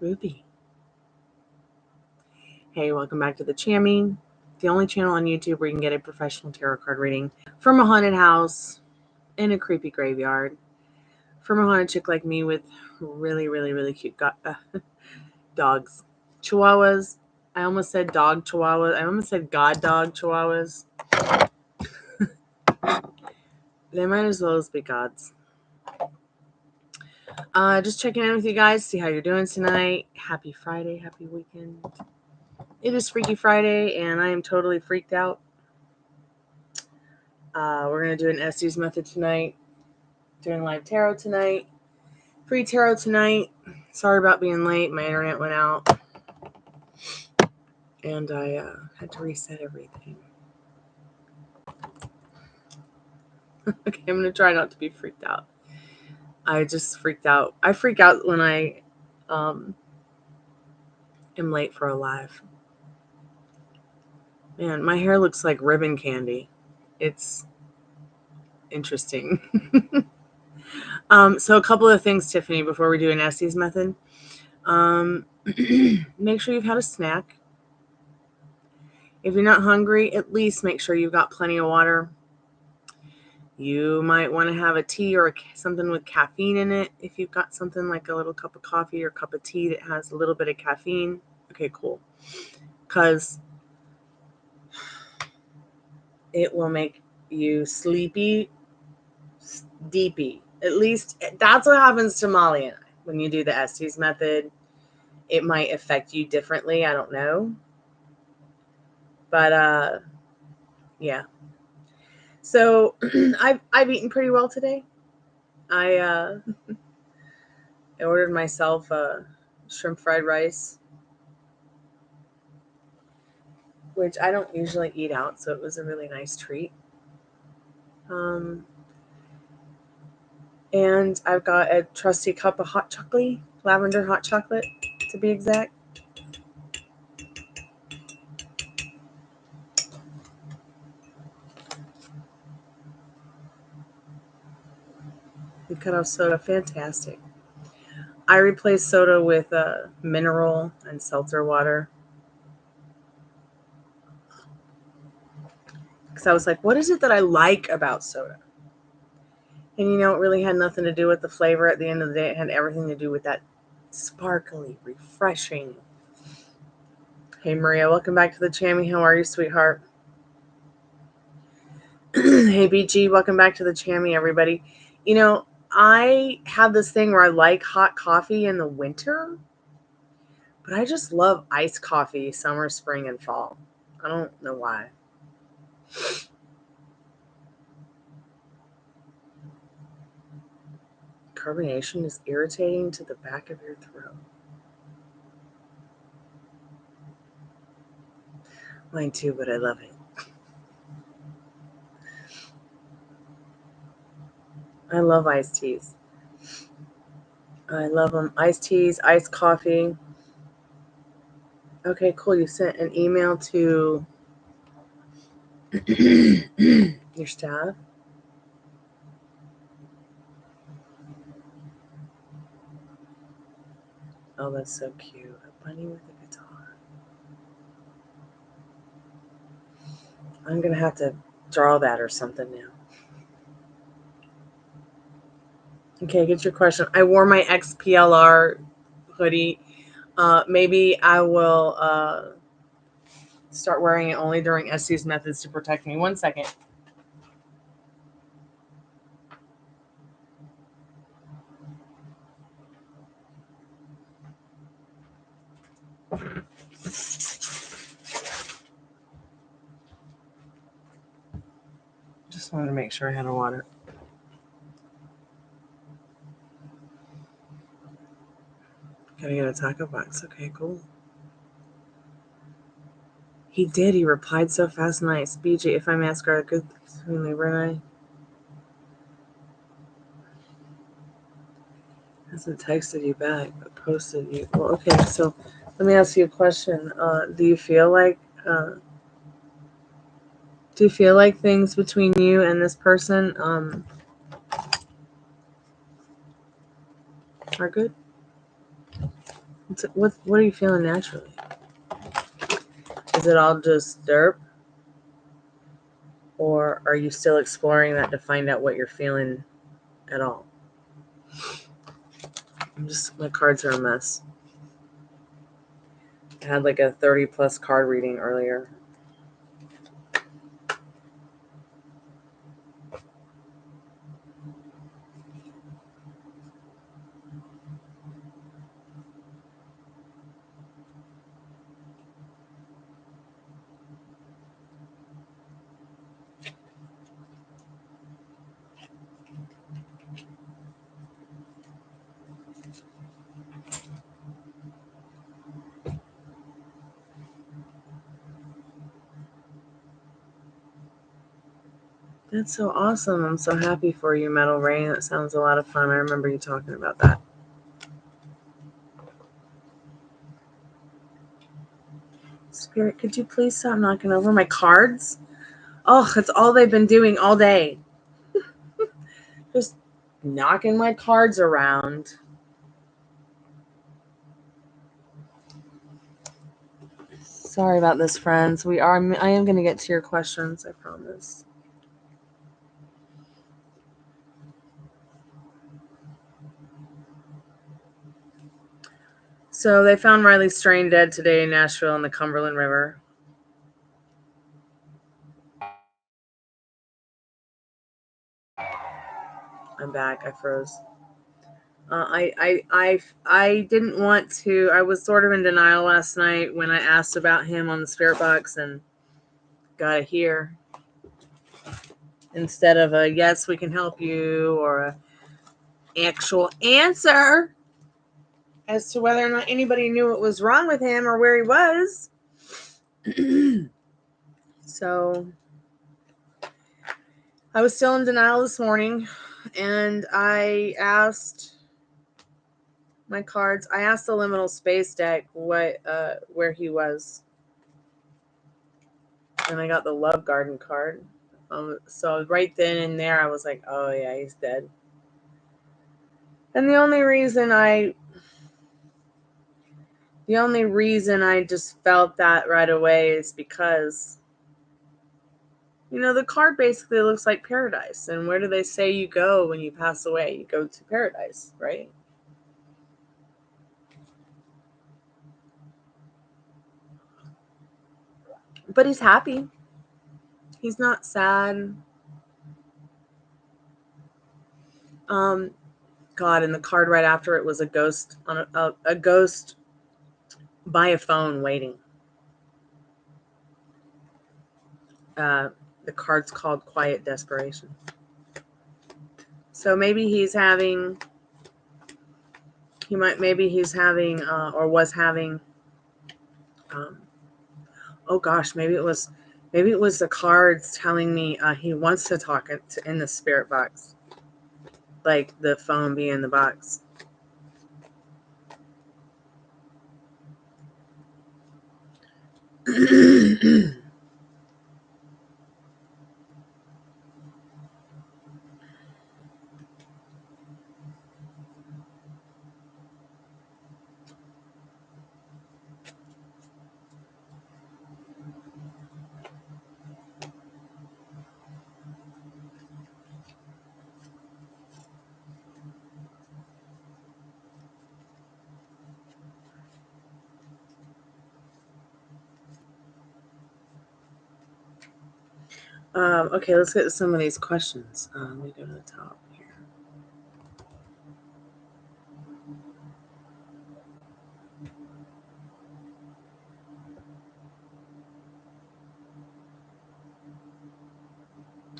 Groovy. Hey, welcome back to the Chammy, the only channel on YouTube where you can get a professional tarot card reading from a haunted house in a creepy graveyard from a haunted chick like me with really cute dogs. Chihuahuas. I almost said dog chihuahuas. I almost said god dog chihuahuas. They might as well be gods. Just checking in with you guys, see how you're doing tonight. Happy Friday, happy weekend. It is Freaky Friday, and I am totally freaked out. We're going to do an Estes method tonight. Doing live tarot tonight. Free tarot tonight. Sorry about being late. My internet went out. And I had to reset everything. Okay, I'm going to try not to be freaked out. I just freaked out. I freak out when I am late for a live. Man, my hair looks like ribbon candy. It's interesting. So a couple of things, Tiffany, before we do an Estes method. Make sure you've had a snack. If you're not hungry, at least make sure you've got plenty of water. You might want to have a tea or something with caffeine in it. If you've got something like a little cup of coffee or cup of tea that has a little bit of caffeine. Okay, cool. Because it will make you sleepy, deepy. At least that's what happens to Molly and I when you do the Estes method. It might affect you differently. I don't know. But yeah. So I've eaten pretty well today. I ordered myself shrimp fried rice, which I don't usually eat out, so it was a really nice treat. And I've got a trusty cup of hot chocolate, lavender hot chocolate to be exact. We cut off soda, fantastic. I replaced soda with mineral and seltzer water. Because I was like, what is it that I like about soda? And it really had nothing to do with the flavor at the end of the day. It had everything to do with that sparkly, refreshing. Hey, Maria, welcome back to the Chammy. How are you, sweetheart? Hey, BG, welcome back to the Chammy, everybody. I have this thing where I like hot coffee in the winter, but I just love iced coffee summer, spring, and fall. I don't know why. Carbonation is irritating to the back of your throat. Mine too, but I love it. I love iced teas. I love them. Iced teas, iced coffee. Okay, cool. You sent an email to your staff. Oh, that's so cute. A bunny with a guitar. I'm going to have to draw that or something now. Okay, get your question. I wore my XPLR hoodie. Maybe I will start wearing it only during Estes methods to protect me. 1 second. Just wanted to make sure I had a water. Gotta get a taco box. Okay, cool. He did. He replied so fast. Nice. BJ, if I'm asked, are a good between Libra and I? Hasn't texted you back, but posted you. Well, okay, so let me ask you a question. Do you feel like things between you and this person are good? What are you feeling naturally? Is it all just derp? Or are you still exploring that to find out what you're feeling at all? My cards are a mess. I had like a 30 plus card reading earlier. That's so awesome. I'm so happy for you, Metal Rain. That sounds a lot of fun. I remember you talking about that. Spirit, could you please stop knocking over my cards? Oh, that's all they've been doing all day. Just knocking my cards around. Sorry about this, friends. I am going to get to your questions, I promise. So they found Riley Strain dead today in Nashville in the Cumberland River. I'm back. I froze. I didn't want to. I was sort of in denial last night when I asked about him on the spirit box and got a hear instead of a yes, we can help you, or a actual answer as to whether or not anybody knew what was wrong with him or where he was. So I was still in denial this morning, and I asked my cards. I asked the liminal space deck where he was, and I got the Love Garden card. So right then and there, I was like, "Oh yeah, he's dead." And the only reason I just felt that right away is because, the card basically looks like paradise. And where do they say you go when you pass away? You go to paradise, right? But he's happy. He's not sad. God, and the card right after it was a ghost on a ghost by a phone waiting. The card's called Quiet Desperation. So maybe he's having, or was having, oh gosh, maybe it was the cards telling me he wants to talk in the spirit box, like the phone being in the box. Okay, let's get to some of these questions. Let me go to the top here.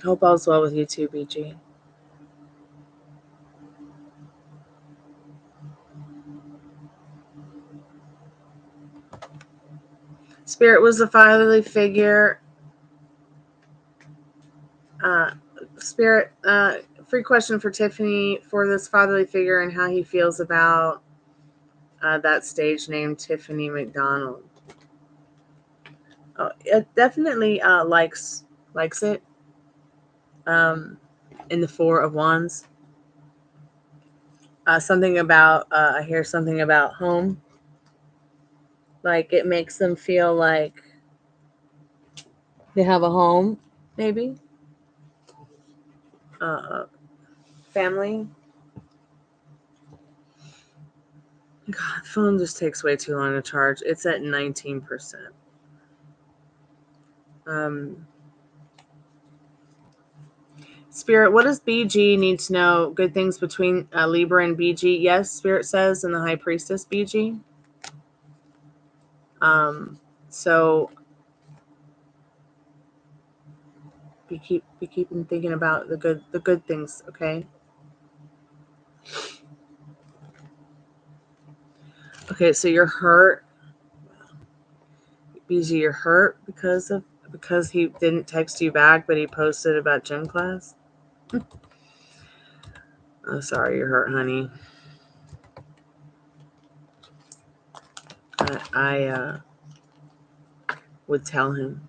Hope all's well with you too, BG. Spirit was the fatherly figure. Spirit, free question for Tiffany for this fatherly figure and how he feels about that stage name, Tiffany McDonald. It definitely likes it. In the Four of Wands. Something about I hear something about home. Like it makes them feel like they have a home, maybe. Family. God, phone just takes way too long to charge. It's at 19%. Spirit, what does BG need to know? Good things between Libra and BG? Yes, Spirit says, and the High Priestess BG. So be keeping thinking about the good things, okay? Okay, so you're hurt. BG, you're hurt because he didn't text you back, but he posted about gym class. Oh, sorry, you're hurt, honey. I would tell him,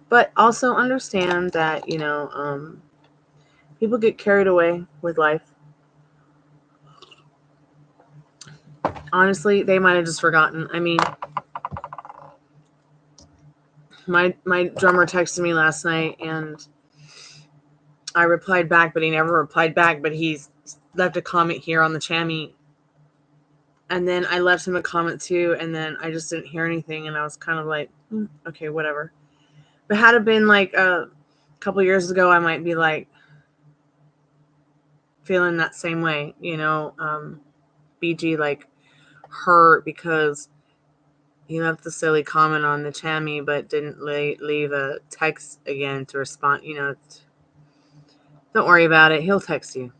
but also understand that people get carried away with life. Honestly, they might have just forgotten. I mean, my drummer texted me last night, and I replied back, but he never replied back. But he's left a comment here on the Chammy. And then I left him a comment too, and then I just didn't hear anything, and I was kind of like, okay, whatever. But had it been like a couple years ago, I might be like feeling that same way, BG like hurt because he left the silly comment on the Chammy, but didn't leave a text again to respond. Don't worry about it. He'll text you.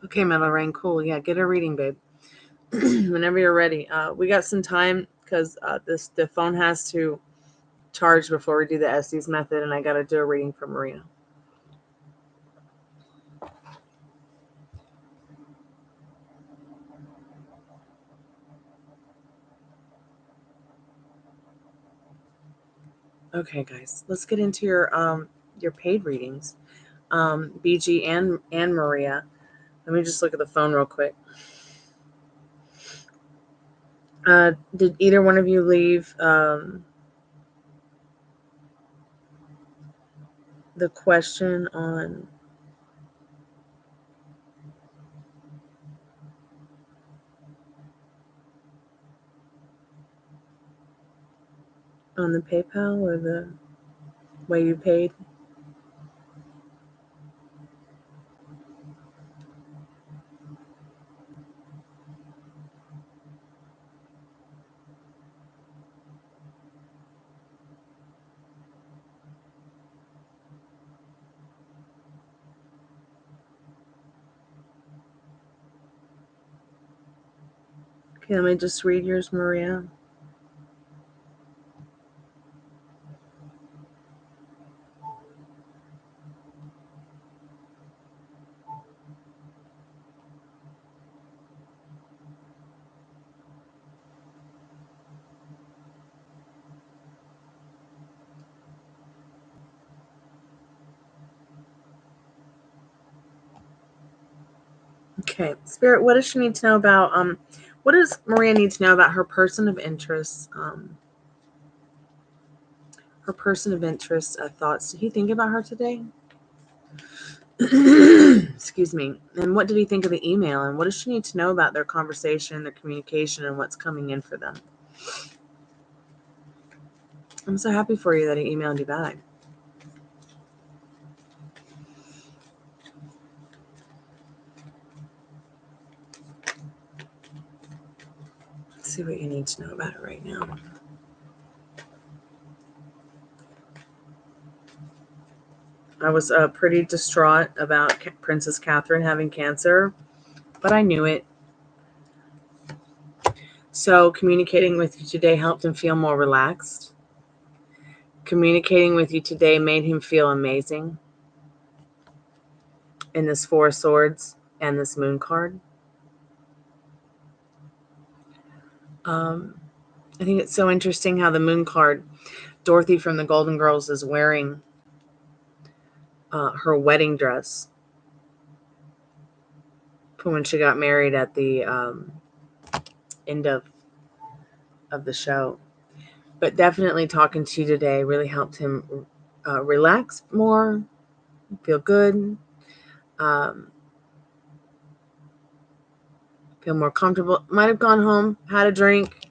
Okay, Metal Rain, cool. Yeah, get a reading, babe. Whenever you're ready. We got some time because the phone has to charge before we do the Estes method, and I got to do a reading for Maria. Okay, guys, let's get into your paid readings, BG and Maria. Let me just look at the phone real quick. Did either one of you leave the question on the PayPal or the way you paid? Okay, let me just read yours, Maria. Okay, Spirit, what does she need to know about what does Maria need to know about her person of interest? Her person of interest thoughts. Did he think about her today? Excuse me. And what did he think of the email? And what does she need to know about their conversation, their communication, and what's coming in for them? I'm so happy for you that he emailed you back. Let's see what you need to know about it right now. I was pretty distraught about Princess Catherine having cancer, but I knew it. So communicating with you today helped him feel more relaxed. Communicating with you today made him feel amazing in this Four of Swords and this Moon card. I think it's so interesting how the moon card, Dorothy from the Golden Girls, is wearing her wedding dress from when she got married at the end of the show. But definitely talking to you today really helped him relax more, feel good, feel more comfortable. Might have gone home, had a drink,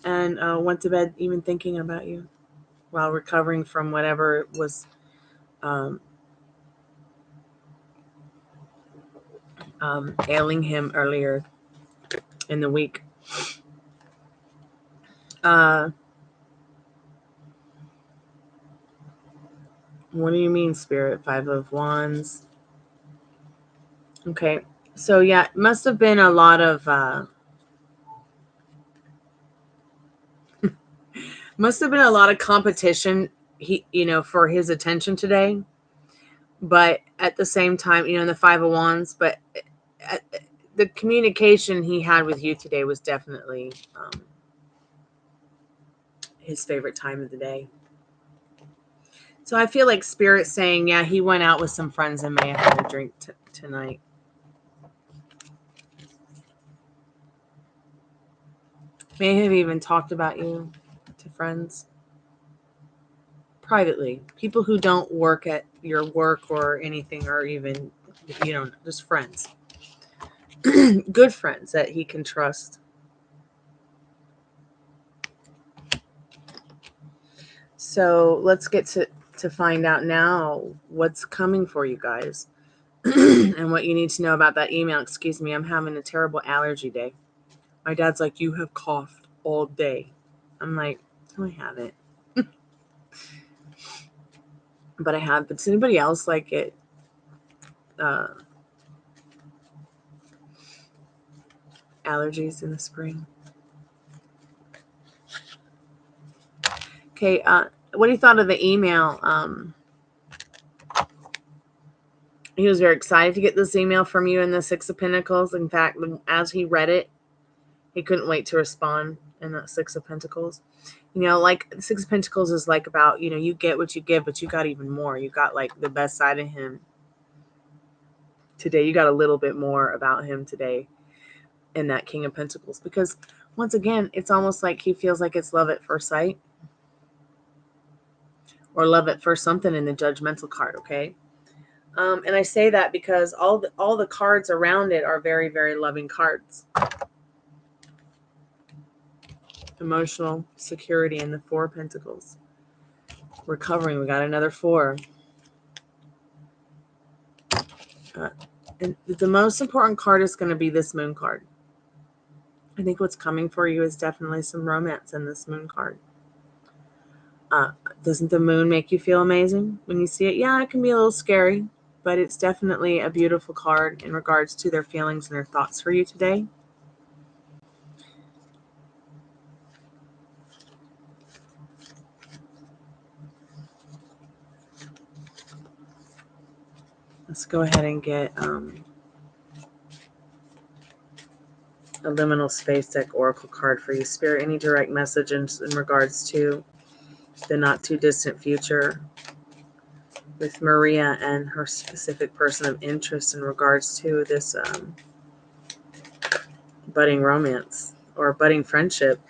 and went to bed even thinking about you while recovering from whatever was ailing him earlier in the week. What do you mean, Spirit? 5 of Wands. Okay. So, yeah, it must have been a lot of... must have been a lot of competition, for his attention today. But at the same time, in the 5 of Wands, but the communication he had with you today was definitely his favorite time of the day. So I feel like Spirit's saying, yeah, he went out with some friends and may have had a drink tonight. May have even talked about you to friends privately. People who don't work at your work or anything, or even, just friends. Good friends that he can trust. So let's get to find out now what's coming for you guys and what you need to know about that email. Excuse me, I'm having a terrible allergy day. My dad's like, you have coughed all day. I'm like, no, I haven't. But I have. But does anybody else like it? Allergies in the spring. Okay, what do you thought of the email? He was very excited to get this email from you in the 6 of Pentacles. In fact, as he read it, he couldn't wait to respond in that 6 of Pentacles. Like the 6 of Pentacles is like about, you get what you give, but you got even more. You got like the best side of him today. You got a little bit more about him today in that King of Pentacles. Because once again, it's almost like he feels like it's love at first sight. Or love at first something in the Judgmental card, okay? And I say that because all the cards around it are very, very loving cards. Emotional security in the 4 of Pentacles. Recovering, we got another 4. And the most important card is going to be this Moon card. I think what's coming for you is definitely some romance in this Moon card. Doesn't the Moon make you feel amazing when you see it? Yeah, it can be a little scary, but it's definitely a beautiful card in regards to their feelings and their thoughts for you today. Let's go ahead and get a liminal space deck oracle card for you. Spirit, any direct messages in regards to the not too distant future with Maria and her specific person of interest in regards to this budding romance or budding friendship.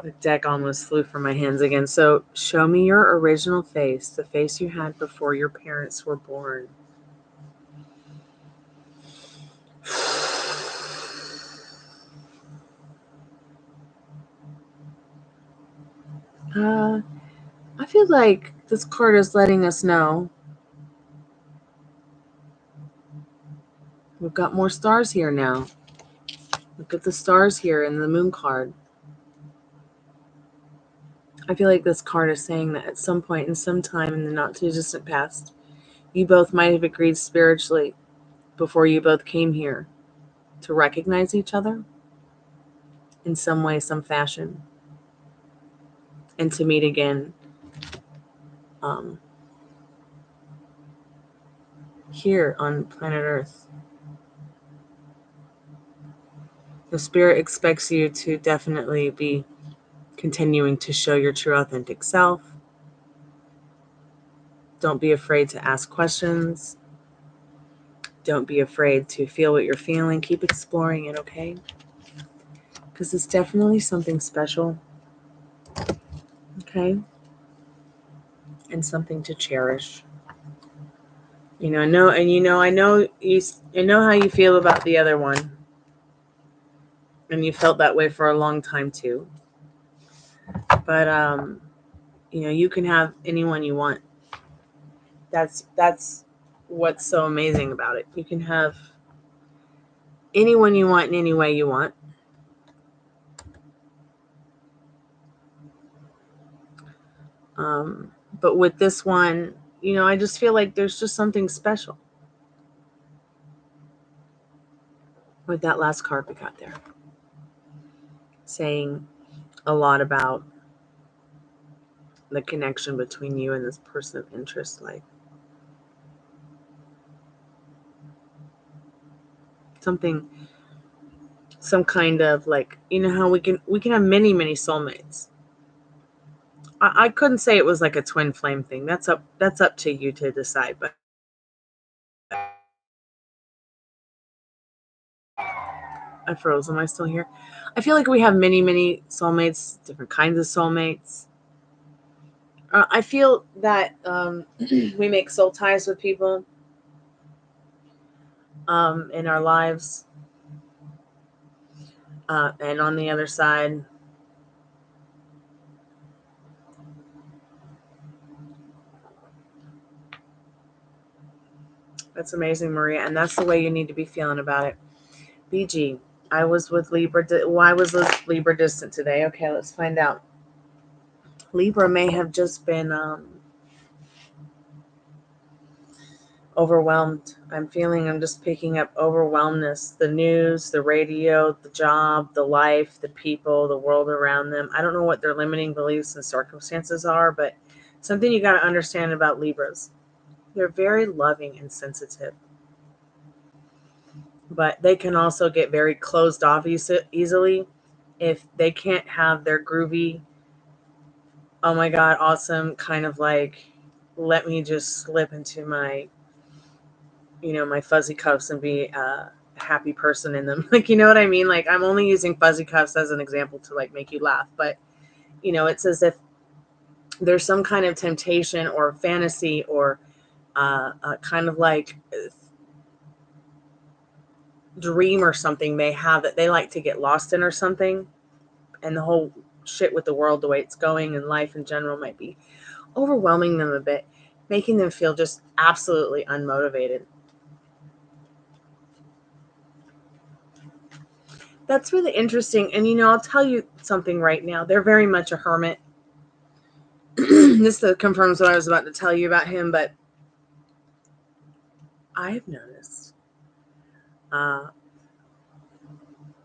The deck almost flew from my hands again. So show me your original face, the face you had before your parents were born. I feel like this card is letting us know we've got more stars here now. Look at the stars here in the Moon card. I feel like this card is saying that at some point in some time in the not too distant past, you both might have agreed spiritually before you both came here to recognize each other in some way, some fashion, and to meet again here on planet Earth. The Spirit expects you to definitely be continuing to show your true authentic self. Don't be afraid to ask questions. Don't be afraid to feel what you're feeling. Keep exploring it, okay? Because it's definitely something special, okay? And something to cherish. I know how you feel about the other one. And you felt that way for a long time too. But you can have anyone you want. That's what's so amazing about it. You can have anyone you want in any way you want. But with this one, I just feel like there's just something special with that last card we got there, saying a lot about the connection between you and this person of interest, like some kind of like, how we can have many soulmates. I couldn't say it was like a twin flame thing. That's up to you to decide. But I froze. Am I still here? I feel like we have many soulmates, different kinds of soulmates. I feel that we make soul ties with people in our lives. And on the other side, that's amazing, Maria. And that's the way you need to be feeling about it. BG, I was with Libra. Why was Libra distant today? Okay, let's find out. Libra may have just been overwhelmed. I'm just picking up overwhelmness. The news, the radio, the job, the life, the people, the world around them. I don't know what their limiting beliefs and circumstances are, but something you got to understand about Libras. They're very loving and sensitive. But they can also get very closed off easily if they can't have their groovy, oh my God, awesome, kind of like, let me just slip into my my fuzzy cuffs and be a happy person in them. Like, you know what I mean? Like, I'm only using fuzzy cuffs as an example to like make you laugh. But, it's as if there's some kind of temptation or fantasy or kind of like dream or something they have that they like to get lost in or something. And the whole shit with the world, the way it's going and life in general might be overwhelming them a bit, making them feel just absolutely unmotivated. That's really interesting. And, I'll tell you something right now. They're very much a hermit. This confirms what I was about to tell you about him, but I've noticed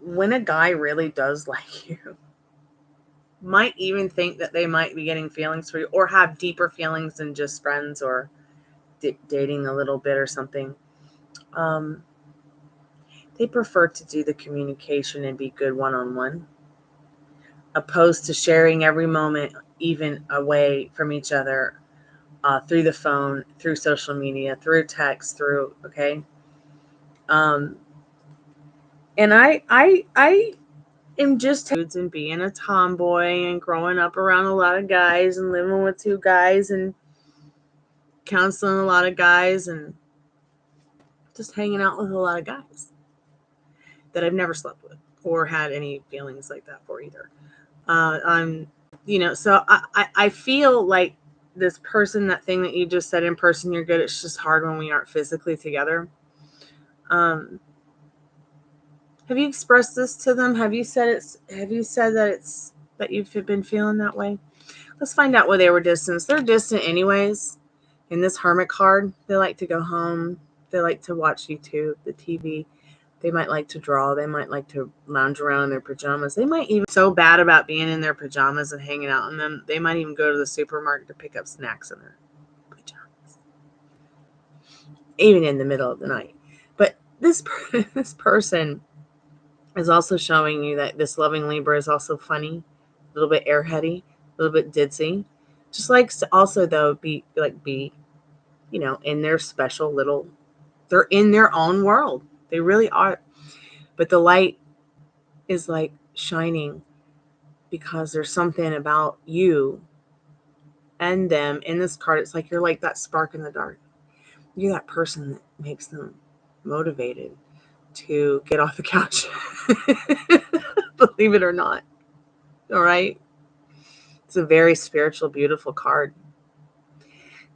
when a guy really does like you, might even think that they might be getting feelings for you or have deeper feelings than just friends or dating a little bit or something. They prefer to do the communication and be good one-on-one, opposed to sharing every moment, even away from each other, through the phone, through social media, through text, okay. And I am just and being a tomboy and growing up around a lot of guys and living with 2 guys and counseling a lot of guys and just hanging out with a lot of guys that I've never slept with or had any feelings like that for either. So I feel like this person, that thing that you just said, in person you're good, it's just hard when we aren't physically together. Have you expressed this to them? Have you said that you've been feeling that way? Let's find out why they were distant. They're distant anyways. In this hermit card, they like to go home. They like to watch YouTube, the TV. They might like to draw. They might like to lounge around in their pajamas. They might even so bad about being in their pajamas and hanging out in them, they might even go to the supermarket to pick up snacks in there. even in the middle of the night. But this person is also showing you that this loving Libra is also funny, a little bit airheady, a little bit ditzy. Just likes to also, though, be, in their special little, they're in their own world. They really are. But the light is like shining because there's something about you and them in this card. It's like you're like that spark in the dark. You're that person that makes them motivated to get off the couch. Believe it or not. All right. It's a very spiritual, beautiful card.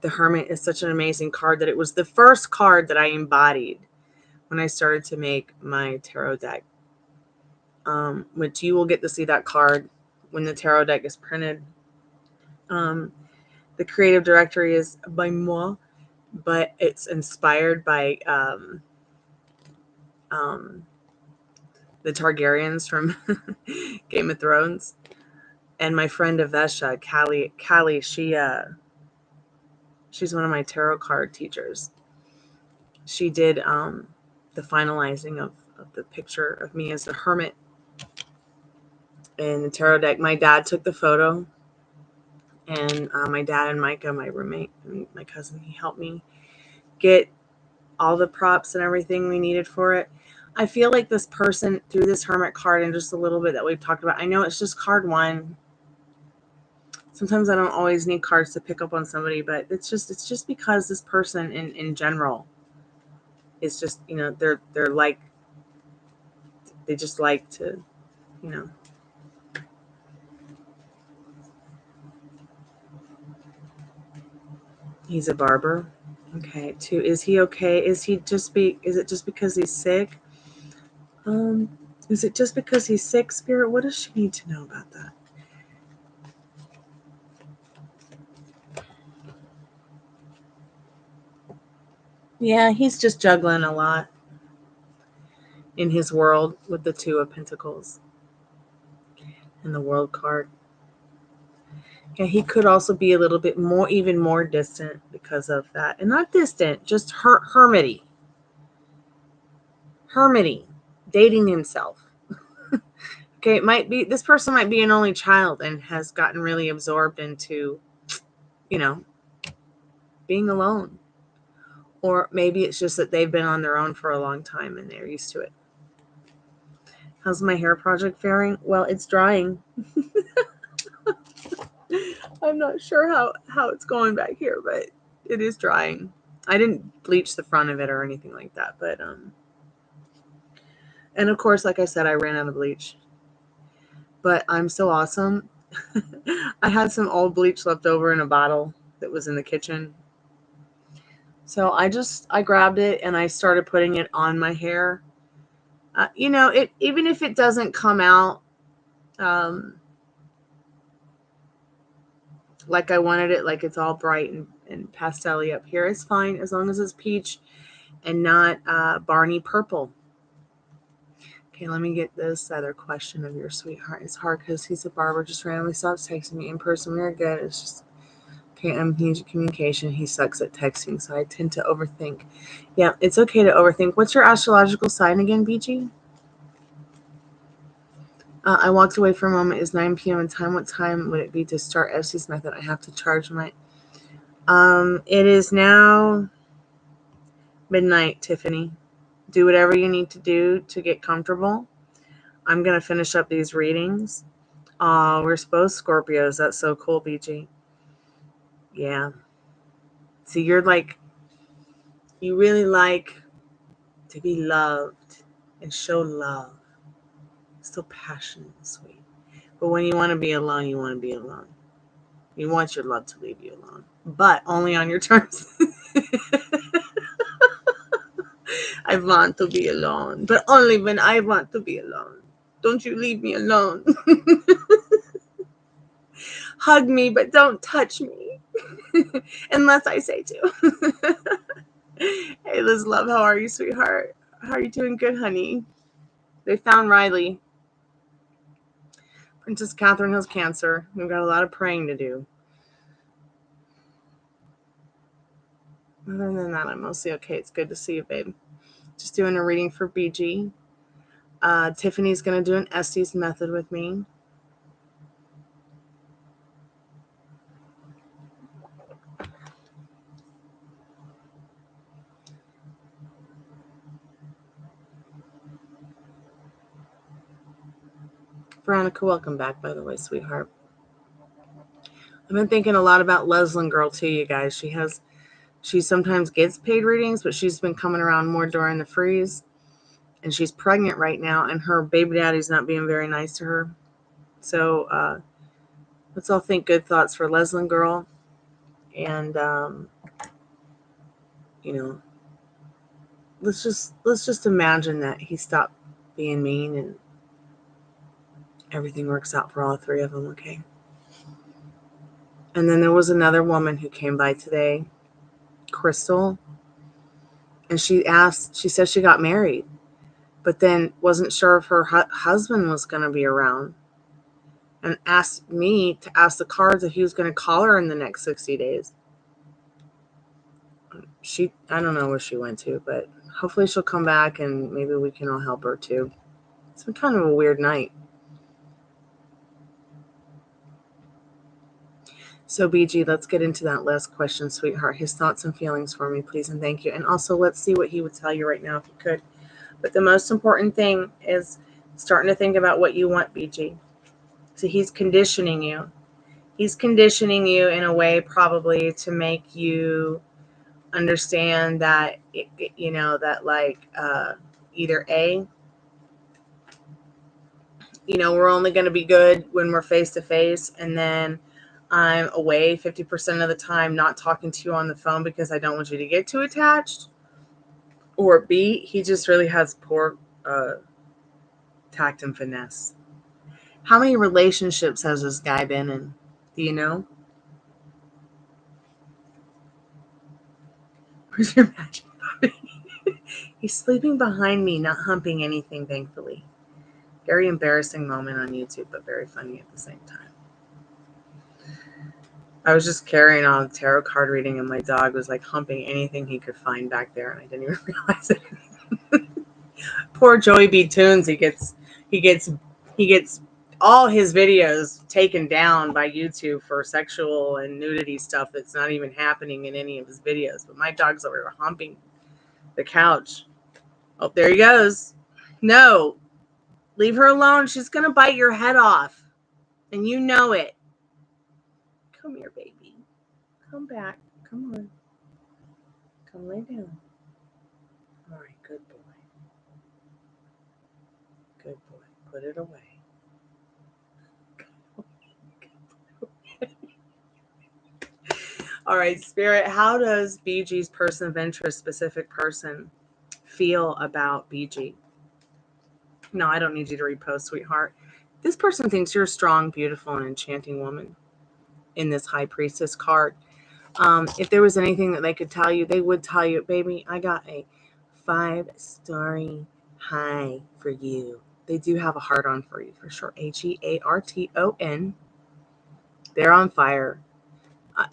The Hermit is such an amazing card that it was the first card that I embodied when I started to make my tarot deck. Which you will get to see that card when the tarot deck is printed. The creative directory is by moi, but it's inspired by the Targaryens from Game of Thrones. And my friend Avesha, Callie, she's one of my tarot card teachers. She did the finalizing of the picture of me as a hermit in the tarot deck. My dad took the photo, and my dad and Micah, my roommate, and my cousin, he helped me get all the props and everything we needed for it. I feel like this person, through this Hermit card and just a little bit that we've talked about, I know it's just card one. Sometimes I don't always need cards to pick up on somebody, but it's just because this person in general is just, they're like, they just like to, He's a barber. Okay. 2, is he okay? Is it just because he's sick? Is it just because he's sick, Spirit? What does she need to know about that? Yeah, he's just juggling a lot in his world with the 2 of Pentacles and the World card. Yeah, he could also be a little bit more, even more distant because of that. And not distant, just hermity. Hermity. Dating himself. Okay, it might be, this person might be an only child and has gotten really absorbed into, being alone. Or maybe it's just that they've been on their own for a long time and they're used to it. How's my hair project faring? Well, it's drying. I'm not sure how it's going back here, but it is drying. I didn't bleach the front of it or anything like that, but and of course, like I said, I ran out of bleach. But I'm so awesome. I had some old bleach left over in a bottle that was in the kitchen. So I grabbed it and I started putting it on my hair. It, even if it doesn't come out like I wanted it, like it's all bright and pastel-y up here, it's fine as long as it's peach and not Barney purple. Okay, let me get this other question of your sweetheart. It's hard because he's a barber, just randomly stops texting me in person. We're good. It's just I'm huge communication. He sucks at texting, so I tend to overthink. Yeah, it's okay to overthink. What's your astrological sign again, BG? I walked away for a moment. It's 9 p.m. in time. What time would it be to start Estes method? I have to charge my... it is now midnight, Tiffany. Do whatever you need to do to get comfortable. I'm going to finish up these readings. We're supposed Scorpios. That's so cool, BG. Yeah. See, you're like, you really like to be loved and show love. So passionate and sweet. But when you want to be alone, you want to be alone. You want your love to leave you alone. But only on your terms. I want to be alone. But only when I want to be alone. Don't you leave me alone. Hug me, but don't touch me. Unless I say to. Hey, Liz Love, how are you, sweetheart? How are you doing? Good, honey. They found Riley. Princess Catherine has cancer. We've got a lot of praying to do. Other than that, I'm mostly okay. It's good to see you, babe. Just doing a reading for BG. Tiffany's going to do an Estes method with me. Veronica, welcome back, by the way, sweetheart. I've been thinking a lot about Leslin Girl, too, you guys. She sometimes gets paid readings, but she's been coming around more during the freeze. And she's pregnant right now, and her baby daddy's not being very nice to her. So let's all think good thoughts for Leslin Girl. And, you know, let's just imagine that he stopped being mean and everything works out for all three of them, okay? And then there was another woman who came by today, Crystal, and she said she got married, but then wasn't sure if her husband was going to be around, and asked me to ask the cards if he was going to call her in the next 60 days. I don't know where she went to, but hopefully she'll come back and maybe we can all help her too. It's been kind of a weird night. So BG, let's get into that last question, sweetheart. His thoughts and feelings for me, please and thank you. And also let's see what he would tell you right now if you could. But the most important thing is starting to think about what you want, BG. So he's conditioning you. He's conditioning you in a way probably to make you understand that, either A, we're only going to be good when we're face to face, and then I'm away 50% of the time not talking to you on the phone because I don't want you to get too attached. Or B, he just really has poor tact and finesse. How many relationships has this guy been in? Do you know? Where's your magic puppy? He's sleeping behind me, not humping anything, thankfully. Very embarrassing moment on YouTube, but very funny at the same time. I was just carrying on a tarot card reading, and my dog was like humping anything he could find back there, and I didn't even realize it. Poor Joey B. Tunes. He gets all his videos taken down by YouTube for sexual and nudity stuff that's not even happening in any of his videos. But my dog's over here humping the couch. Oh, there he goes. No, leave her alone. She's gonna bite your head off, and you know it. Come here, baby. Come back. Come on. Come lay down. All right, good boy. Good boy. Put it away. All right, Spirit, how does BG's person of interest, specific person, feel about BG? No, I don't need you to repost, sweetheart. This person thinks you're a strong, beautiful, and enchanting woman in this High Priestess card. If there was anything that they could tell you, they would tell you, baby, I got a 5-starry high for you. They do have a heart on for you, for sure. HEARTON. They're on fire.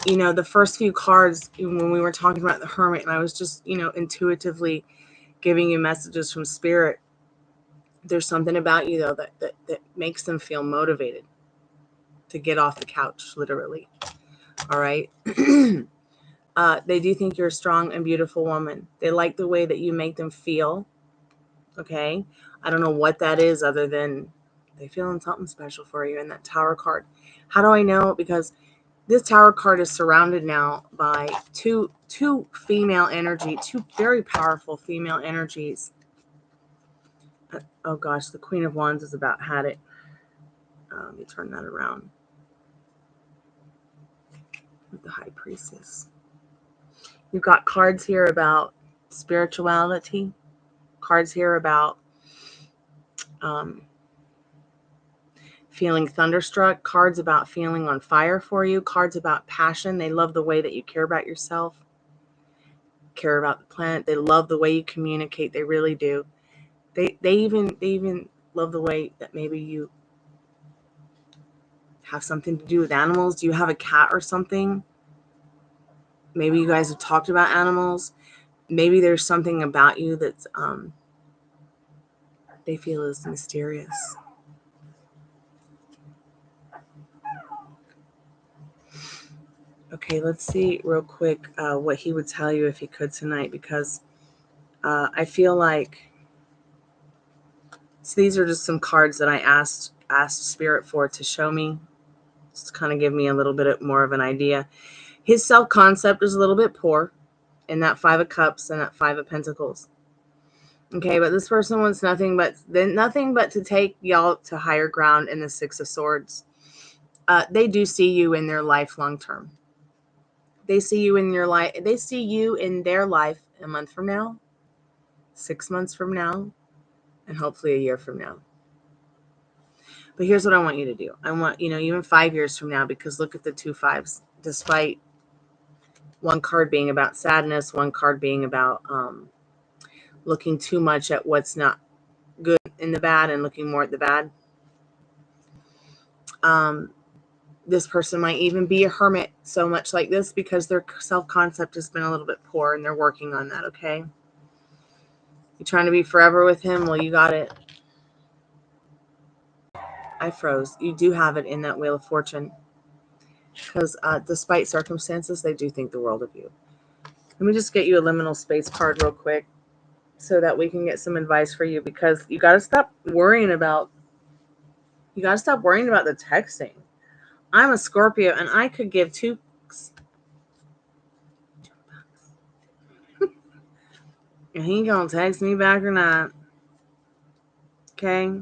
The first few cards, when we were talking about the Hermit, and I was just, intuitively giving you messages from Spirit, there's something about you, though, that makes them feel motivated to get off the couch, literally. All right? They do think you're a strong and beautiful woman. They like the way that you make them feel. Okay? I don't know what that is other than they feeling something special for you in that Tower card. How do I know? Because this Tower card is surrounded now by two female energy, two very powerful female energies. Oh gosh, the Queen of Wands is about had it. Let me turn that around. With the High Priestess. You've got cards here about spirituality. Cards here about feeling thunderstruck. Cards about feeling on fire for you. Cards about passion. They love the way that you care about yourself. Care about the planet. They love the way you communicate. They really do. They even love the way that maybe you have something to do with animals. Do you have a cat or something? Maybe you guys have talked about animals. Maybe there's something about you that's they feel is mysterious. Okay, let's see real quick what he would tell you if he could tonight, because I feel like, so these are just some cards that I asked Spirit for to show me, just to kind of give me a little bit more of an idea. His self-concept is a little bit poor in that 5 of Cups and that 5 of Pentacles. Okay, but this person wants nothing but to take y'all to higher ground in the 6 of Swords. They do see you in their life long term. They see you in your life. They see you in their life a month from now, 6 months from now, and hopefully a year from now. But here's what I want you to do. I want, even 5 years from now, because look at the 2 5s. Despite one card being about sadness, one card being about looking too much at what's not good in the bad and looking more at the bad. This person might even be a hermit so much like this because their self-concept has been a little bit poor and they're working on that, okay? You trying to be forever with him? Well, you got it. I froze. You do have it in that Wheel of Fortune. Because despite circumstances, they do think the world of you. Let me just get you a liminal space card real quick so that we can get some advice for you, because you got to stop worrying about the texting. I'm a Scorpio and I could give two and he gonna text me back or not. Okay?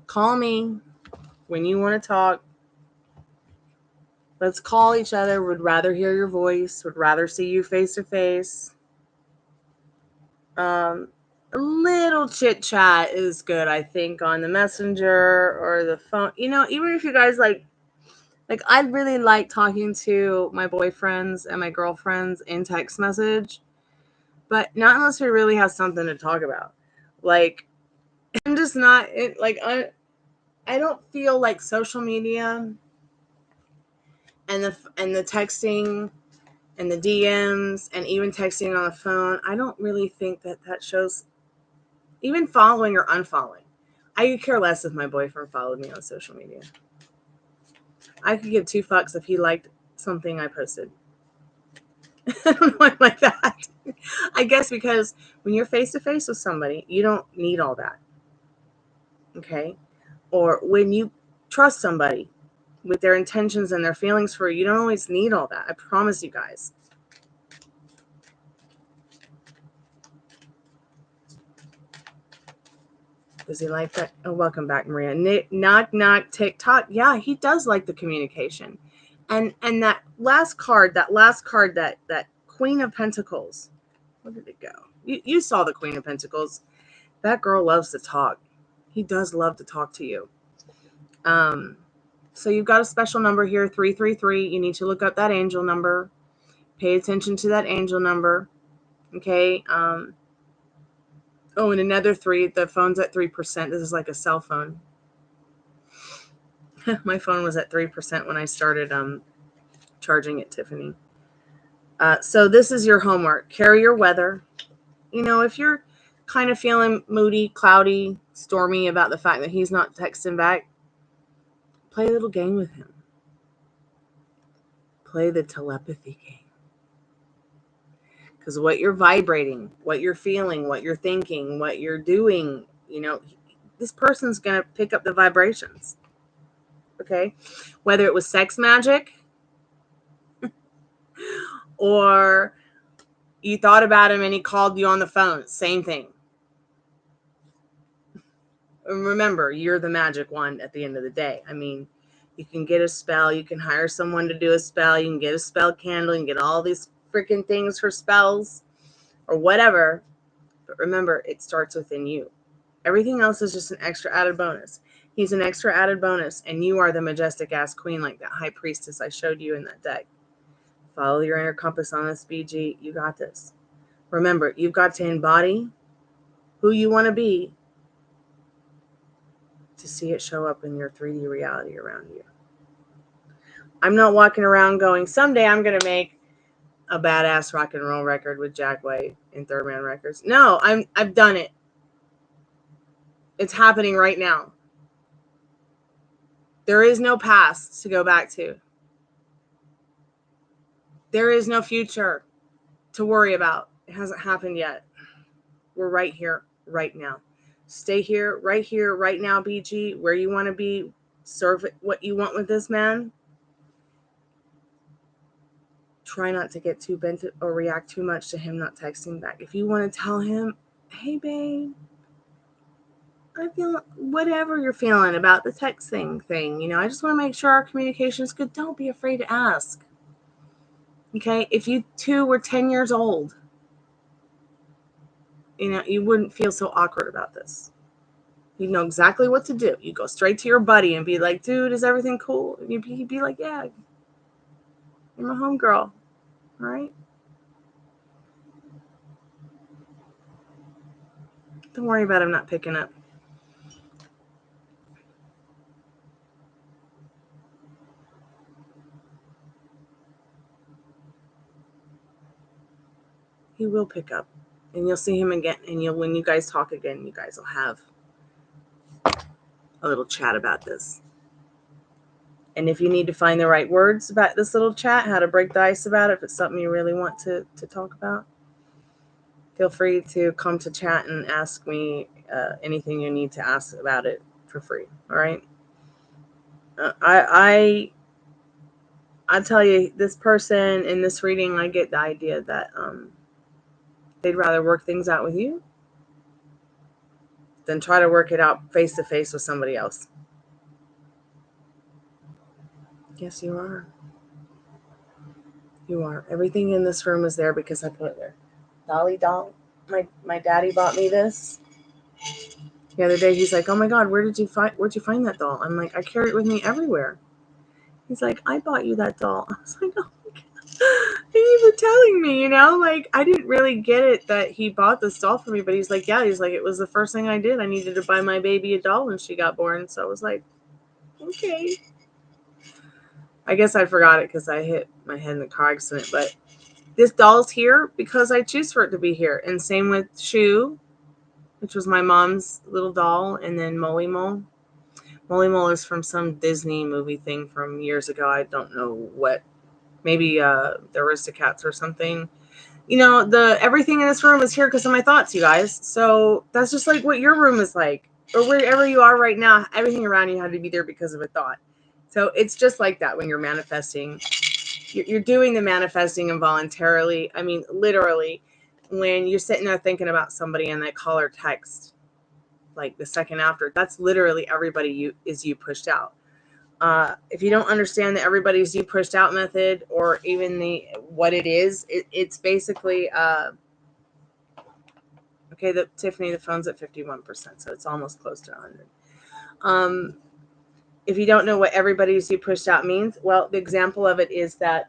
Call me when you want to talk. Let's call each other. Would rather hear your voice. Would rather see you face to face. A little chit chat is good, I think, on the messenger or the phone. Even if you guys like I really like talking to my boyfriends and my girlfriends in text message, but not unless we really have something to talk about. Like, I'm just not I don't feel like social media and the texting and the DMs and even texting on the phone, I don't really think that shows, even following or unfollowing. I could care less if my boyfriend followed me on social media. I could give 2 fucks if he liked something I posted. I don't know, I'm like that. I guess because when you're face to face with somebody, you don't need all that. Okay? Or when you trust somebody with their intentions and their feelings for you, you don't always need all that. I promise you guys. Does he like that? Oh, welcome back, Maria. Knock, knock, TikTok. Yeah, he does like the communication. And that last card, that Queen of Pentacles. Where did it go? You saw the Queen of Pentacles. That girl loves to talk. He does love to talk to you. So you've got a special number here, 333. You need to look up that angel number. Pay attention to that angel number. Okay. Oh, and another 3. The phone's at 3%. This is like a cell phone. My phone was at 3% when I started charging it, Tiffany. So this is your homework. Carry your weather. If you're kind of feeling moody, cloudy, stormy about the fact that he's not texting back, play a little game with him. Play the telepathy game. Because what you're vibrating, what you're feeling, what you're thinking, what you're doing, this person's going to pick up the vibrations. Okay? Whether it was sex magic or you thought about him and he called you on the phone, same thing. Remember, you're the magic one at the end of the day. I mean, you can get a spell. You can hire someone to do a spell. You can get a spell candle. You can get all these freaking things for spells or whatever. But remember, it starts within you. Everything else is just an extra added bonus. He's an extra added bonus, and you are the majestic ass queen, like that high priestess I showed you in that deck. Follow your inner compass on this, BG. You got this. Remember, you've got to embody who you want to be to see it show up in your 3D reality around you. I'm not walking around going, someday I'm going to make a badass rock and roll record with Jack White and Third Man Records. No, I've done it. It's happening right now. There is no past to go back to. There is no future to worry about. It hasn't happened yet. We're right here, right now. Stay here, right now, BG, where you want to be. Serve what you want with this man. Try not to get too bent or react too much to him not texting back. If you want to tell him, hey, babe, I feel whatever you're feeling about the texting thing, you know, I just want to make sure our communication is good. Don't be afraid to ask. Okay? If you two were 10 years old, you know, you wouldn't feel so awkward about this. You know exactly what to do. You go straight to your buddy and be like, dude, is everything cool? And you'd be like, yeah, you're my homegirl. All right? Don't worry about him not picking up. He will pick up. And you'll see him again. And when you guys talk again, you guys will have a little chat about this. And if you need to find the right words about this little chat, how to break the ice about it, if it's something you really want to talk about, feel free to come to chat and ask me anything you need to ask about it for free. All right. I tell you, this person in this reading, I get the idea that they'd rather work things out with you than try to work it out face to face with somebody else. Yes, you are. You are. Everything in this room is there because I put it there. Dolly doll. My daddy bought me this. The other day, he's like, "Oh my God, where'd you find that doll?" I'm like, "I carry it with me everywhere." He's like, "I bought you that doll." I was like, "Oh my God, thank you for telling me." You know, like I didn't really get it that he bought this doll for me, but he's like, "Yeah," he's like, "It was the first thing I did. I needed to buy my baby a doll when she got born." So I was like, "Okay." I guess I forgot it because I hit my head in the car accident, but this doll's here because I choose for it to be here. And same with Shu, which was my mom's little doll, and then Molly Mole. Molly Mole is from some Disney movie thing from years ago. I don't know what. Maybe the Aristocats or something. You know, everything in this room is here because of my thoughts, you guys. So that's just like what your room is like. Or wherever you are right now, everything around you had to be there because of a thought. So it's just like that when you're manifesting. You're doing the manifesting involuntarily. I mean, literally, when you're sitting there thinking about somebody and they call or text, like the second after, that's literally everybody you pushed out. If you don't understand the everybody's you pushed out method, or even what it is, it's basically okay. Tiffany, the phone's at 51%, so it's almost close to 100. If you don't know what everybody's you pushed out means, well, the example of it is that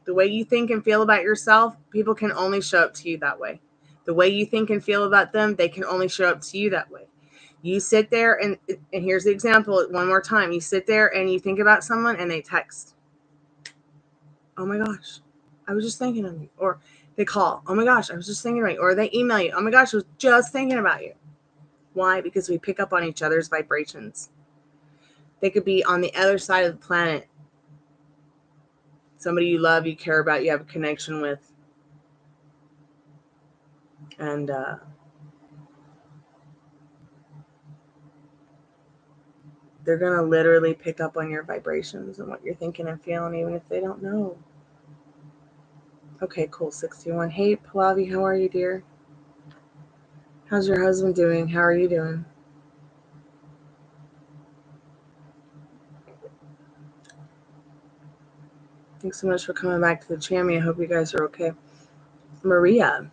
the way you think and feel about yourself, people can only show up to you that way. The way you think and feel about them, they can only show up to you that way. You sit there and here's the example one more time. You sit there and you think about someone and they text. Oh my gosh, I was just thinking of you. Or they call. Oh my gosh, I was just thinking about you. Or they email you. Oh my gosh, I was just thinking about you. Why? Because we pick up on each other's vibrations. They could be on the other side of the planet. Somebody you love, you care about, you have a connection with. And they're going to literally pick up on your vibrations and what you're thinking and feeling, even if they don't know. Okay, cool. 61. Hey, Pallavi, how are you, dear? How's your husband doing? How are you doing? Thanks so much for coming back to the channel. I hope you guys are okay. Maria.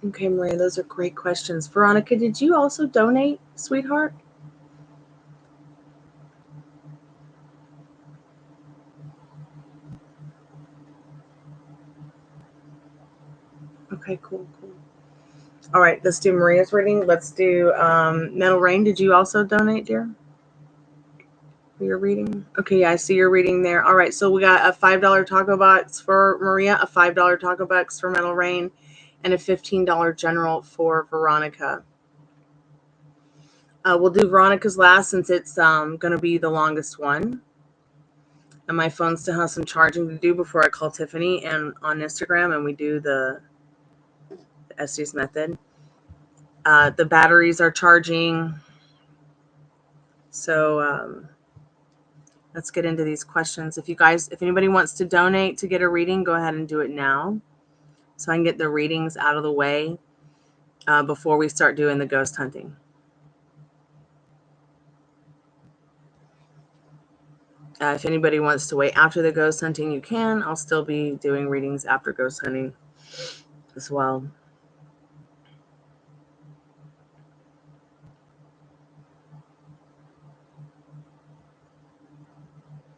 Okay, Maria, those are great questions. Veronica, did you also donate, sweetheart? Okay, cool. All right, let's do Maria's reading. Let's do Metal Rain. Did you also donate, dear? For your reading? Okay, yeah, I see your reading there. All right, so we got a $5 taco box for Maria, a $5 taco box for Metal Rain, and a $15 general for Veronica. We'll do Veronica's last since it's going to be the longest one. And my phone still has some charging to do before I call Tiffany and on Instagram and we do the Estes method. The batteries are charging. So let's get into these questions. If anybody wants to donate to get a reading, go ahead and do it now. So I can get the readings out of the way before we start doing the ghost hunting. If anybody wants to wait after the ghost hunting, you can. I'll still be doing readings after ghost hunting as well.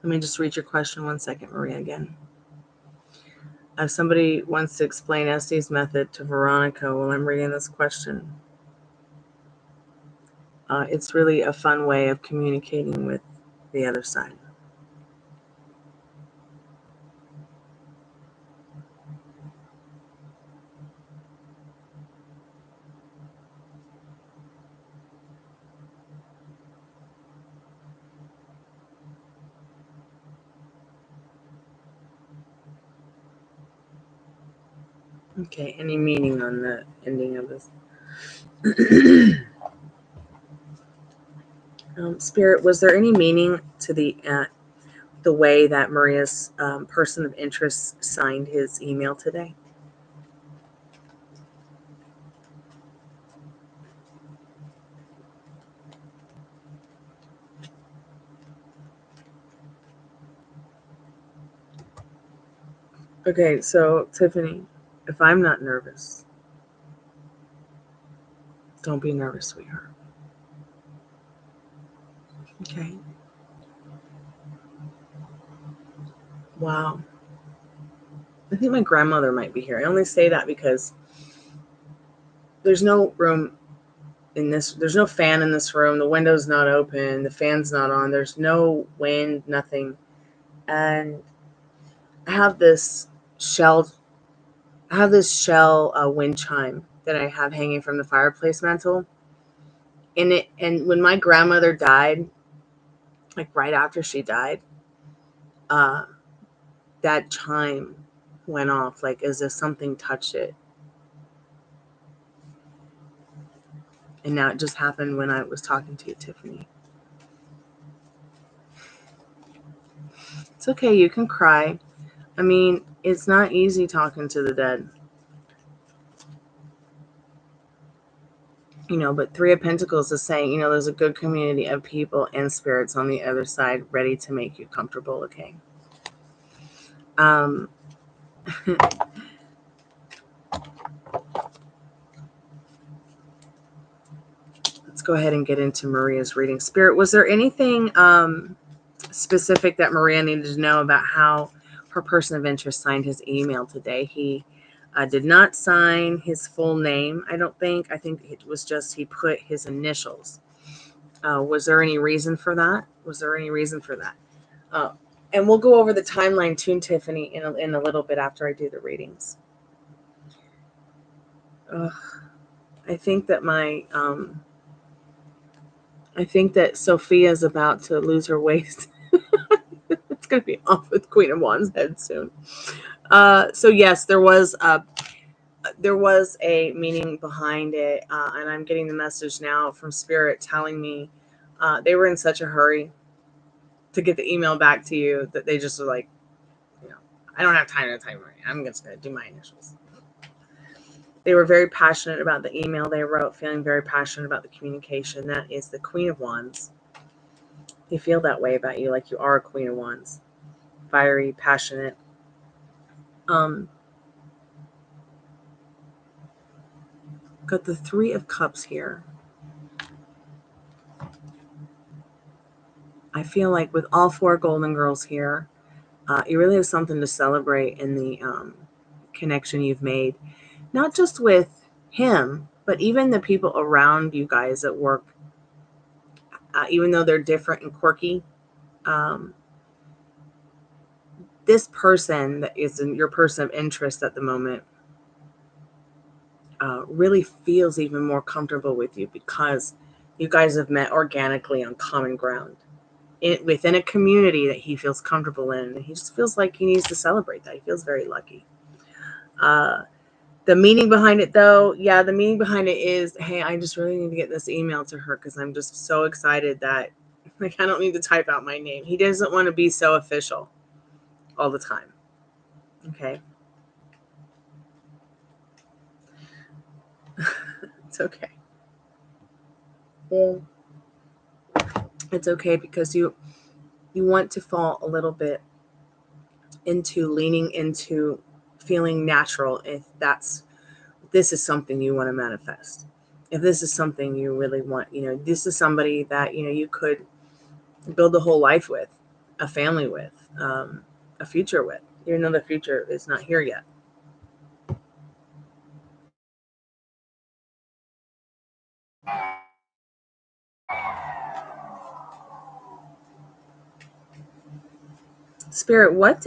Let me just read your question 1 second, Maria, again. If somebody wants to explain Estes method to Veronica while I'm reading this question, it's really a fun way of communicating with the other side. Okay, any meaning on the ending of this? Spirit, was there any meaning to the way that Maria's person of interest signed his email today? Okay, so Tiffany, if I'm not nervous, don't be nervous, sweetheart. Okay. Wow. I think my grandmother might be here. I only say that because there's no room in this. There's no fan in this room. The window's not open. The fan's not on. There's no wind, nothing. And I have this shell wind chime that I have hanging from the fireplace mantle. And when my grandmother died, like right after she died, that chime went off like as if something touched it. And now it just happened when I was talking to you, Tiffany. It's okay, you can cry. I mean, it's not easy talking to the dead. But Three of Pentacles is saying, there's a good community of people and spirits on the other side ready to make you comfortable, okay? Let's go ahead and get into Maria's reading. Spirit, was there anything specific that Maria needed to know about how her person of interest signed his email today? He did not sign his full name, I don't think. I think it was just he put his initials. Was there any reason for that? And we'll go over the timeline too, Tiffany, in a little bit after I do the readings. I think that I think that Sophia's about to lose her waist. It's going to be off with Queen of Wands' head soon. So yes, there was a meaning behind it, and I'm getting the message now from Spirit telling me they were in such a hurry to get the email back to you that they just were like, I don't have time to type right. I'm just going to do my initials. They were very passionate about the email they wrote, feeling very passionate about the communication. That is the Queen of Wands. They feel that way about you, like you are a Queen of Wands. Fiery, passionate. Got the Three of Cups here. I feel like with all four Golden Girls here, you really have something to celebrate in the connection you've made. not just with him, but even the people around you guys at work, even though they're different and quirky. This person that is your person of interest at the moment really feels even more comfortable with you because you guys have met organically on common ground within a community that he feels comfortable in. And he just feels like he needs to celebrate that. He feels very lucky. The meaning behind it, though, the meaning behind it is, hey, I just really need to get this email to her because I'm just so excited that I don't need to type out my name. He doesn't want to be so official all the time. Okay. It's okay. Well, it's okay because you want to fall a little bit into leaning into feeling natural if this is something you want to manifest. If this is something you really want, this is somebody that, you could build a whole life with, a family with, a future with, even though the future is not here yet. Spirit, what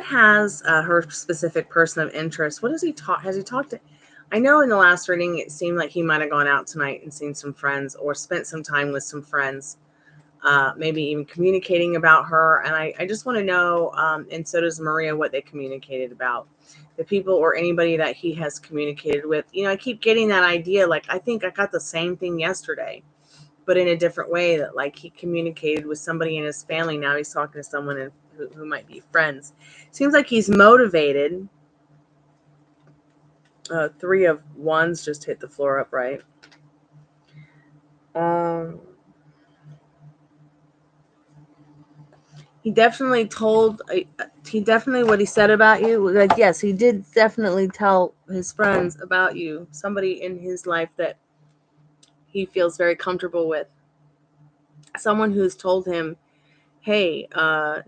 has her specific person of interest? What has he talked to? I know in the last reading it seemed like he might have gone out tonight and seen some friends or spent some time with some friends, maybe even communicating about her. And I just want to know, and so does Maria, what they communicated about. The people or anybody that he has communicated with. I keep getting that idea. Like, I think I got the same thing yesterday, but in a different way, that like he communicated with somebody in his family. Now he's talking to someone who might be friends. Seems like he's motivated. 3 of Wands just hit the floor upright. He definitely what he said about you. Like, yes, he did definitely tell his friends about you. Somebody in his life that he feels very comfortable with. Someone who's told him, hey, the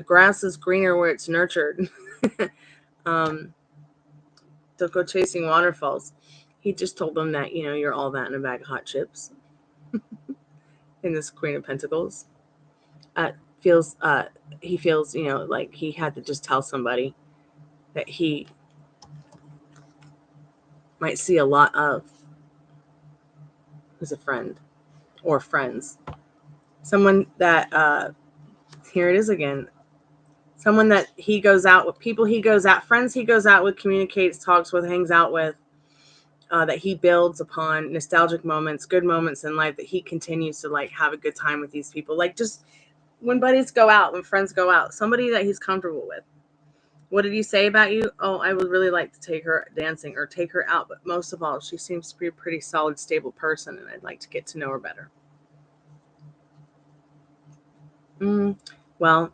grass is greener where it's nurtured. Don't go chasing waterfalls. He just told them that, you're all that in a bag of hot chips. In this Queen of Pentacles. He feels, like he had to just tell somebody that he might see a lot of as a friend or friends. Someone that, here it is again, someone that he goes out with, friends he goes out with, communicates, talks with, hangs out with, that he builds upon nostalgic moments, good moments in life, that he continues to like have a good time with these people. Like, just when buddies go out, when friends go out, somebody that he's comfortable with. What did he say about you? Oh, I would really like to take her dancing or take her out. But most of all, she seems to be a pretty solid, stable person, and I'd like to get to know her better. Well,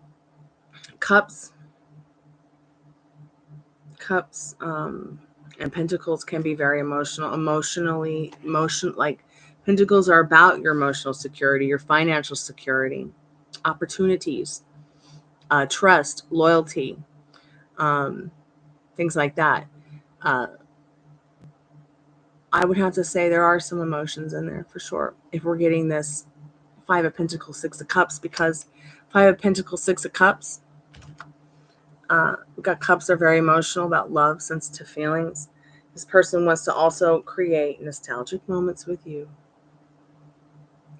cups, and pentacles can be very emotional. Like pentacles are about your emotional security, your financial security, opportunities, trust, loyalty, things like that. I would have to say there are some emotions in there for sure. If we're getting this 5 of Pentacles, 6 of Cups, because 5 of Pentacles, 6 of Cups, we've got cups are very emotional about love, sensitive feelings. This person wants to also create nostalgic moments with you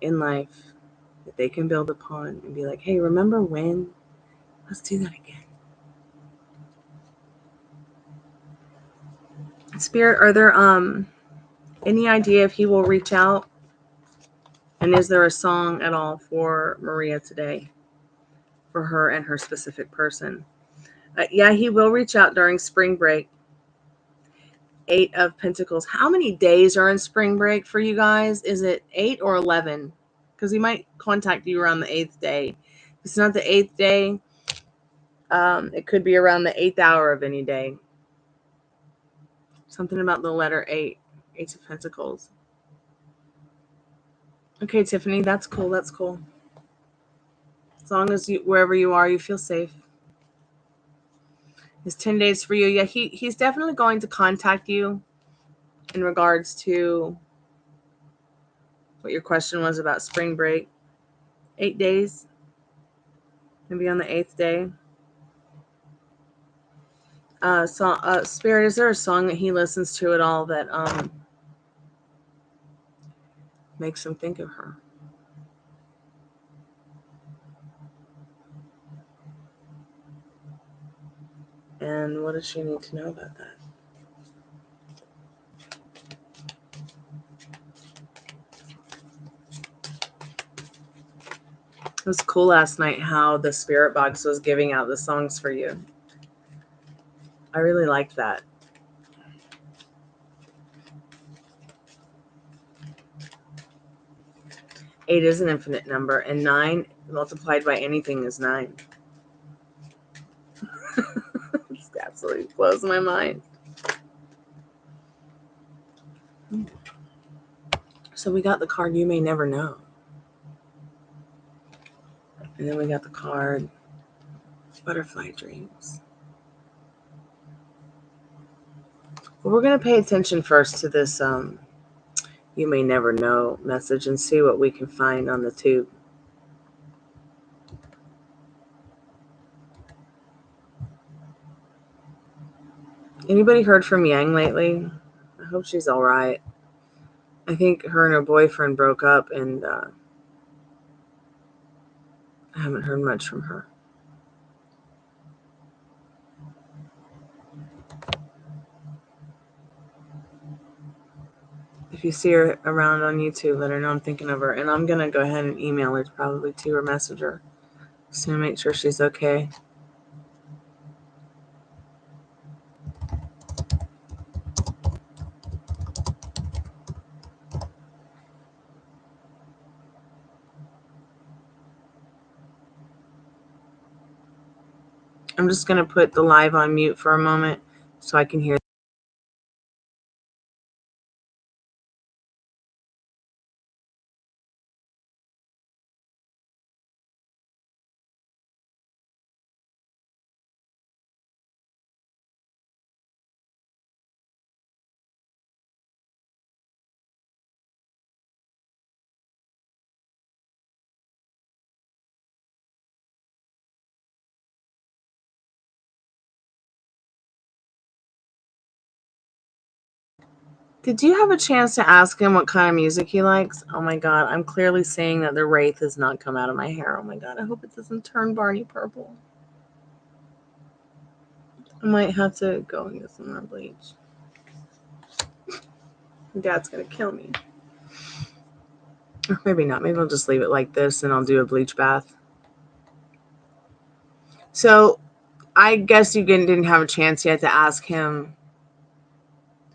in life that they can build upon and be like, hey, remember when? Let's do that again. Spirit, are there any idea if he will reach out? And is there a song at all for Maria today? For her and her specific person? Yeah, he will reach out during spring break. 8 of Pentacles. How many days are in spring break for you guys? Is it 8 or 11? Because he might contact you around the 8th day. If it's not the 8th day, it could be around the 8th hour of any day. Something about the letter 8. 8 of Pentacles. Okay, Tiffany, that's cool. That's cool. As long as wherever you are, you feel safe. his 10 days for you. Yeah, he's definitely going to contact you in regards to what your question was about spring break. 8 days, maybe on the 8th day. Spirit, is there a song that he listens to at all that makes him think of her? And what does she need to know about that? It was cool last night how the Spirit Box was giving out the songs for you. I really liked that. 8 is an infinite number, and 9 multiplied by anything is 9. This absolutely blows my mind. So we got the card You May Never Know. And then we got the card Butterfly Dreams. Well, we're going to pay attention first to this You May Never Know message and see what we can find on the tube. Anybody heard from Yang lately? I hope she's all right. I think her and her boyfriend broke up, and I haven't heard much from her. If you see her around on YouTube, let her know I'm thinking of her. And I'm going to go ahead and email her probably to her messenger just to make sure she's okay. I'm just going to put the live on mute for a moment so I can hear. Did you have a chance to ask him what kind of music he likes? Oh my God, I'm clearly seeing that the wraith has not come out of my hair. Oh my God, I hope it doesn't turn Barney purple. I might have to go and get some more bleach. Dad's gonna kill me. Or maybe not. Maybe I'll just leave it like this and I'll do a bleach bath. So I guess you didn't have a chance yet to ask him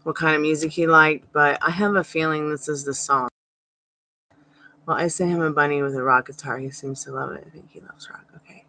what kind of music he liked, but I have a feeling this is the song. Well, I sent him a bunny with a rock guitar. He seems to love it. I think he loves rock. Okay.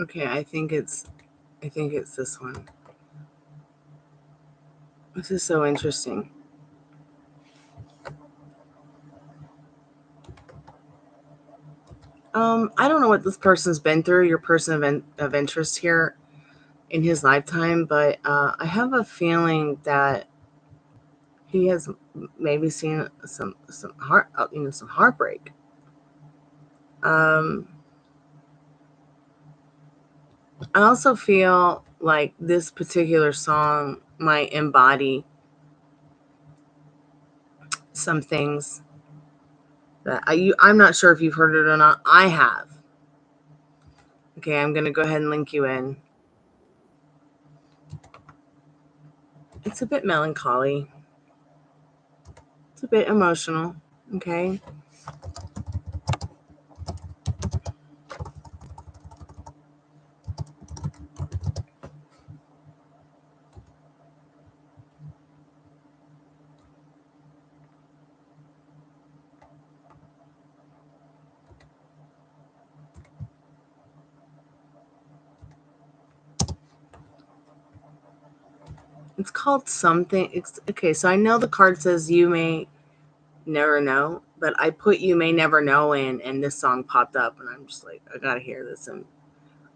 Okay, I think it's this one. This is so interesting. I don't know what this person's been through, your person of interest here in his lifetime, but I have a feeling that he has maybe seen some some heartbreak. I also feel like this particular song might embody some things that I'm not sure if you've heard it or not. I have. Okay, I'm gonna go ahead and link you in. It's a bit melancholy. It's a bit emotional. Okay. It's called something. Okay, so I know the card says you may never know, but I put you may never know in, and this song popped up, and I'm just like, I gotta hear this. And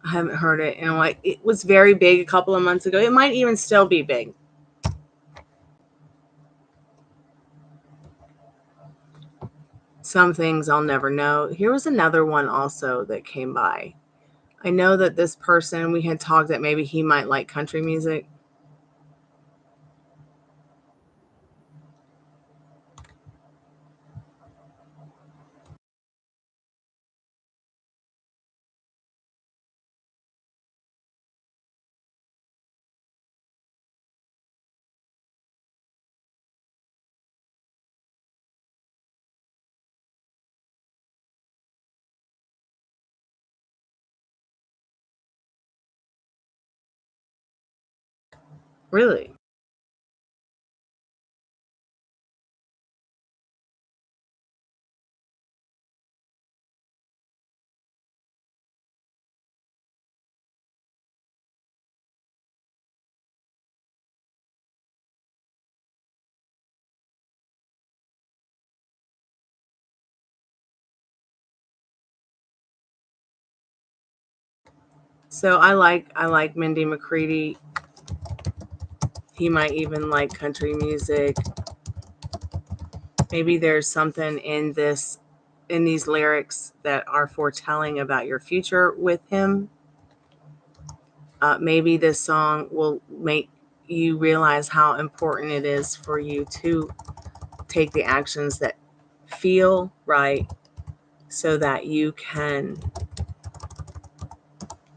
I haven't heard it. And like, it was very big a couple of months ago. It might even still be big. Some things I'll never know. Here was another one also that came by. I know that this person, we had talked that maybe he might like country music. Really? So I like Mindy McCready. He might even like country music. Maybe there's something in these lyrics that are foretelling about your future with him. Maybe this song will make you realize how important it is for you to take the actions that feel right so that you can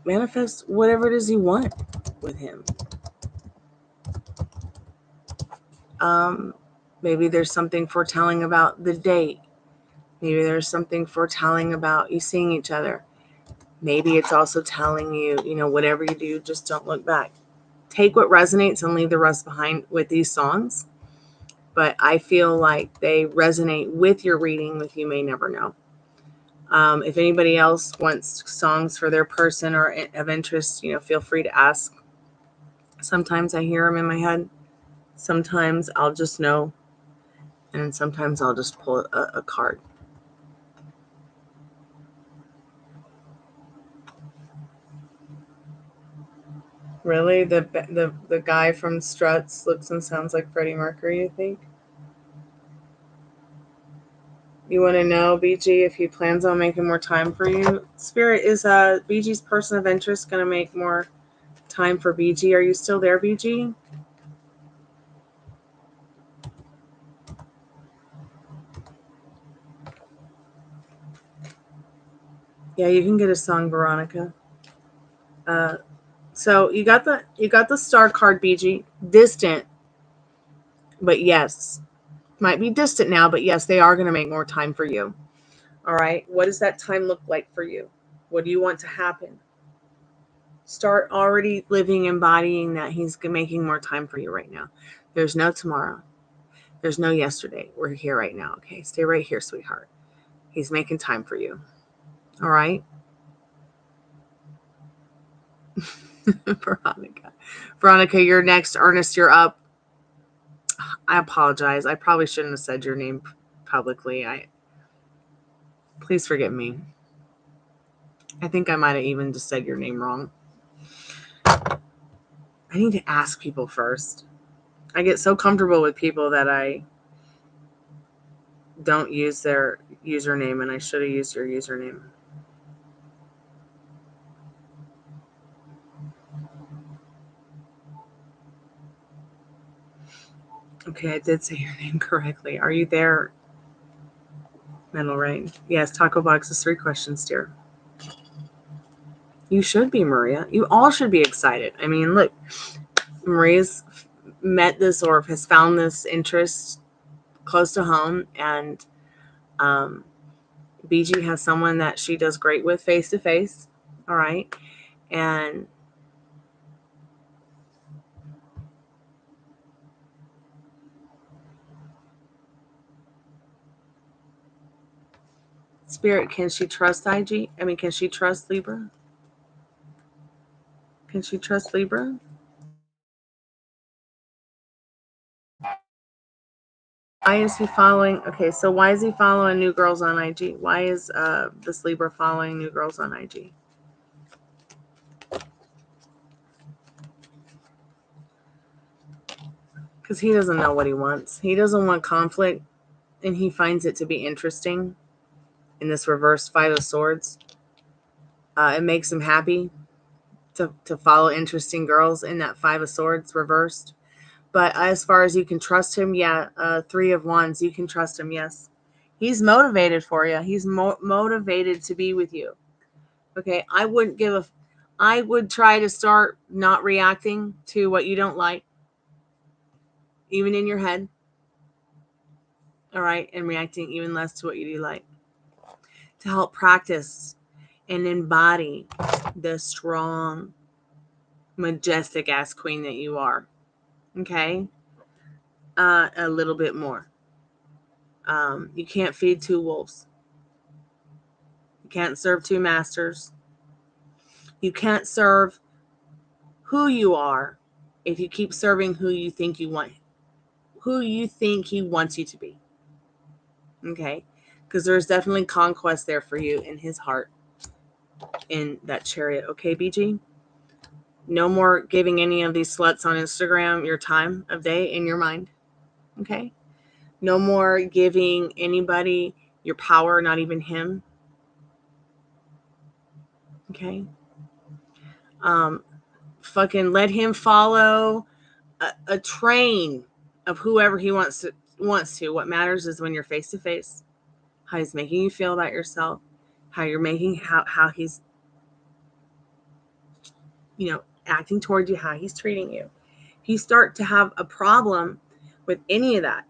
manifest whatever it is you want with him. Um, Maybe there's something foretelling about the date. Maybe there's something foretelling about you seeing each other. Maybe it's also telling you, whatever you do, just don't look back. Take what resonates and leave the rest behind with these songs. But I feel like they resonate with your reading with You May Never Know. If anybody else wants songs for their person or of interest, feel free to ask. Sometimes I hear them in my head. Sometimes I'll just know. And sometimes I'll just pull a card. Really? The guy from Struts looks and sounds like Freddie Mercury, you think? You want to know, BG, if he plans on making more time for you? Spirit, is BG's person of interest going to make more time for BG? Are you still there, BG? Yeah, you can get a song, Veronica. So you got the star card, BG. Distant, but yes, might be distant now, but yes, they are going to make more time for you. All right. What does that time look like for you? What do you want to happen? Start already living, embodying that he's making more time for you right now. There's no tomorrow. There's no yesterday. We're here right now. Okay. Stay right here, sweetheart. He's making time for you. All right. Veronica. Veronica, you're next. Ernest, you're up. I apologize. I probably shouldn't have said your name publicly. Please forgive me. I think I might have even just said your name wrong. I need to ask people first. I get so comfortable with people that I don't use their username, and I should have used your username. Okay, I did say your name correctly. Are you there? Metal Rain. Yes, Taco Box is 3 questions, dear. You should be, Maria. You all should be excited. I mean, look, Maria's met this or has found this interest close to home, and BG has someone that she does great with face to face. All right. And Spirit, can she trust IG? I mean, can she trust Libra? Can she trust Libra? Why is he following? Okay, so why is he following new girls on IG? Why is this Libra following new girls on IG? Because he doesn't know what he wants. He doesn't want conflict, and he finds it to be interesting in this reverse 5 of Swords. It makes him happy to follow interesting girls in that 5 of Swords reversed. But as far as you can trust him, yeah, 3 of Wands, you can trust him, yes. He's motivated for you. He's motivated to be with you. Okay, I would try to start not reacting to what you don't like, even in your head. All right, and reacting even less to what you do like. To help practice and embody the strong, majestic ass queen that you are. Okay? A little bit more. You can't feed 2 wolves. You can't serve 2 masters. You can't serve who you are if you keep serving who you think he wants you to be. Okay? Because there's definitely conquest there for you in his heart in that Chariot. Okay, BG? No more giving any of these sluts on Instagram your time of day in your mind. Okay? No more giving anybody your power, not even him. Okay? Fucking let him follow a train of whoever he wants to. What matters is when you're face to face, how he's making you feel about yourself, how you're making how he's acting toward you, how he's treating you. If you start to have a problem with any of that,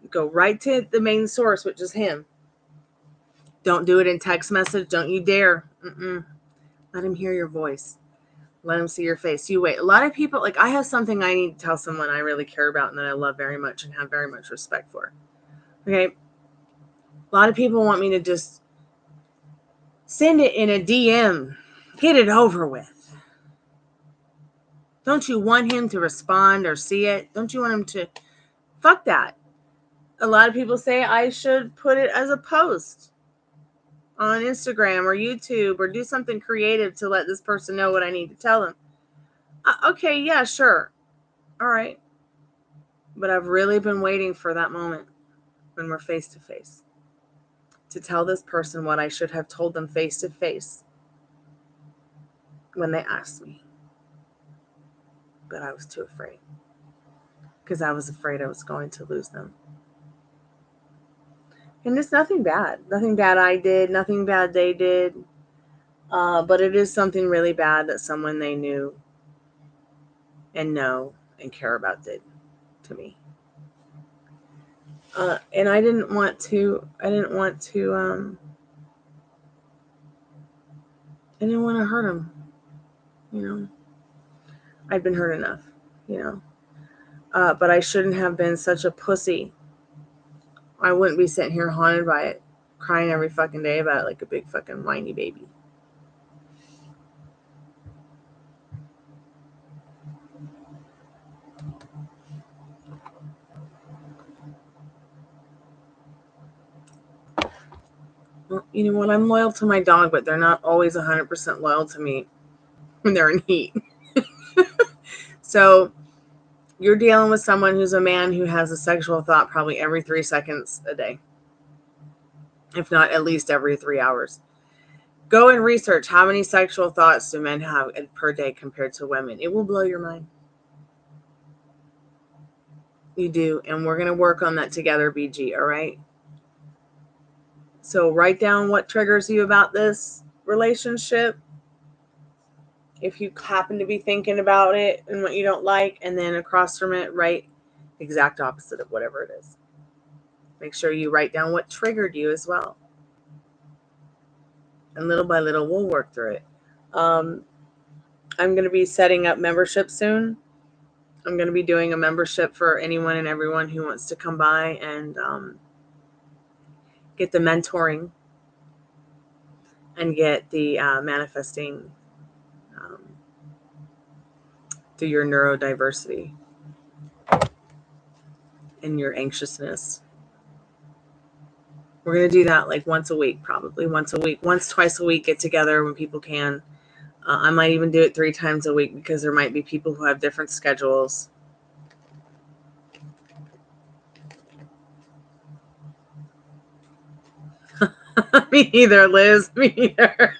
go right to the main source, which is him. Don't do it in text message. Don't you dare. Let him hear your voice. Let him see your face. You wait. A lot of people, like, I have something I need to tell someone I really care about and that I love very much and have very much respect for. Okay? A lot of people want me to just send it in a DM. Get it over with. Don't you want him to respond or see it? Don't you want him to? Fuck that. A lot of people say I should put it as a post on Instagram or YouTube or do something creative to let this person know what I need to tell them. Okay, yeah, sure. All right. But I've really been waiting for that moment when we're face to face to tell this person what I should have told them face to face when they asked me. But I was too afraid because I was afraid I was going to lose them. And it's nothing bad. Nothing bad I did. Nothing bad they did. But it is something really bad that someone they knew and know and care about did to me. And I didn't want to hurt him. I'd been hurt enough, but I shouldn't have been such a pussy. I wouldn't be sitting here haunted by it, crying every fucking day about it like a big fucking whiny baby. Well, you know what? I'm loyal to my dog, but they're not always 100% loyal to me when they're in heat. So you're dealing with someone who's a man who has a sexual thought probably every 3 seconds a day, if not at least every 3 hours. Go and research how many sexual thoughts do men have per day compared to women. It will blow your mind. You do. And we're going to work on that together, BG. All right. So write down what triggers you about this relationship. If you happen to be thinking about it and what you don't like, and then across from it, write the exact opposite of whatever it is. Make sure you write down what triggered you as well. And little by little, we'll work through it. I'm going to be setting up membership soon. I'm going to be doing a membership for anyone and everyone who wants to come by and get the mentoring and get the manifesting through your neurodiversity and your anxiousness. We're going to do that like once a week, probably once a week, twice a week, get together when people can. I might even do it 3 times a week because there might be people who have different schedules. Me neither, Liz. Me neither.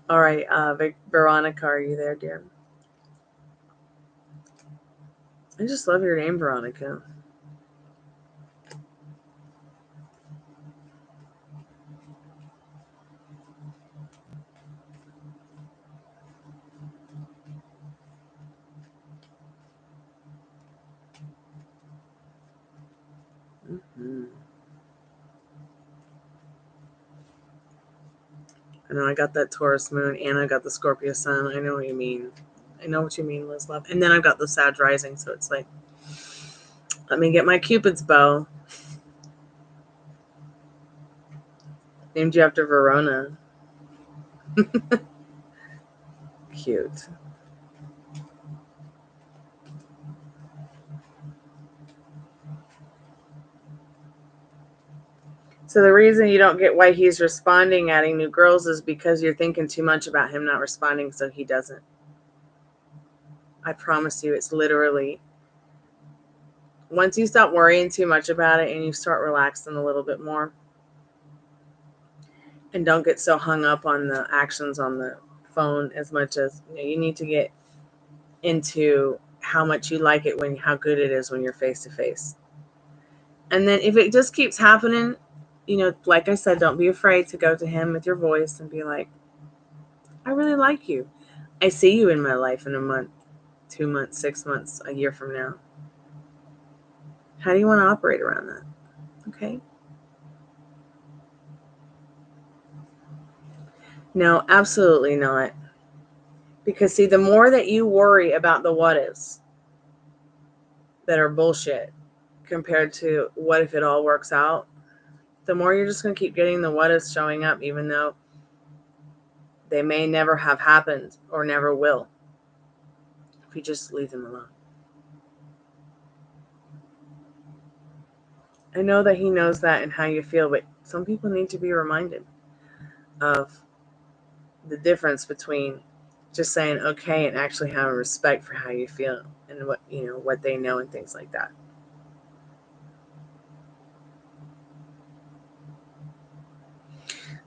All right, Veronica, are you there, dear? I just love your name, Veronica. Mm-hmm. I know I got that Taurus moon and I got the Scorpio sun. I know what you mean. I know what you mean, Liz Love. And then I've got the Sag rising, so it's like, let me get my Cupid's bow. Named you after Verona. Cute. So the reason you don't get why he's responding, adding new girls, is because you're thinking too much about him not responding, so he doesn't. I promise you, it's literally, once you stop worrying too much about it and you start relaxing a little bit more and don't get so hung up on the actions on the phone as much as you need to get into how much you like it, when how good it is when you're face to face. And then if it just keeps happening, like I said, don't be afraid to go to him with your voice and be like, I really like you. I see you in my life in a month, 2 months, 6 months, a year from now. How do you want to operate around that? Okay. No, absolutely not. Because see, the more that you worry about the what ifs that are bullshit compared to what if it all works out, the more you're just going to keep getting the what ifs showing up, even though they may never have happened or never will, if you just leave them alone. I know that he knows that and how you feel, but some people need to be reminded of the difference between just saying okay and actually having respect for how you feel and what they know and things like that.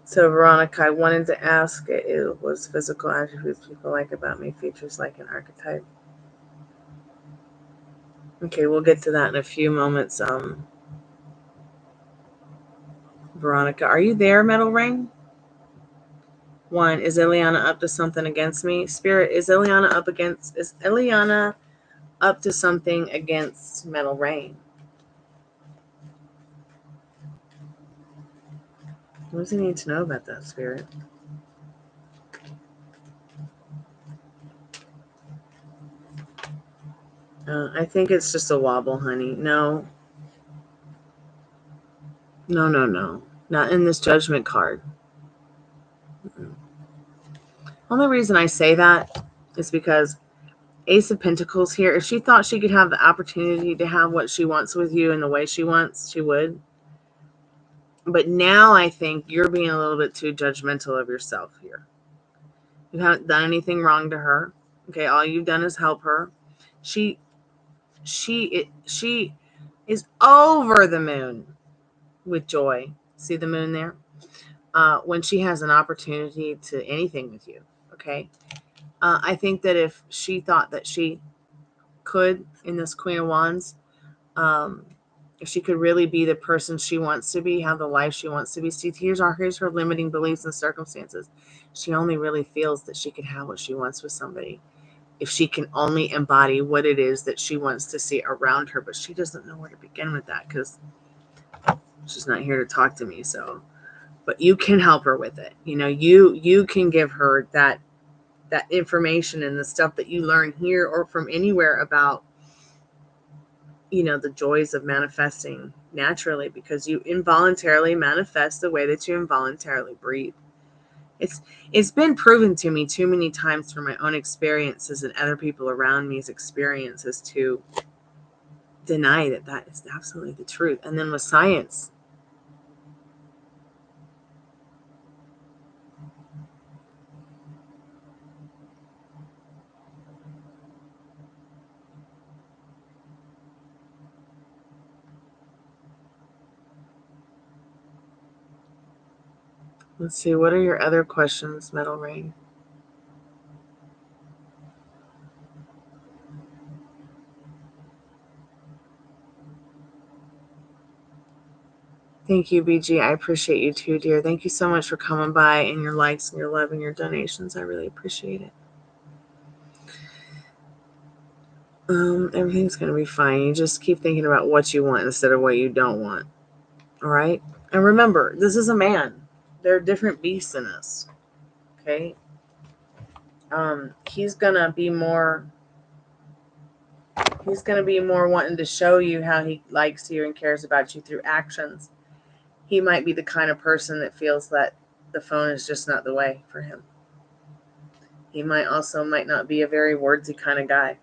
So Veronica, I wanted to ask, it was physical attributes people like about me, features like an archetype. Okay, we'll get to that in a few moments. Veronica, are you there, Metal Ring? 1, is Ileana up to something against me? Spirit, is Ileana up to something against Metal Rain? What does he need to know about that, Spirit? I think it's just a wobble, honey. No. Not in this judgment card. Mm-mm. Only reason I say that is because Ace of Pentacles here. If she thought she could have the opportunity to have what she wants with you in the way she wants, she would. But now I think you're being a little bit too judgmental of yourself here. You haven't done anything wrong to her. Okay, all you've done is help her. She is over the moon with joy. See the moon there? When she has an opportunity to anything with you. Okay. I think that if she thought that she could, in this Queen of Wands, if she could really be the person she wants to be, have the life she wants to be. See, here's her limiting beliefs and circumstances. She only really feels that she can have what she wants with somebody if she can only embody what it is that she wants to see around her. But she doesn't know where to begin with that because she's not here to talk to me. So, but you can help her with it. You know, you can give her that information and the stuff that you learn here or from anywhere about, you know, the joys of manifesting naturally, because you involuntarily manifest the way that you involuntarily breathe. It's been proven to me too many times through my own experiences and other people around me's experiences to deny that that is absolutely the truth. And then with science, let's see, what are your other questions, Metal Rain? Thank you, BG. I appreciate you too, dear. Thank you so much for coming by and your likes and your love and your donations. I really appreciate it. Everything's going to be fine. You just keep thinking about what you want instead of what you don't want. All right? And remember, this is a man. There are different beasts in us. Okay? He's going to be more wanting to show you how he likes you and cares about you through actions. He might be the kind of person that feels that the phone is just not the way for him. He might not be a very wordsy kind of guy.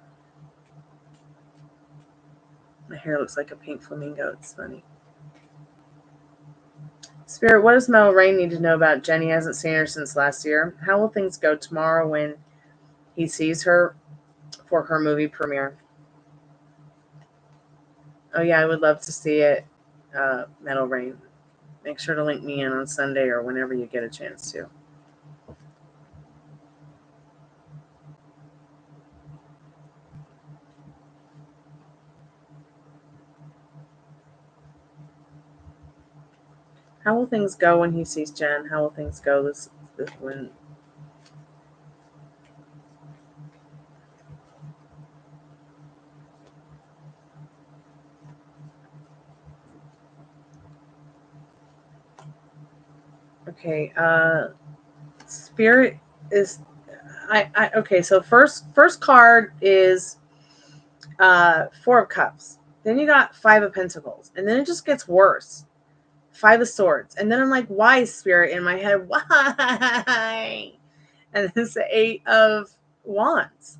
My hair looks like a pink flamingo. It's funny. Spirit, what does Metal Rain need to know about Jenny? Hasn't seen her since last year. How will things go tomorrow when he sees her for her movie premiere? Oh, yeah, I would love to see it, Metal Rain. Make sure to link me in on Sunday or whenever you get a chance to. How will things go when he sees Jen? How will things go this when? Okay, Spirit is okay, so first card is 4 of Cups. Then you got 5 of Pentacles, and then it just gets worse. 5 of Swords, and then I'm like, why, Spirit? In my head, why? And this is 8 of Wands.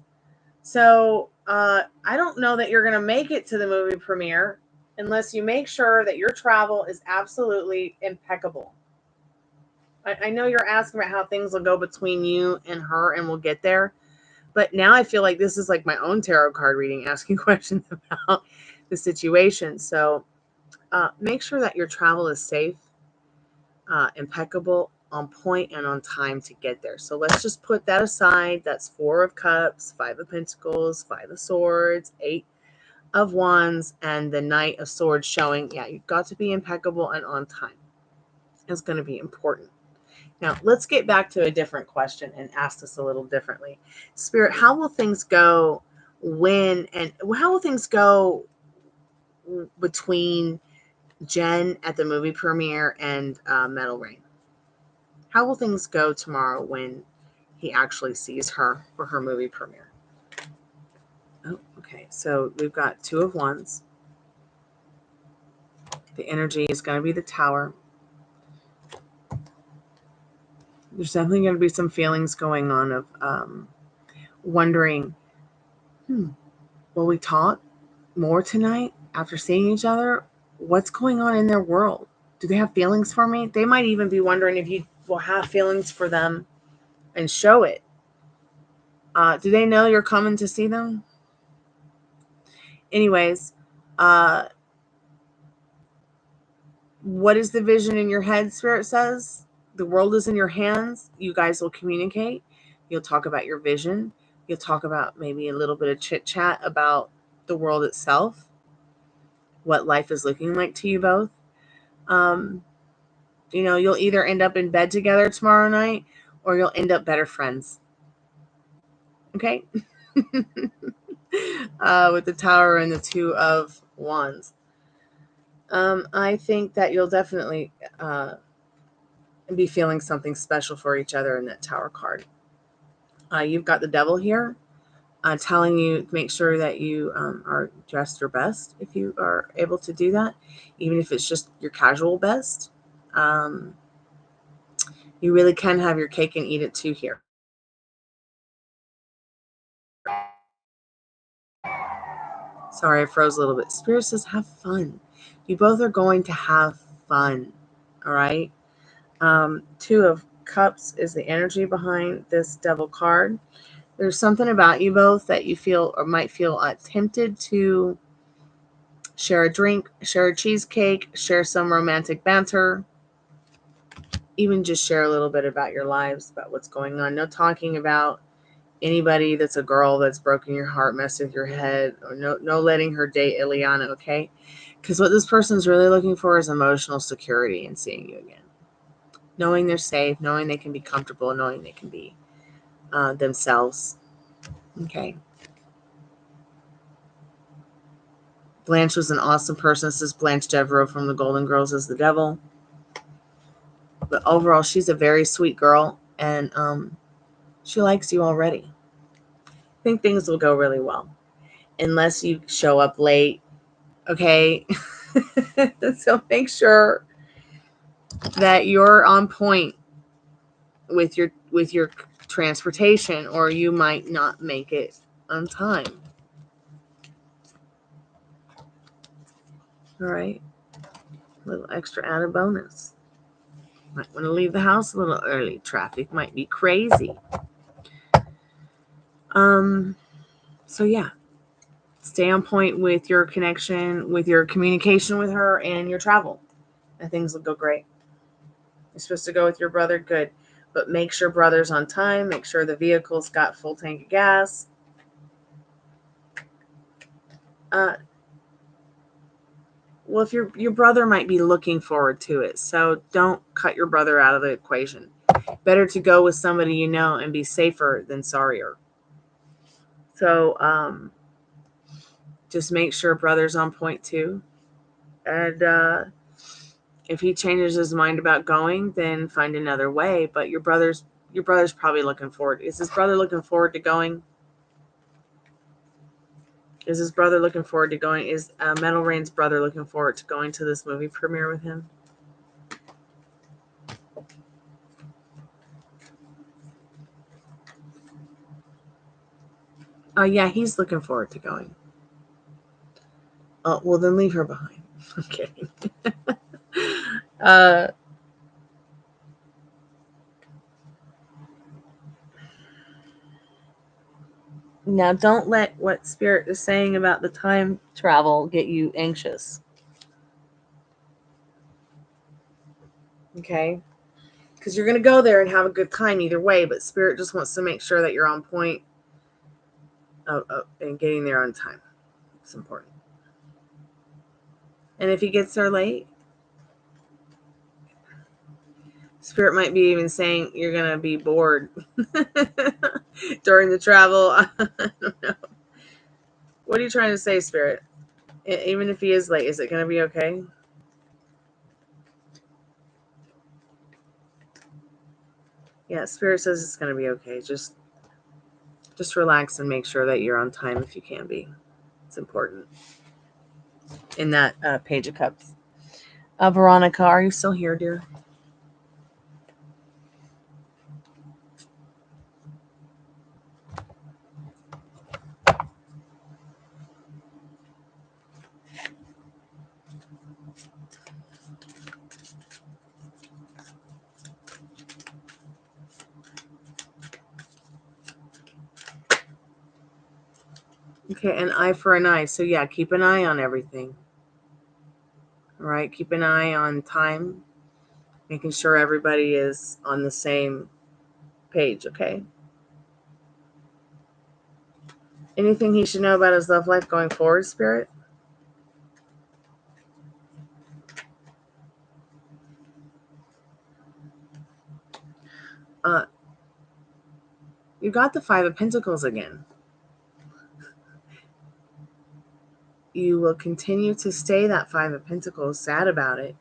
So I don't know that you're going to make it to the movie premiere unless you make sure that your travel is absolutely impeccable. I know you're asking about how things will go between you and her, and we'll get there. But now I feel like this is like my own tarot card reading, asking questions about the situation. So make sure that your travel is safe, impeccable, on point, and on time to get there. So let's just put that aside. That's 4 of Cups, 5 of Pentacles, 5 of Swords, 8 of Wands, and the Knight of Swords showing, yeah, you've got to be impeccable and on time. It's going to be important. Now, let's get back to a different question and ask this a little differently. Spirit, how will things go how will things go between Jen at the movie premiere and Metal Rain? How will things go tomorrow when he actually sees her for her movie premiere? Oh, okay. So we've got 2 of Wands. The energy is going to be the Tower. There's definitely going to be some feelings going on of wondering Will we talk more tonight after seeing each other? What's going on in their world? Do they have feelings for me? They might even be wondering if you will have feelings for them and show it. Do they know you're coming to see them? Anyways, what is the vision in your head, Spirit says? The world is in your hands. You guys will communicate. You'll talk about your vision. You'll talk about maybe a little bit of chit chat about the world itself, what life is looking like to you both. You'll either end up in bed together tomorrow night or you'll end up better friends. Okay? With the Tower and the Two of Wands. I think that you'll definitely be feeling something special for each other in that Tower card. You've got the Devil here telling you make sure that you are dressed your best if you are able to do that, even if it's just your casual best. You really can have your cake and eat it too here. Sorry, I froze a little bit. Spirit says have fun. You both are going to have fun. All right. Two of Cups is the energy behind this Devil card. There's something about you both that you feel or might feel tempted to share a drink, share a cheesecake, share some romantic banter, even just share a little bit about your lives, about what's going on. No talking about anybody that's a girl that's broken your heart, messed with your head, or no letting her date Ileana, okay? Because what this person's really looking for is emotional security in seeing you again. Knowing they're safe, knowing they can be comfortable, knowing they can be themselves. Okay. Blanche was an awesome person. This is Blanche Devereaux from the Golden Girls as the Devil. But overall, she's a very sweet girl, and she likes you already. I think things will go really well. Unless you show up late, okay? So make sure that you're on point with your transportation, or you might not make it on time. All right. A little extra added bonus. Might want to leave the house a little early. Traffic might be crazy. So yeah. Stay on point with your connection, with your communication with her and your travel. And things will go great. You're supposed to go with your brother, good. But make sure brother's on time. Make sure the vehicle's got full tank of gas. Well, if your brother might be looking forward to it, so don't cut your brother out of the equation. Better to go with somebody you know and be safer than sorrier. So just make sure brother's on point too. And if he changes his mind about going, then find another way. But your brother's probably looking forward. Is his brother looking forward to going? Is his brother looking forward to going? Is Metal Rain's brother looking forward to going to this movie premiere with him? Yeah, he's looking forward to going. Oh, well, then leave her behind. I'm kidding. Now, don't let what Spirit is saying about the time travel get you anxious. Okay? Because you're going to go there and have a good time either way, but Spirit just wants to make sure that you're on point and getting there on time. It's important. And if he gets there late, Spirit might be even saying you're going to be bored during the travel. I don't know. What are you trying to say, Spirit? Even if he is late, is it going to be okay? Yeah, Spirit says it's going to be okay. Just relax and make sure that you're on time if you can be. It's important. In that Page of Cups. Veronica, are you still here, dear? Okay, an eye for an eye. So yeah, keep an eye on everything. All right, keep an eye on time, making sure everybody is on the same page, okay? Anything he should know about his love life going forward, Spirit? You got the Five of Pentacles again. You will continue to stay that Five of Pentacles, sad about it,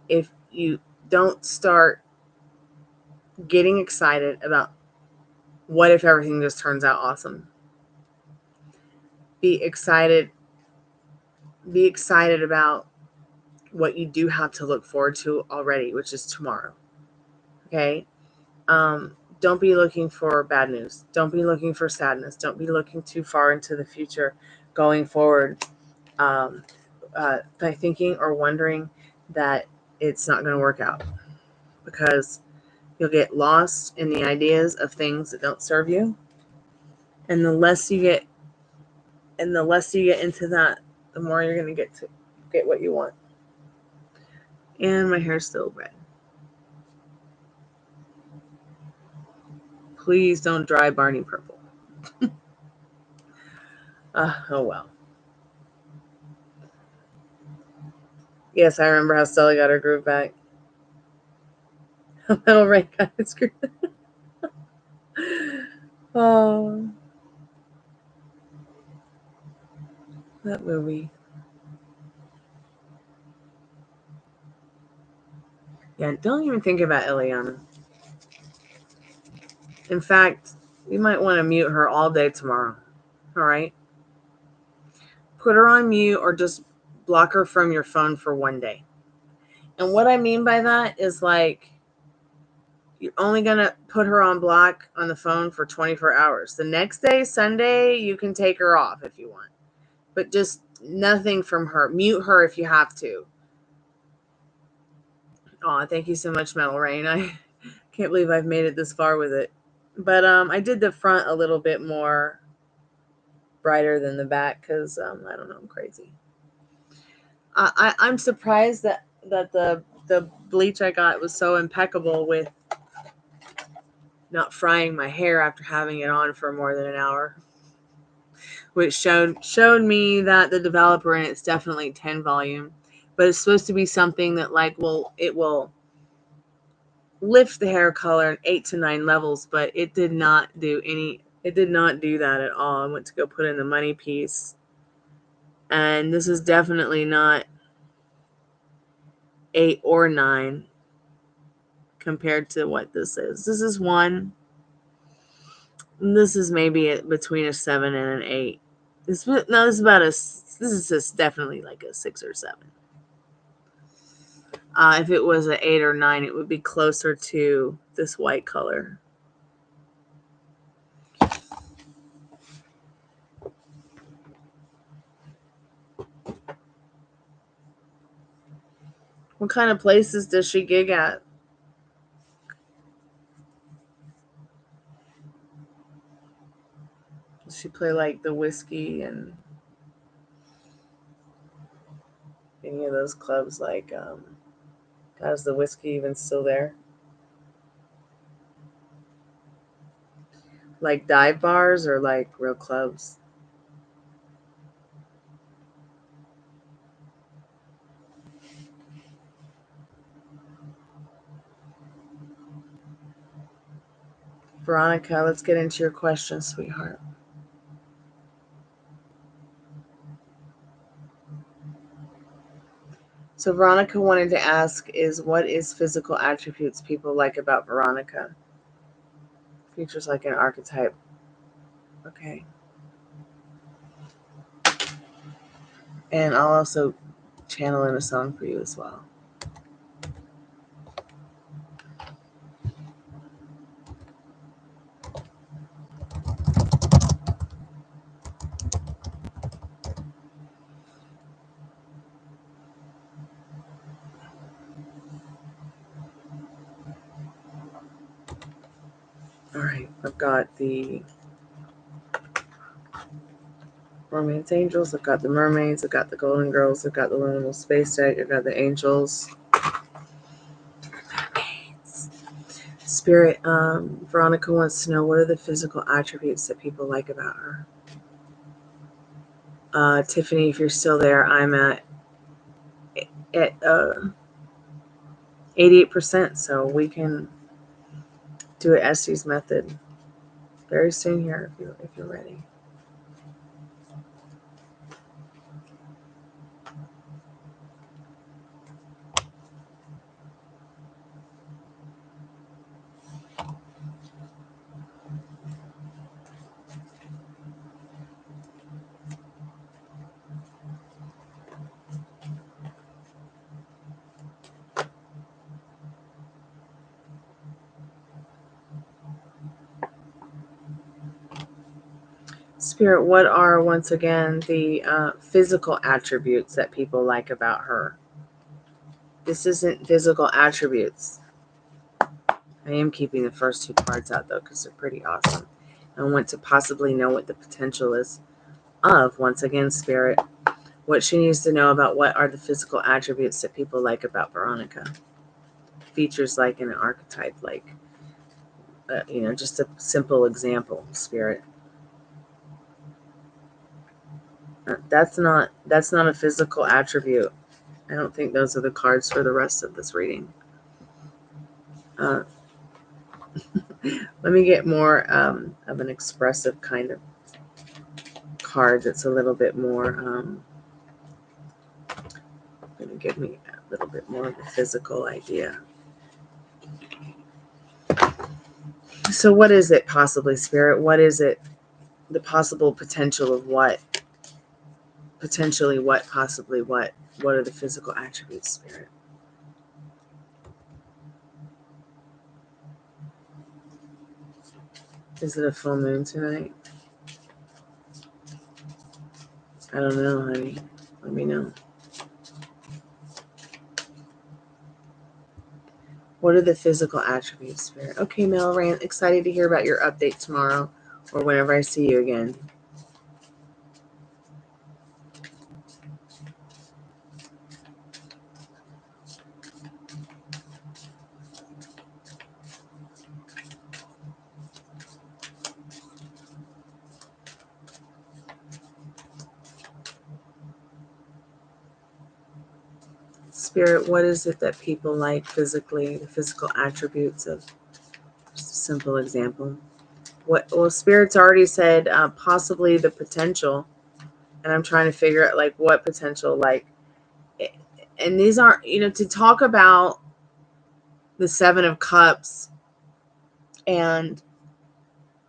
if you don't start getting excited about what if everything just turns out awesome. Be excited about what you do have to look forward to already, which is tomorrow. Okay? Don't be looking for bad news. Don't be looking for sadness. Don't be looking too far into the future going forward by thinking or wondering that it's not going to work out, because you'll get lost in the ideas of things that don't serve you. And the less you get into that, the more you're going to get what you want. And my hair's still red. Please don't dry Barney purple. Oh well. Yes, I remember how Stella got her groove back. Metal Ray got his groove. Oh, that movie. Yeah, don't even think about Ileana. In fact, you might want to mute her all day tomorrow. All right? Put her on mute or just block her from your phone for one day. And what I mean by that is, like, you're only going to put her on block on the phone for 24 hours. The next day, Sunday, you can take her off if you want. But just nothing from her. Mute her if you have to. Oh, thank you so much, Metal Rain. I can't believe I've made it this far with it. But I did the front a little bit more brighter than the back because, I don't know, I'm crazy. I'm surprised that the bleach I got was so impeccable with not frying my hair after having it on for more than an hour, which showed me that the developer, and it's definitely 10 volume, but it's supposed to be something that, like, it will lift the hair color in 8 to 9 levels, but it did not do that at all. I went to go put in the money piece, and this is definitely not 8 or 9 compared to what this is. This is 1. This is maybe between a 7 and an 8. This is just definitely like a 6 or 7. If it was an 8 or 9, it would be closer to this white color. What kind of places does she gig at? Does she play like the Whiskey and any of those clubs? Like, God, is the Whiskey even still there? Like dive bars or like real clubs? Veronica, let's get into your question, sweetheart. So Veronica wanted to ask what is physical attributes people like about Veronica? Features like an archetype. Okay. And I'll also channel in a song for you as well. All right, I've got the Romance angels. I've got the mermaids. I've got the golden girls. I've got the little space egg. I've got the angels. Mermaids. Spirit. Veronica wants to know, what are the physical attributes that people like about her? Tiffany, if you're still there, I'm at 88%, so we can do it Estes method very soon here if you're ready. Spirit, what are, once again, the physical attributes that people like about her? This isn't physical attributes. I am keeping the first two cards out, though, because they're pretty awesome. I want to possibly know what the potential is of, once again, Spirit, what she needs to know about what are the physical attributes that people like about Veronica. Features like in an archetype, like, just a simple example, Spirit. That's not a physical attribute. I don't think those are the cards for the rest of this reading. Let me get more of an expressive kind of card that's a little bit more going to give me a little bit more of a physical idea. So what is it possibly, Spirit? What is it? The possible potential of what? Potentially what? Possibly what? What are the physical attributes, Spirit? Is it a full moon tonight? I don't know, honey. Let me know. What are the physical attributes, Spirit? Okay, Mel Rand, excited to hear about your update tomorrow or whenever I see you again. Spirit, what is it that people like physically, the physical attributes of, just a simple example. Well, Spirit's already said possibly the potential, and I'm trying to figure out like what potential, like, and these aren't, to talk about the Seven of Cups and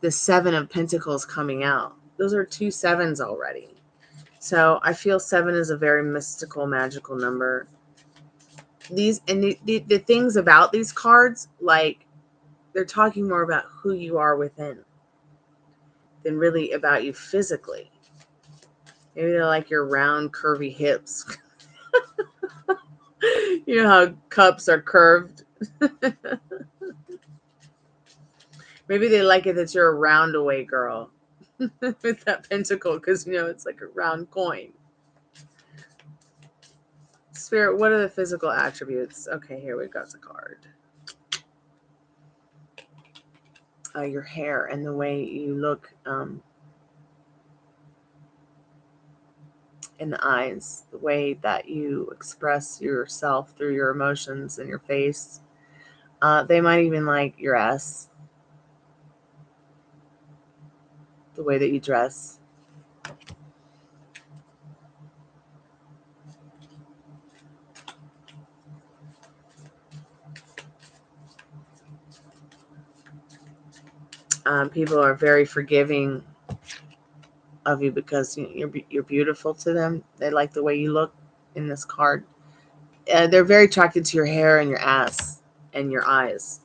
the Seven of Pentacles coming out. Those are two sevens already. So I feel 7 is a very mystical, magical number. These and the things about these cards, like, they're talking more about who you are within than really about you physically. Maybe they're like your round, curvy hips. You know how cups are curved? Maybe they like it that you're a roundaway girl with that pentacle, because, it's like a round coin. Spirit, what are the physical attributes? Okay, here we've got the card. Your hair and the way you look in the eyes, the way that you express yourself through your emotions and your face. They might even like your ass, the way that you dress. People are very forgiving of you because you're beautiful to them. They like the way you look in this card. They're very attracted to your hair and your ass and your eyes.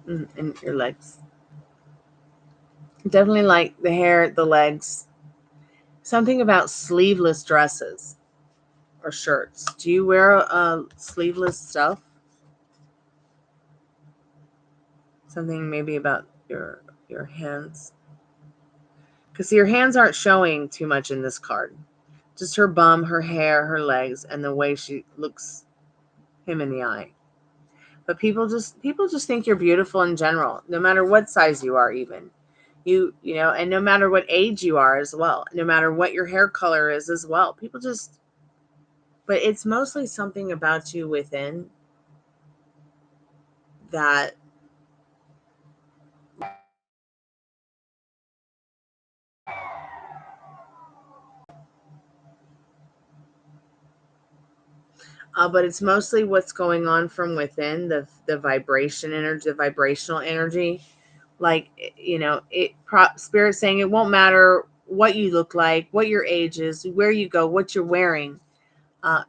And your legs. Definitely like the hair, the legs. Something about sleeveless dresses or shirts. Do you wear sleeveless stuff? Something maybe about your hands. Because your hands aren't showing too much in this card. Just her bum, her hair, her legs, and the way she looks him in the eye. But people just think you're beautiful in general, no matter what size you are, even. You know, and no matter what age you are as well, no matter what your hair color is as well. People just, but it's mostly something about you within that but it's mostly what's going on from within, the vibration energy, the vibrational energy. Like, you know, Spirit saying it won't matter what you look like, what your age is, where you go, what you're wearing.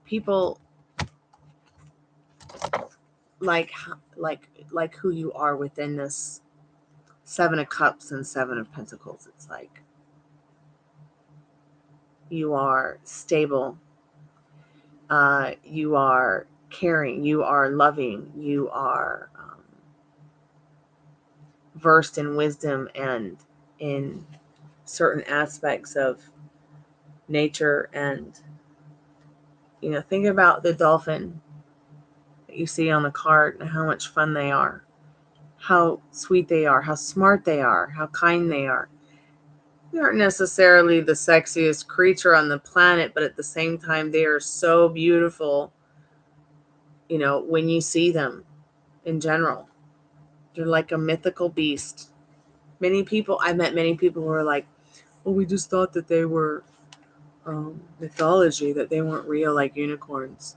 People like like who you are within this Seven of Cups and Seven of Pentacles. It's like you are stable, you are caring, you are loving, you are versed in wisdom and in certain aspects of nature. And you know, think about the dolphin that you see on the card and how much fun they are, how sweet they are, how smart they are, how kind they are. They aren't necessarily the sexiest creature on the planet, but at the same time, they are so beautiful, you know, when you see them in general. They're like a mythical beast. I met many people who were like, well, we just thought that they were mythology, that they weren't real like unicorns.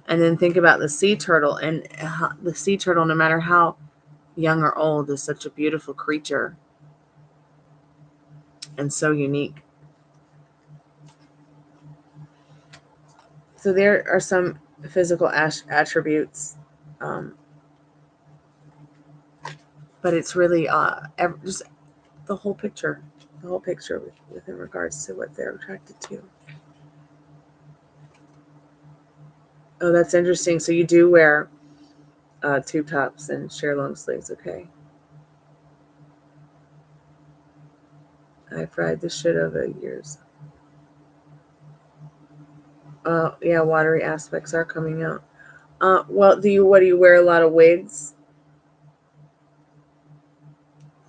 And then think about the sea turtle, and the sea turtle, no matter how young or old, is such a beautiful creature and so unique. So there are some physical attributes, but it's really just the whole picture, with in regards to what they're attracted to. Oh, that's interesting. So you do wear tube tops and sheer long sleeves, okay? I fried the shit over years. Yeah, watery aspects are coming out. Well, what do you wear? A lot of wigs?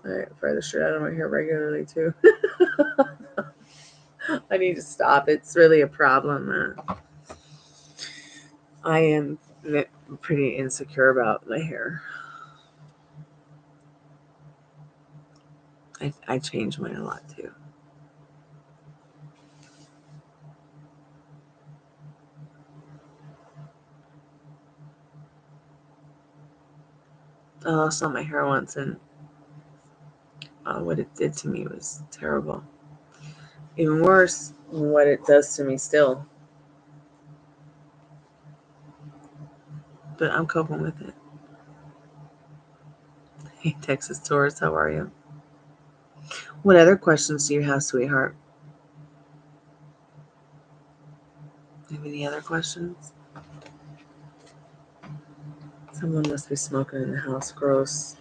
I fry the shit out of my hair regularly too. I need to stop. It's really a problem. I am pretty insecure about my hair. I change mine a lot too. I lost all my hair once, and what it did to me was terrible. Even worse than what it does to me still. But I'm coping with it. Hey, Texas Taurus, how are you? What other questions do you have, sweetheart? Do you have any other questions? Someone must be smoking in the house. Gross.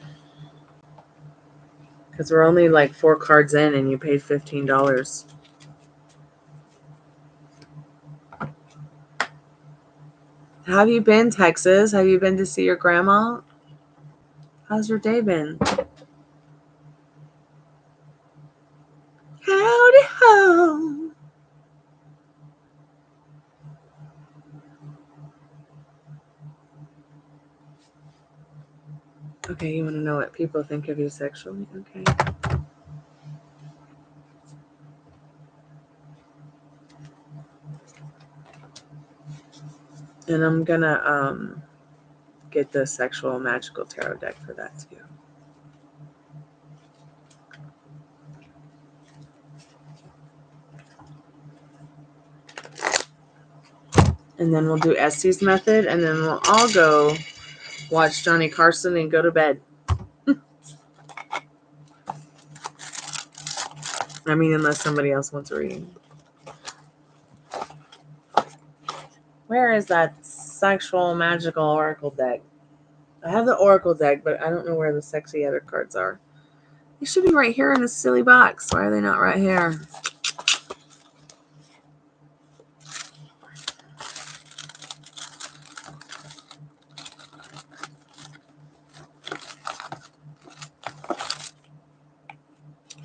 Because we're only like 4 cards in and you paid $15. How have you been, Texas? Have you been to see your grandma? How's your day been? Howdy ho. Okay, you want to know what people think of you sexually? Okay. And I'm gonna get the sexual magical tarot deck for that too. And then we'll do Estes method, and then we'll all go watch Johnny Carson, and go to bed. I mean, unless somebody else wants a reading. Where is that sexual magical oracle deck? I have the oracle deck, but I don't know where the sexy other cards are. They should be right here in this silly box. Why are they not right here?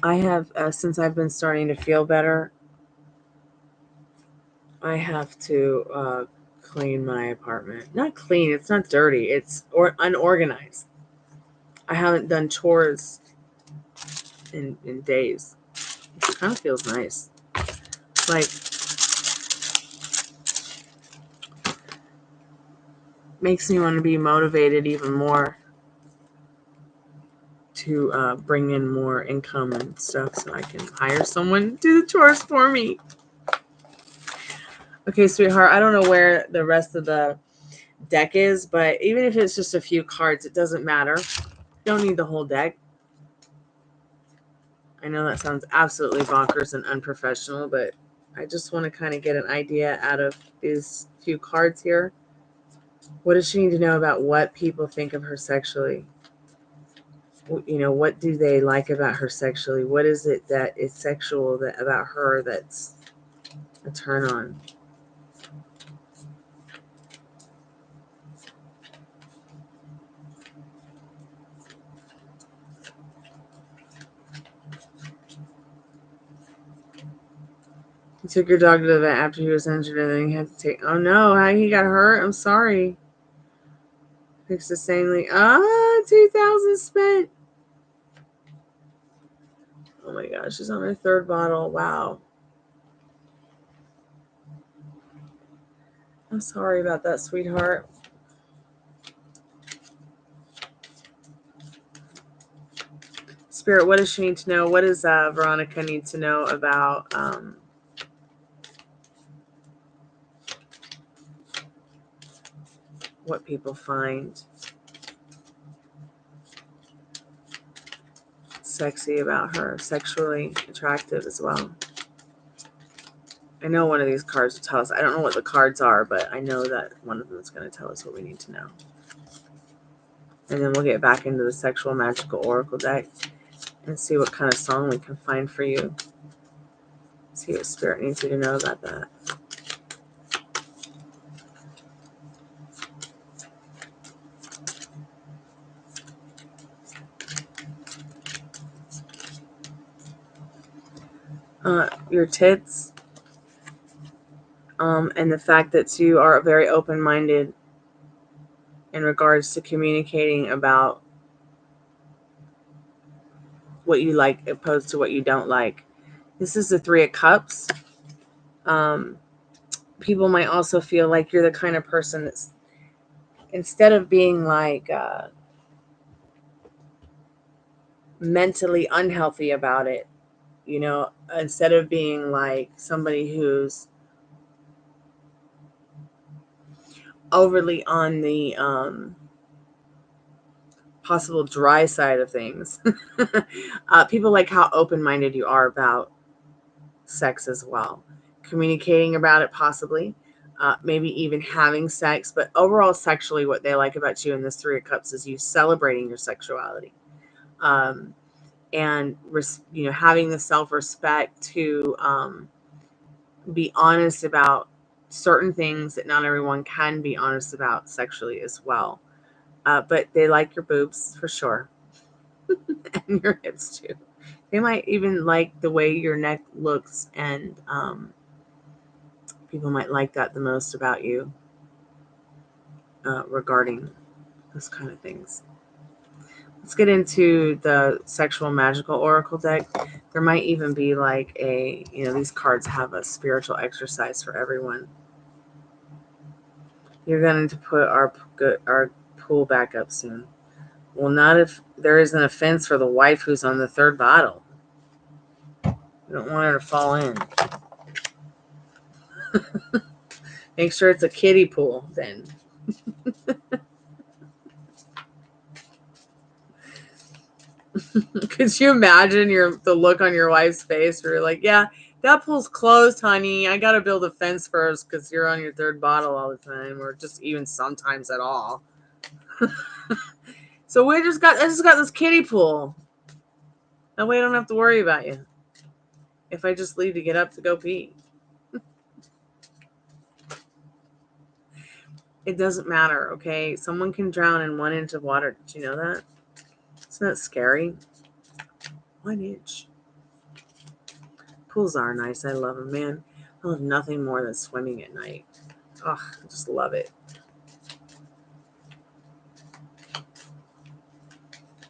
I have, since I've been starting to feel better, I have to clean my apartment. Not clean, it's not dirty. It's unorganized. I haven't done chores in days. It kind of feels nice. Like, makes me want to be motivated even more to bring in more income and stuff so I can hire someone to do the chores for me. Okay, sweetheart, I don't know where the rest of the deck is, but even if it's just a few cards, it doesn't matter. You don't need the whole deck. I know that sounds absolutely bonkers and unprofessional, but I just want to kind of get an idea out of these few cards here. What does she need to know about what people think of her sexually? You know, what do they like about her sexually? What is it that is sexual about her that's a turn on? You took your dog to the vet after he was injured and then you had to take... Oh no, how he got hurt? I'm sorry. Fix the sanely. 2,000 spent. Oh my gosh, she's on her third bottle. Wow. I'm sorry about that, sweetheart. Spirit, what does she need to know? What does Veronica need to know about what people find sexy about her, sexually attractive as well? I know one of these cards will tell us. I don't know what the cards are, but I know that one of them is going to tell us what we need to know. And then we'll get back into the sexual magical oracle deck and see what kind of song we can find for you. See what Spirit needs you to know about that. Your tits, and the fact that you are very open-minded in regards to communicating about what you like opposed to what you don't like. This is the Three of Cups. People might also feel like you're the kind of person that's, instead of being like mentally unhealthy about it, you know, instead of being like somebody who's overly on the possible dry side of things, people like how open-minded you are about sex as well. Communicating about it possibly, maybe even having sex, but overall sexually what they like about you in this Three of Cups is you celebrating your sexuality. And you know, having the self-respect to be honest about certain things that not everyone can be honest about sexually as well. But they like your boobs for sure. And your hips too. They might even like the way your neck looks, and people might like that the most about you regarding those kind of things. Let's get into the sexual magical oracle deck. There might even be like a, you know, these cards have a spiritual exercise for everyone. You're going to put our pool back up soon. Well, not if there is an offense for the wife who's on the third bottle. You don't want her to fall in. Make sure it's a kiddie pool then. Could you imagine the look on your wife's face where you're like, yeah, that pool's closed, honey. I got to build a fence first because you're on your third bottle all the time, or just even sometimes at all. So I just got this kiddie pool. That way I don't have to worry about you if I just leave to get up to go pee. It doesn't matter, okay? Someone can drown in 1 inch of water. Did you know that? Isn't that scary? 1 inch. Pools are nice. I love them, man. I love nothing more than swimming at night. Oh, I just love it.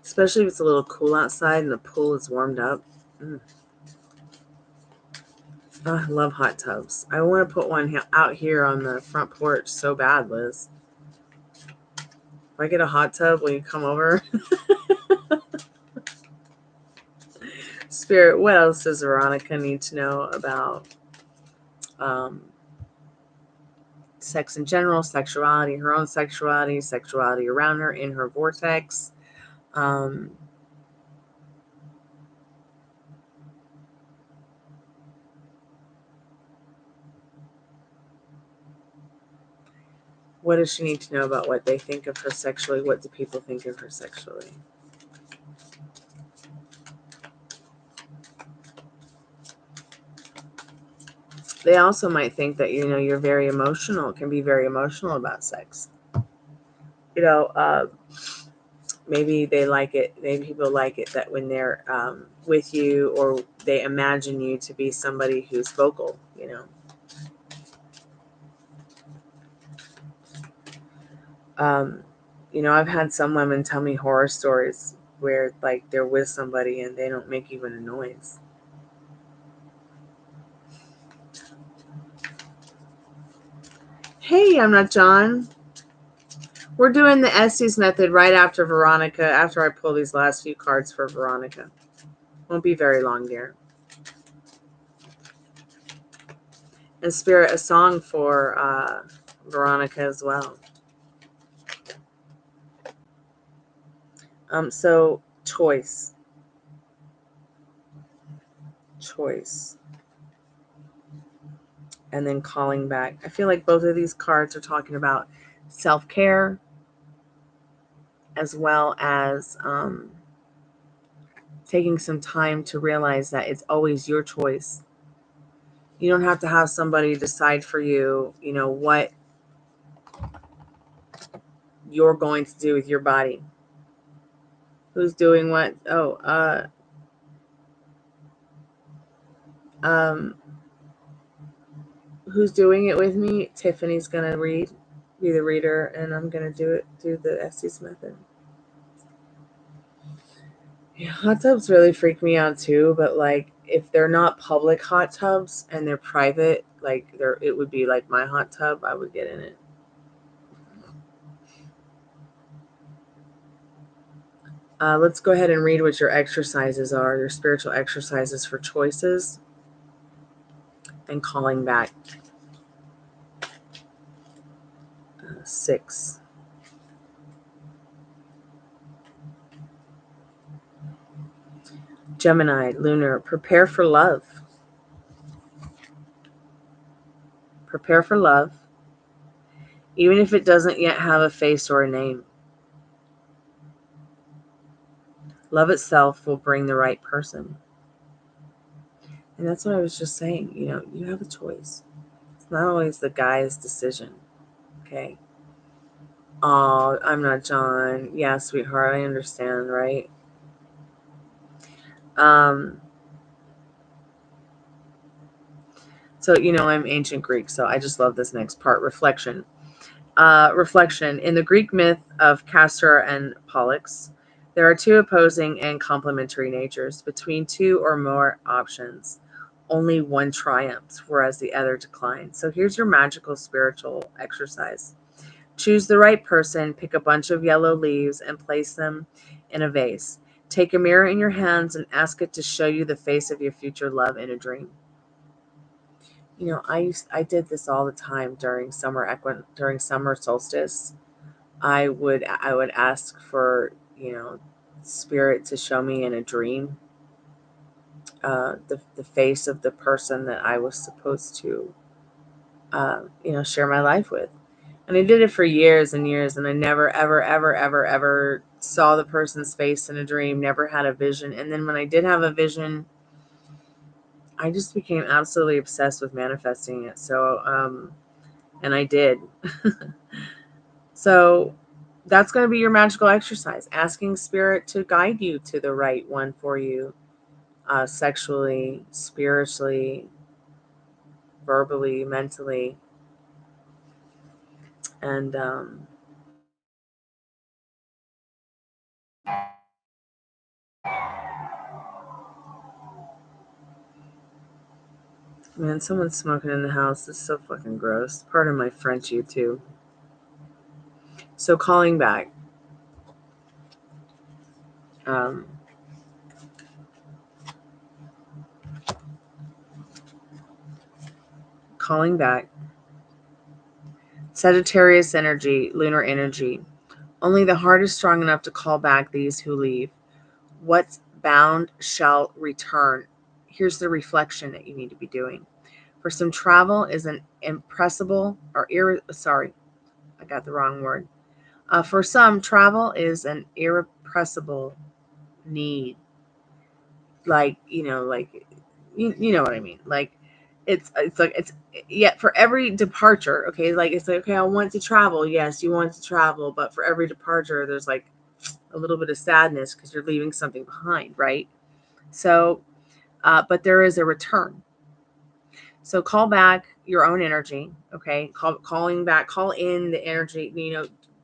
Especially if it's a little cool outside and the pool is warmed up. Oh, I love hot tubs. I want to put one out here on the front porch so bad, Liz. If I get a hot tub, will you come over? Spirit, what else does Veronica need to know about sex in general, sexuality, her own sexuality, sexuality around her, in her vortex? What does she need to know about what they think of her sexually? What do people think of her sexually? They also might think that, you're very emotional, can be very emotional about sex. Maybe they like it. Maybe people like it that when they're with you, or they imagine you to be somebody who's vocal, I've had some women tell me horror stories where like they're with somebody and they don't make even a noise. Hey, I'm not John. We're doing the Estes method right after Veronica, after I pull these last few cards for Veronica. Won't be very long, dear. And Spirit, a song for Veronica as well. So choice. And then calling back. I feel like both of these cards are talking about self-care, as well as taking some time to realize that it's always your choice. You don't have to have somebody decide for you, what you're going to do with your body. Who's doing what? Who's doing it with me? Tiffany's gonna be the reader, and I'm gonna do the Estes method. Yeah, hot tubs really freak me out too, but like if they're not public hot tubs and they're private, like it would be like my hot tub, I would get in it. Let's go ahead and read what your exercises are, your spiritual exercises for choices and calling back. 6. Gemini, lunar, prepare for love. Prepare for love, even if it doesn't yet have a face or a name. Love itself will bring the right person. And that's what I was just saying. You have a choice. It's not always the guy's decision. Okay. Oh, I'm not John. Yeah, sweetheart, I understand, right? So, I'm ancient Greek, so I just love this next part. Reflection. Reflection. In the Greek myth of Castor and Pollux, there are 2 opposing and complementary natures. Between 2 or more options, only one triumphs, whereas the other declines. So here's your magical spiritual exercise. Choose the right person, pick a bunch of yellow leaves, and place them in a vase. Take a mirror in your hands and ask it to show you the face of your future love in a dream. I did this all the time during summer solstice. I would ask for, Spirit to show me in a dream the face of the person that I was supposed to, share my life with. And I did it for years and years, and I never, ever, ever, ever, ever saw the person's face in a dream, never had a vision. And then when I did have a vision, I just became absolutely obsessed with manifesting it. So, and I did. So that's going to be your magical exercise, asking Spirit to guide you to the right one for you, sexually, spiritually, verbally, mentally. And man, someone's smoking in the house. It's so fucking gross. Pardon my French, you too. So calling back. Um, calling back. Sagittarius energy, lunar energy. Only the heart is strong enough to call back these who leave. What's bound shall return. Here's the reflection that you need to be doing. For some, travel is an impressible or sorry, I got the wrong word. For some, travel is an irrepressible need. Like, you know what I mean. Like, it's like it's yet for every departure. Okay, like it's like, okay, I want to travel. Yes, you want to travel, but for every departure, there's like a little bit of sadness because you're leaving something behind, right? So, but there is a return. So call back your own energy. Okay, calling back, call in the energy.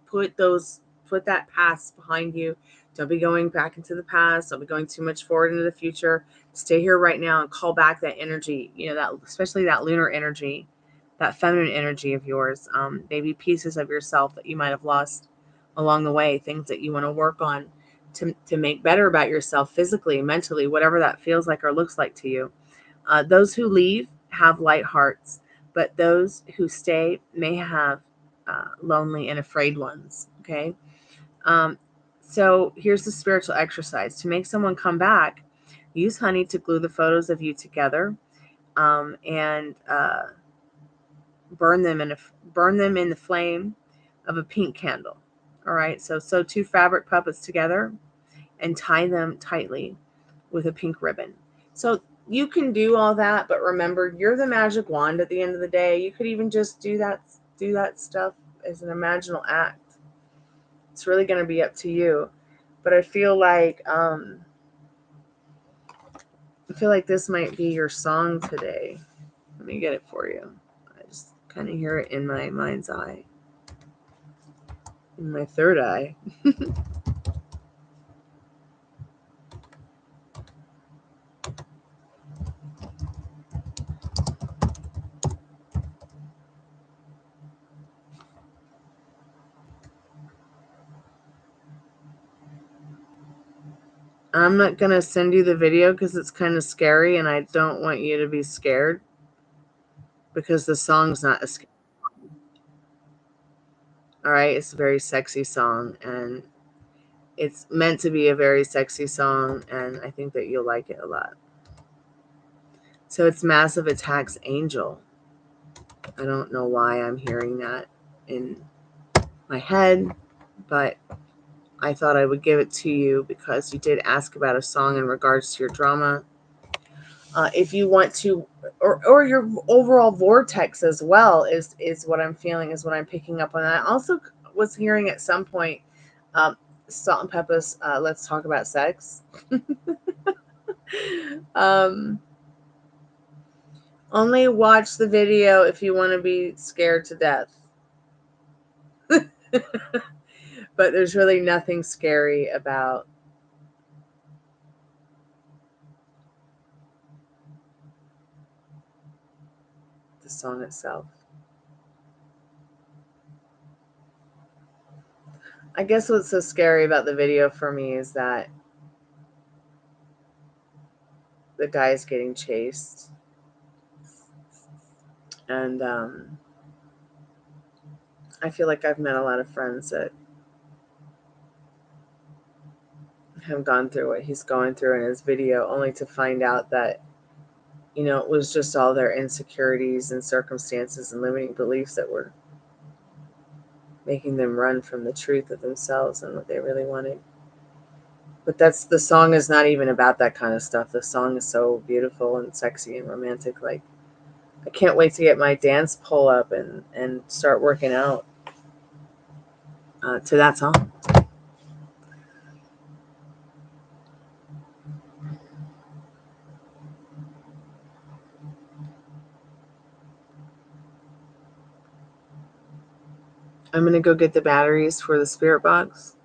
Put that past behind you. Don't be going back into the past. Don't be going too much forward into the future. Stay here right now and call back that energy. That especially that lunar energy, that feminine energy of yours. Maybe pieces of yourself that you might have lost along the way. Things that you want to work on to make better about yourself physically, mentally, whatever that feels like or looks like to you. Those who leave have light hearts, but those who stay may have lonely and afraid ones. Okay. So here's the spiritual exercise. To make someone come back, use honey to glue the photos of you together, and burn them in the flame of a pink candle. All right. So sew 2 fabric puppets together and tie them tightly with a pink ribbon. So you can do all that, but remember, you're the magic wand at the end of the day. You could even just do that stuff as an imaginal act. It's really going to be up to you. But I feel like this might be your song today. Let me get it for you. I just kind of hear it in my mind's eye, in my third eye. I'm not going to send you the video because it's kind of scary and I don't want you to be scared because the song's not a scary. All right, it's a very sexy song and it's meant to be a very sexy song, and I think that you'll like it a lot. So it's Massive Attack's Angel. I don't know why I'm hearing that in my head, but I thought I would give it to you because you did ask about a song in regards to your drama. If you want to, or your overall vortex as well is what I'm feeling, is what I'm picking up on. I also was hearing at some point, Salt and Pepper's Let's Talk About Sex. Only watch the video if you want to be scared to death. But there's really nothing scary about the song itself. I guess what's so scary about the video for me is that the guy is getting chased. And I feel like I've met a lot of friends that him gone through what he's going through in his video, only to find out that, you know, it was just all their insecurities and circumstances and limiting beliefs that were making them run from the truth of themselves and what they really wanted. But the song is not even about that kind of stuff. The song is so beautiful and sexy and romantic. Like, I can't wait to get my dance pole up and start working out to that song. I'm going to go get the batteries for the spirit box.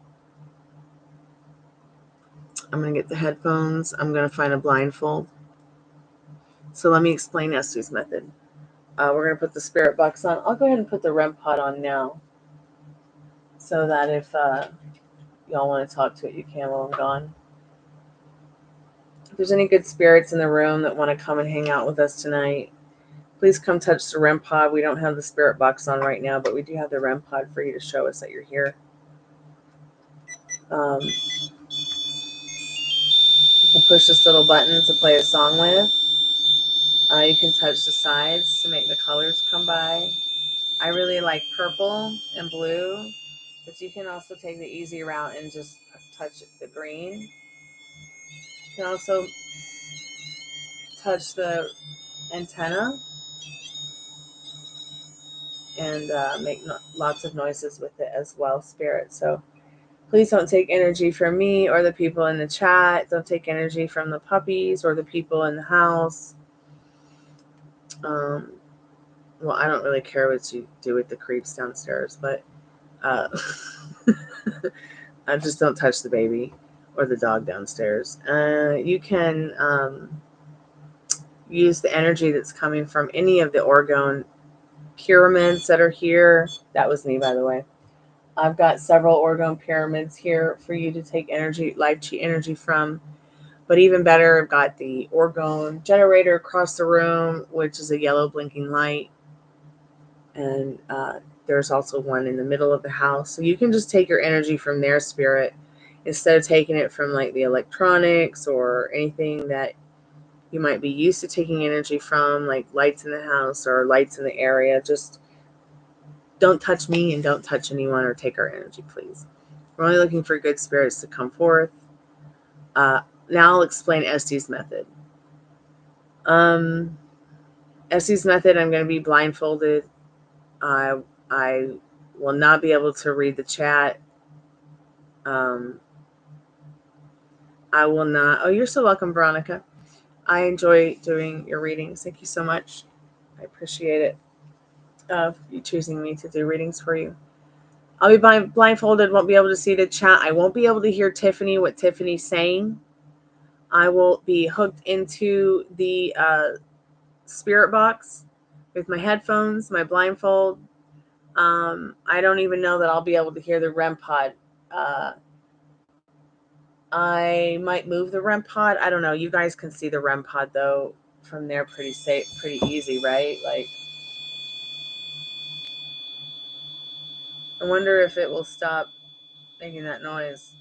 I'm going to get the headphones. I'm going to find a blindfold. So let me explain Estes method. We're going to put the spirit box on. I'll go ahead and put the REM pod on now, so that if y'all want to talk to it, you can while I'm gone. If there's any good spirits in the room that want to come and hang out with us tonight, please come touch the REM pod. We don't have the spirit box on right now, but we do have the REM pod for you to show us that you're here. You can push this little button to play a song with. You can touch the sides to make the colors come by. I really like purple and blue, but you can also take the easy route and just touch the green. You can also touch the antenna and make lots of noises with it as well, Spirit. So please don't take energy from me or the people in the chat. Don't take energy from the puppies or the people in the house. Well, I don't really care what you do with the creeps downstairs, but I just don't touch the baby or the dog downstairs. You can use the energy that's coming from any of the Orgone pyramids that are here. That was me, by the way. I've got several Orgone pyramids here for you to take energy, life chi energy from. But even better, I've got the Orgone generator across the room, which is a yellow blinking light. And there's also one in the middle of the house. So you can just take your energy from their spirit instead of taking it from like the electronics or anything that you might be used to taking energy from, like lights in the house or lights in the area. Just don't touch me and don't touch anyone or take our energy, please. We're only looking for good spirits to come forth. Now I'll explain Estes method. Estes method, I'm going to be blindfolded. I will not be able to read the chat. I will not. Oh, you're so welcome, Veronica. I enjoy doing your readings. Thank you so much. I appreciate it. You choosing me to do readings for you. I'll be blindfolded, won't be able to see the chat. I won't be able to hear Tiffany, what Tiffany's saying. I will be hooked into the spirit box with my headphones, my blindfold. I don't even know that I'll be able to hear the REM pod. I might move the REM pod. I don't know. You guys can see the REM pod though from there pretty easy, right? Like, I wonder if it will stop making that noise.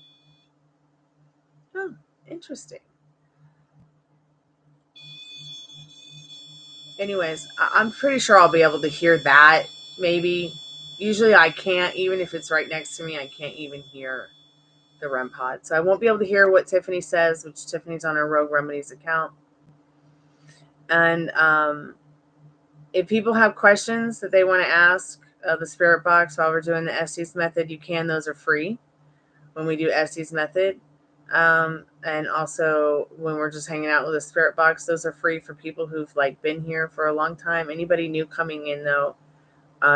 Oh, interesting. Anyways, I'm pretty sure I'll be able to hear that. Maybe. Usually I can't, even if it's right next to me, I can't even hear the REM pod. So I won't be able to hear what Tiffany says, which Tiffany's on her Rogue Remedies account. And if people have questions that they want to ask the spirit box while we're doing the Estes method, you can. Those are free when we do Estes method. And also when we're just hanging out with the spirit box, those are free for people who've like been here for a long time. Anybody new coming in though,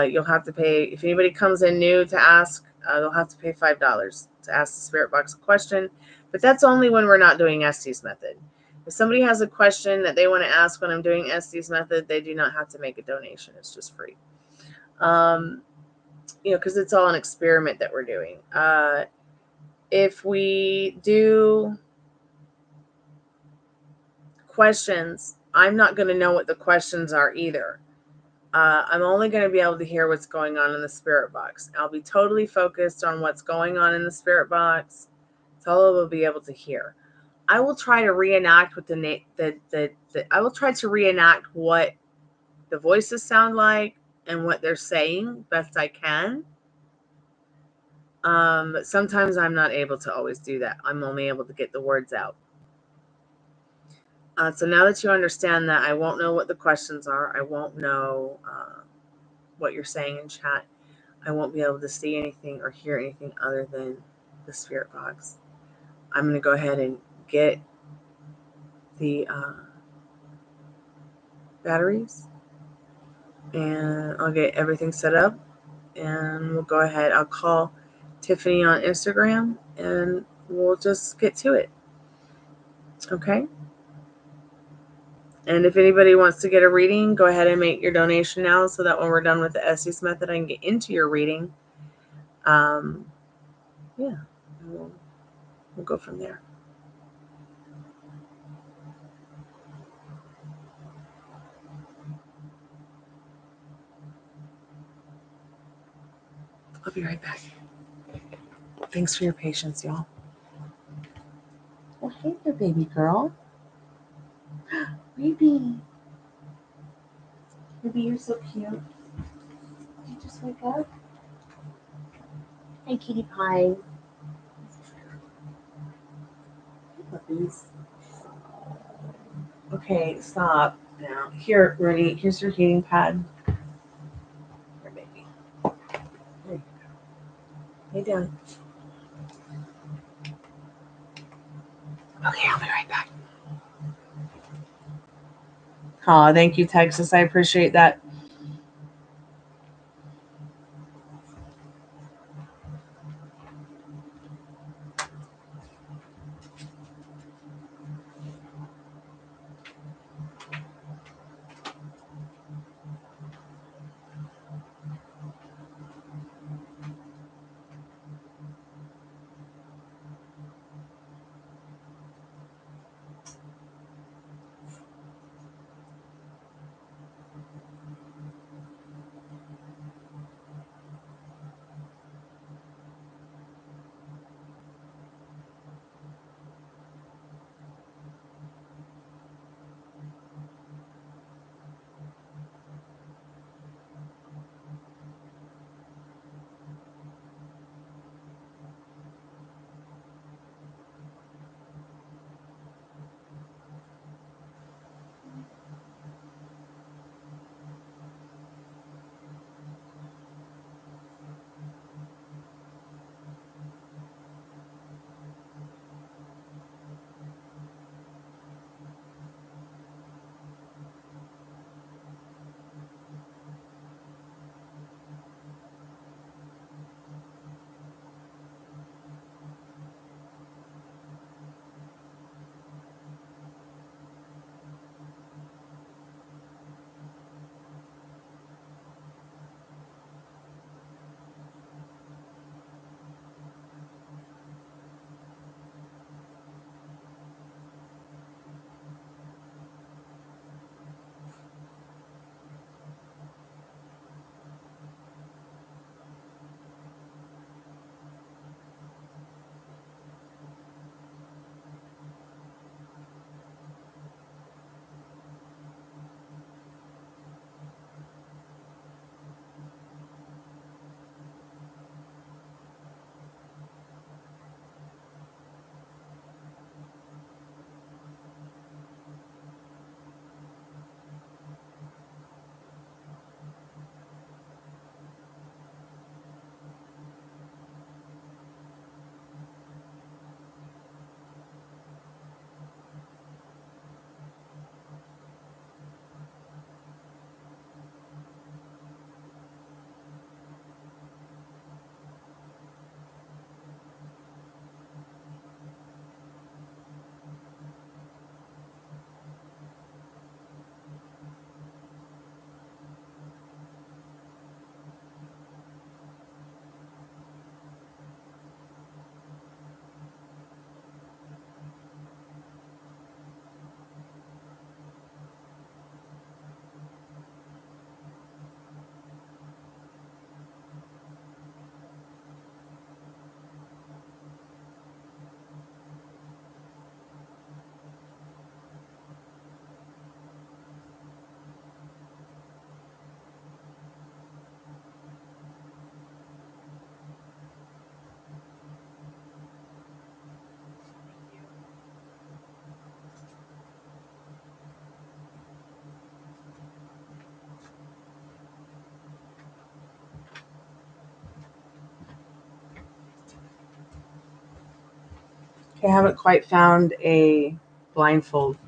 you'll have to pay. If anybody comes in new to ask, they'll have to pay $5 to ask the spirit box a question. But that's only when we're not doing Estes method. If somebody has a question that they want to ask when I'm doing Estes method, they do not have to make a donation. It's just free. Because it's all an experiment that we're doing. If we do questions, I'm not going to know what the questions are either. I'm only going to be able to hear what's going on in the spirit box. I'll be totally focused on what's going on in the spirit box, It's all they'll be able to hear. I will try to reenact what I will try to reenact what the voices sound like and what they're saying best I can. But sometimes I'm not able to always do that. I'm only able to get the words out. So now that you understand that, I won't know what the questions are. I won't know what you're saying in chat. I won't be able to see anything or hear anything other than the spirit box. I'm going to go ahead and get the batteries, and I'll get everything set up, and we'll go ahead. I'll call Tiffany on Instagram, and we'll just get to it. Okay? And if anybody wants to get a reading, go ahead and make your donation now so that when we're done with the Estes method, I can get into your reading. Yeah, we'll go from there. I'll be right back. Thanks for your patience, y'all. Oh, hey there, baby girl. Baby. Baby, you're so cute. Did you just wake up? Hey, kitty pie. Hey, puppies. Okay, stop now. Here, Rooney, here's your heating pad. Here, baby. There you go. Lay down. Okay, I'll be right back. Aw, thank you, Texas. I appreciate that. Okay, I haven't quite found a blindfold.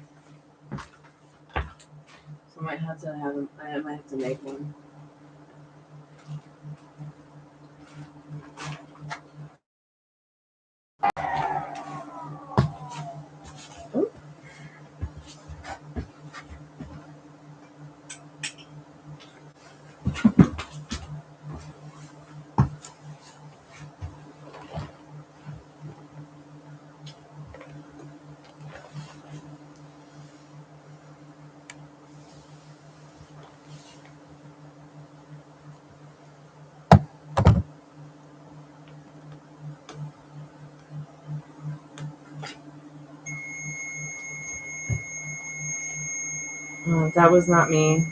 So I might have to make one. Oh. That was not me.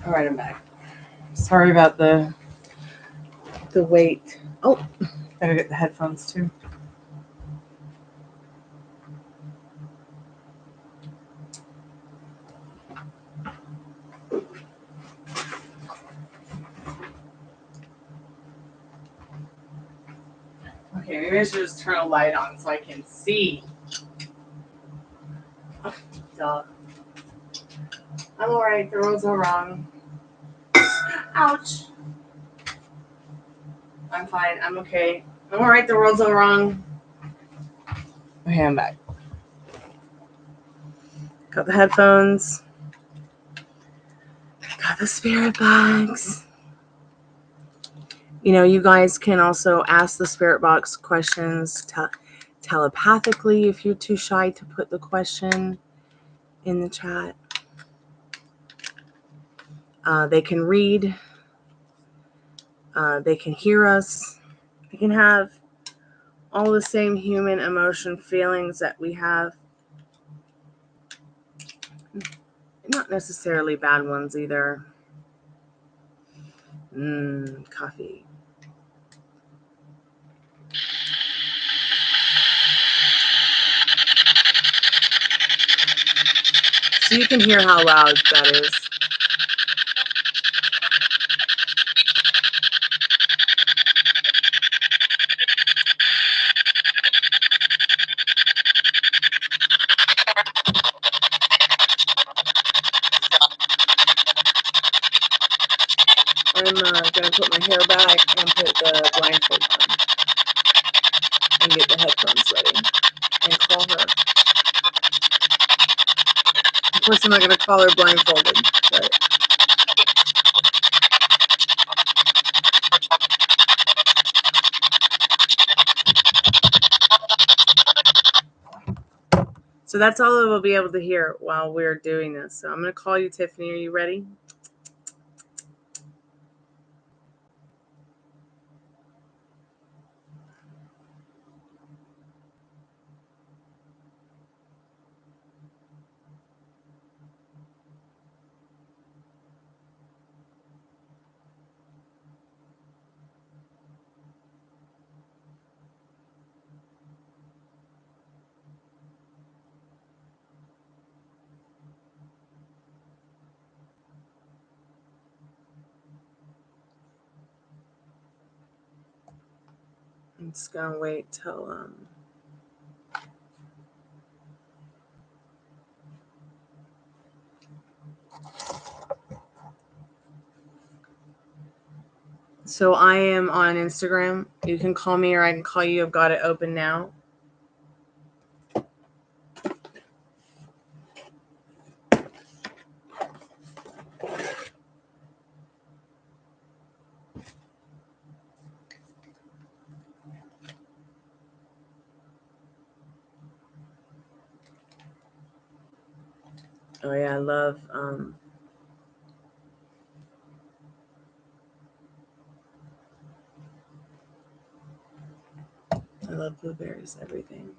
All right, I'm back. Sorry about the wait. Oh, gotta get the headphones too. Okay, maybe I should just turn a light on so I can see. Oh, duh. I'm alright, the roads are wrong. Ouch. I'm fine, I'm okay. I'm alright, the world's all wrong. Okay, I'm back. Got the headphones. Got the spirit box. You know, you guys can also ask the spirit box questions telepathically if you're too shy to put the question in the chat. They can read. They can hear us. They can have all the same human emotion feelings that we have. Not necessarily bad ones either. Coffee. So you can hear how loud that is. I'm going to put my hair back and put the blindfold on and get the headphones ready and call her. Of course, I'm not going to call her blindfolded, but So that's all we'll be able to hear while we're doing this. So I'm going to call you, Tiffany. Are you ready? I'm just going to wait till... So I am on Instagram. You can call me or I can call you. I've got it open now. Oh yeah, I love blueberries, everything.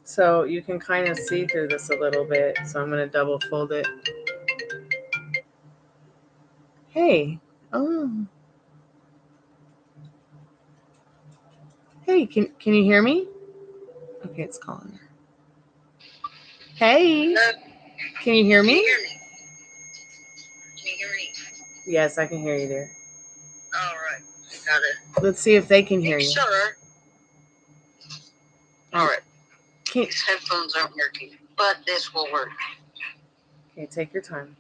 So you can kind of see through this a little bit. So I'm going to double fold it. Hey. Oh. Hey, can you hear me? Okay, it's calling her. Hey. Can you hear me? Can you hear me? Yes, I can hear you, dear. All right. Got it. Let's see if they can hear you. Sure. All right. These headphones aren't working, but this will work. Okay, take your time.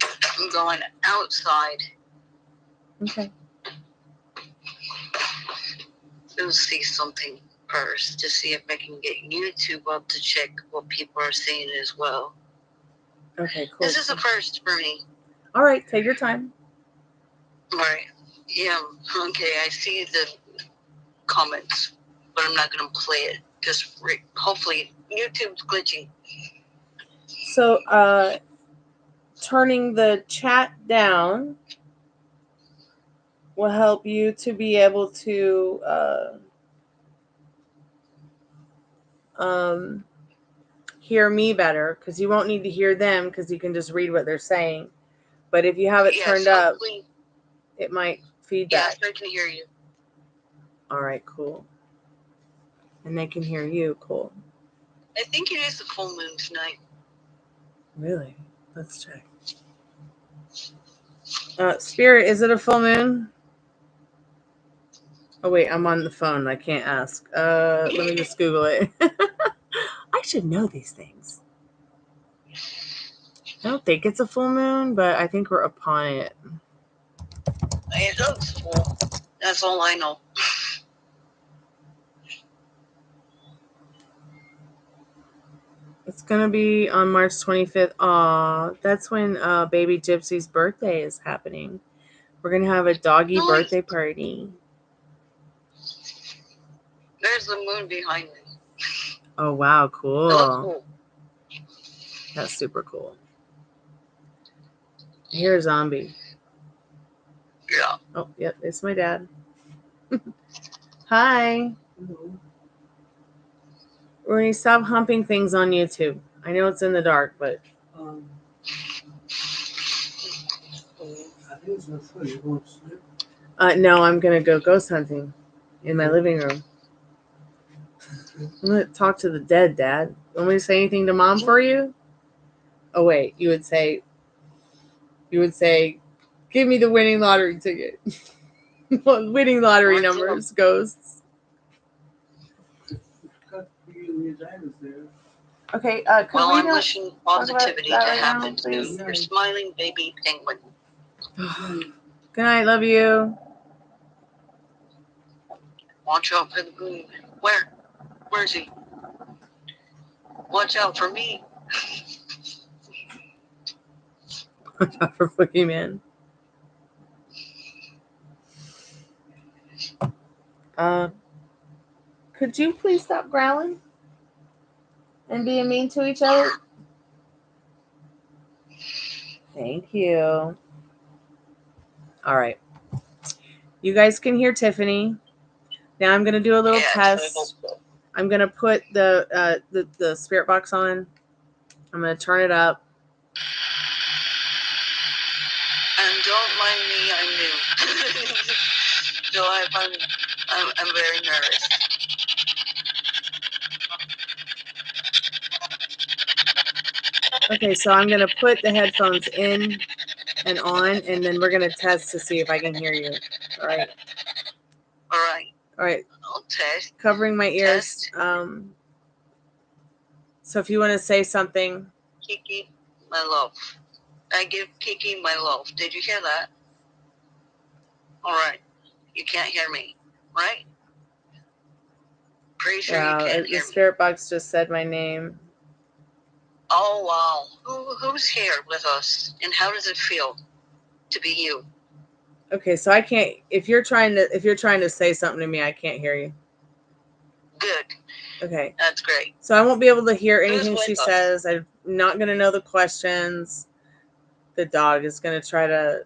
I'm going outside. Okay. To see something first, to see if I can get YouTube up to check what people are saying as well. Okay, cool. This is a first for me. All right, take your time. All right. Yeah. Okay, I see the comments, but I'm not going to play it. Just hopefully YouTube's glitching. So, turning the chat down will help you to be able to hear me better, because you won't need to hear them because you can just read what they're saying. But if you have it turned up, it might feedback. Yes, I can hear you. All right, cool. And they can hear you, cool. I think it is a full moon tonight. Really? Let's check. Spirit, is it a full moon? Oh wait, I'm on the phone. I can't ask. Let me just Google it. I should know these things. I don't think it's a full moon, but I think we're upon it. It looks full. That's all I know. It's going to be on March 25th. Aw, that's when baby Gypsy's birthday is happening. We're going to have a doggy birthday party. There's the moon behind me. Oh, wow, cool. It looks cool. That's super cool. I hear a zombie. Yeah. Oh, yep, it's my dad. Hi. Hello. We're going to stop humping things on YouTube. I know it's in the dark, but... No, I'm going to go ghost hunting in my living room. I'm going to talk to the dead, Dad. Want me to say anything to Mom for you? Oh, wait. You would say, give me the winning lottery ticket. Winning lottery numbers, ghosts. Okay, well, I'm wishing positivity to happen to your smiling baby penguin. Good night, love you. Watch out for the moon. Where is he? Watch out for me. Watch out for boogeyman. Could you please stop growling and being mean to each other? Thank you. All right. You guys can hear Tiffany. Now I'm going to do a little test. I'm going to put the spirit box on. I'm going to turn it up. And don't mind me, I'm new. So I'm very nervous. Okay, so I'm going to put the headphones in and on, and then we're going to test to see if I can hear you. All right. All right. All right. I'll test. Covering my ears. Test. So if you want to say something. Kiki, my love. I give Kiki my love. Did you hear that? All right. You can't hear me, right? Pretty sure you can't hear me. The spirit box just said my name. Oh, wow. Who's here with us? And how does it feel to be you? Okay, so I can't, if you're trying to say something to me, I can't hear you. Good. Okay. That's great. So I won't be able to hear anything she says. I'm not going to know the questions. The dog is going to try to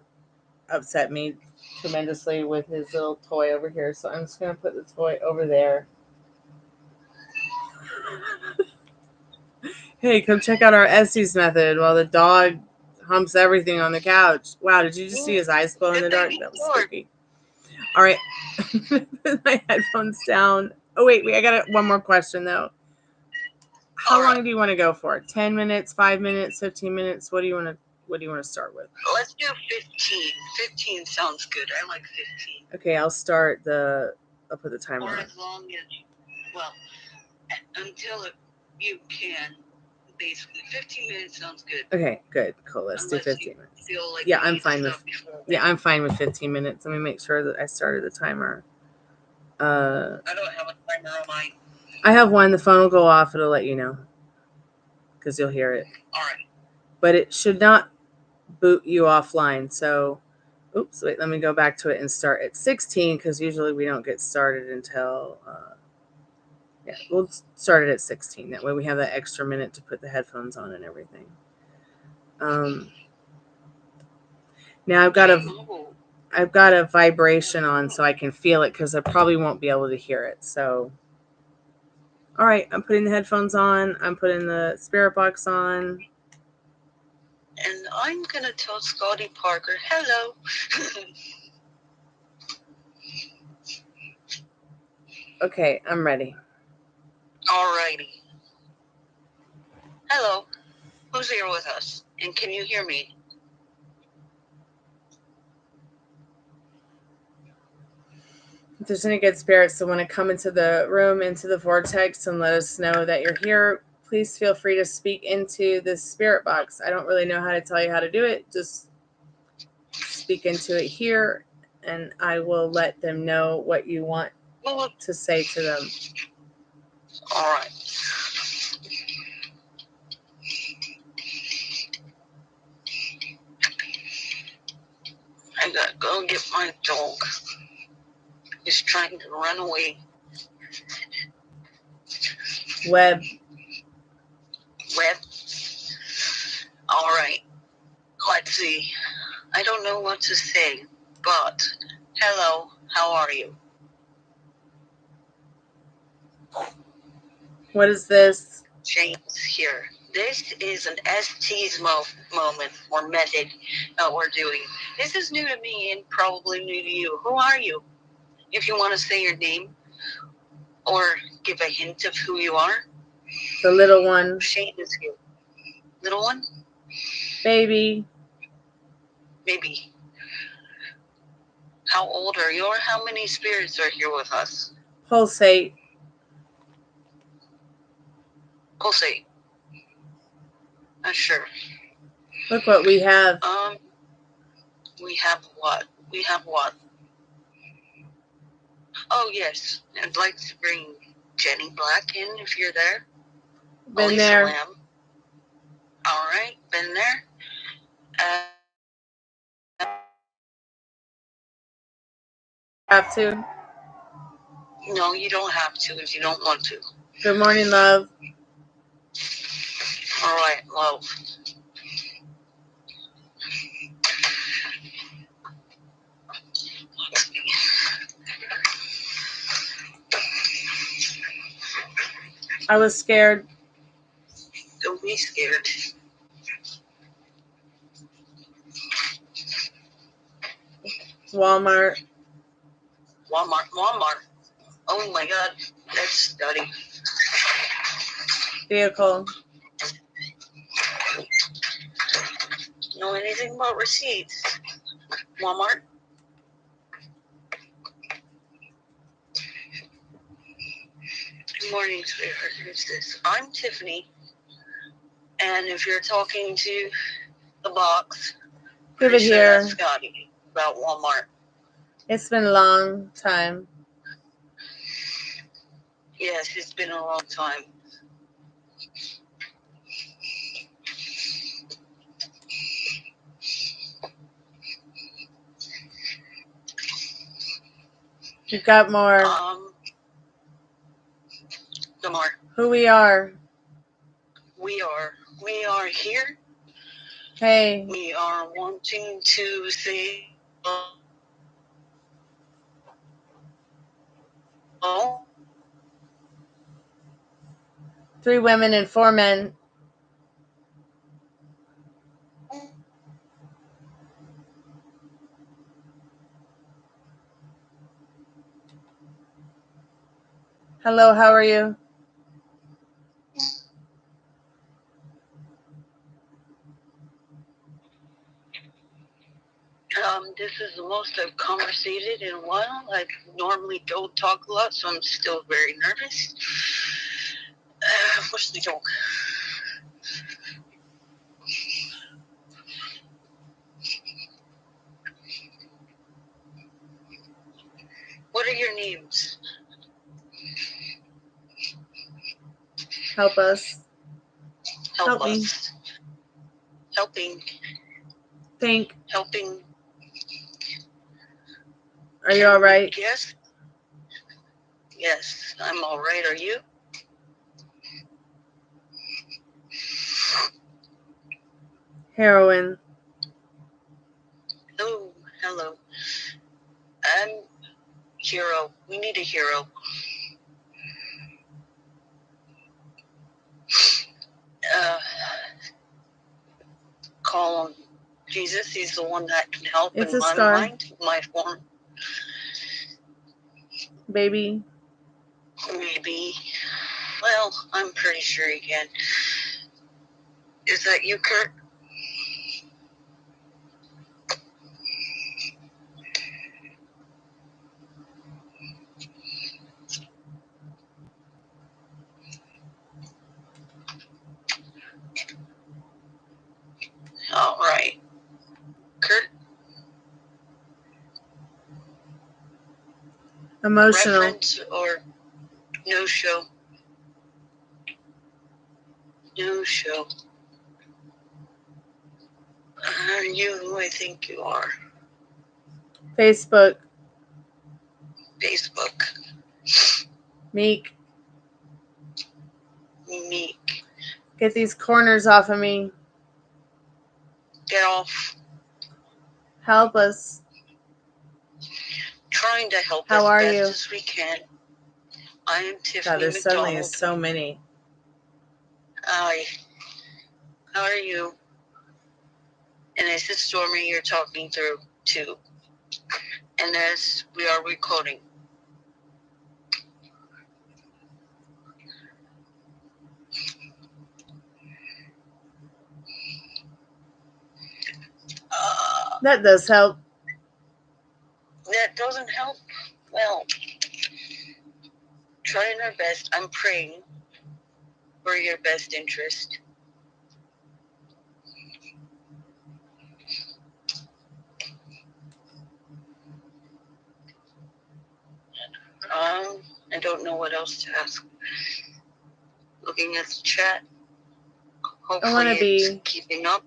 upset me tremendously with his little toy over here. So I'm just going to put the toy over there. Hey, come check out our Estes method while the dog humps everything on the couch. Wow, did you just see his eyes glow in the dark? That was spooky. All right. Put my headphones down. Oh, wait, I got one more question, though. How long do you want to go for? 10 minutes, 5 minutes, 15 minutes? What do you want to start with? Let's do 15. 15 sounds good. I like 15. Okay, I'll put the timer on. Or as long as, well, until you can, basically. 15 minutes sounds good. Okay, good. Cool. Let's do 15 minutes. Feel like I'm fine with 15 minutes. Let me make sure that I started the timer. I don't have a timer on mine. I have one. The phone will go off. It'll let you know because you'll hear it. All right. But it should not boot you offline. So, oops, wait, let me go back to it and start at 16 because usually we don't get started until, we'll start it at 16. That way we have that extra minute to put the headphones on and everything. Now I've got a vibration on so I can feel it because I probably won't be able to hear it. So, all right, I'm putting the headphones on. I'm putting the spirit box on. And I'm going to tell Scotty Parker, hello. Okay, I'm ready. All righty. Hello. Who's here with us? And can you hear me? If there's any good spirits that want to come into the room, into the vortex, and let us know that you're here, please feel free to speak into the spirit box. I don't really know how to tell you how to do it. Just speak into it here, and I will let them know what you want to say to them. All right. I gotta go get my dog. He's trying to run away. Web. All right. Let's see. I don't know what to say, but hello, how are you? What is this? James here. This is an ST's moment or method that we're doing. This is new to me and probably new to you. Who are you? If you want to say your name or give a hint of who you are. The little one. Shane is here. Little one? Baby. Maybe. How old are you or how many spirits are here with us? Pulsate. Pulsate. Not sure. Look what we have. We have what? Oh, yes. I'd like to bring Jenny Black in if you're there. Been there. Lamb. All right. Been there. Have to. No, you don't have to if you don't want to. Good morning, love. All right, love. I was scared. Don't be scared. Walmart. Walmart. Oh my God, that's study. Vehicle. Know anything about receipts? Walmart. Good morning, sweetheart. Who's this? I'm Tiffany. And if you're talking to the box, Give it sure here. that's Scotty about Walmart. It's been a long time. Yes, it's been a long time. You got more. No more. Who we are. We are here. Hey. We are wanting to say hello. 3 women and 4 men. Hello, how are you? This is the most I've conversated in a while. I normally don't talk a lot, so I'm still very nervous. What's the joke? What are your names? Help us. Help me. us. Helping. Think. Helping. Are you all right? Yes. Yes, I'm all right. Are you? Heroin. Oh, hello. I'm hero. We need a hero. Call on Jesus. He's the one that can help It's in a my star. mind, my form. Baby. Maybe. Well, I'm pretty sure he can. Is that you, Kurt? All right. Kurt? Emotional. Reference or no show? No show. Are you who I think you are? Facebook. Facebook. Meek. Meek. Get these corners off of me. Get off. Help us. Trying to help How as are best you? as we can. I am Tiffany God, there McDonald. suddenly is so many. Hi. How are you? And this is Stormy you're talking through to. And as we are recording. That does help. That doesn't help. Well, trying our best. I'm praying for your best interest. I don't know what else to ask. Looking at the chat. Hopefully it's keeping up.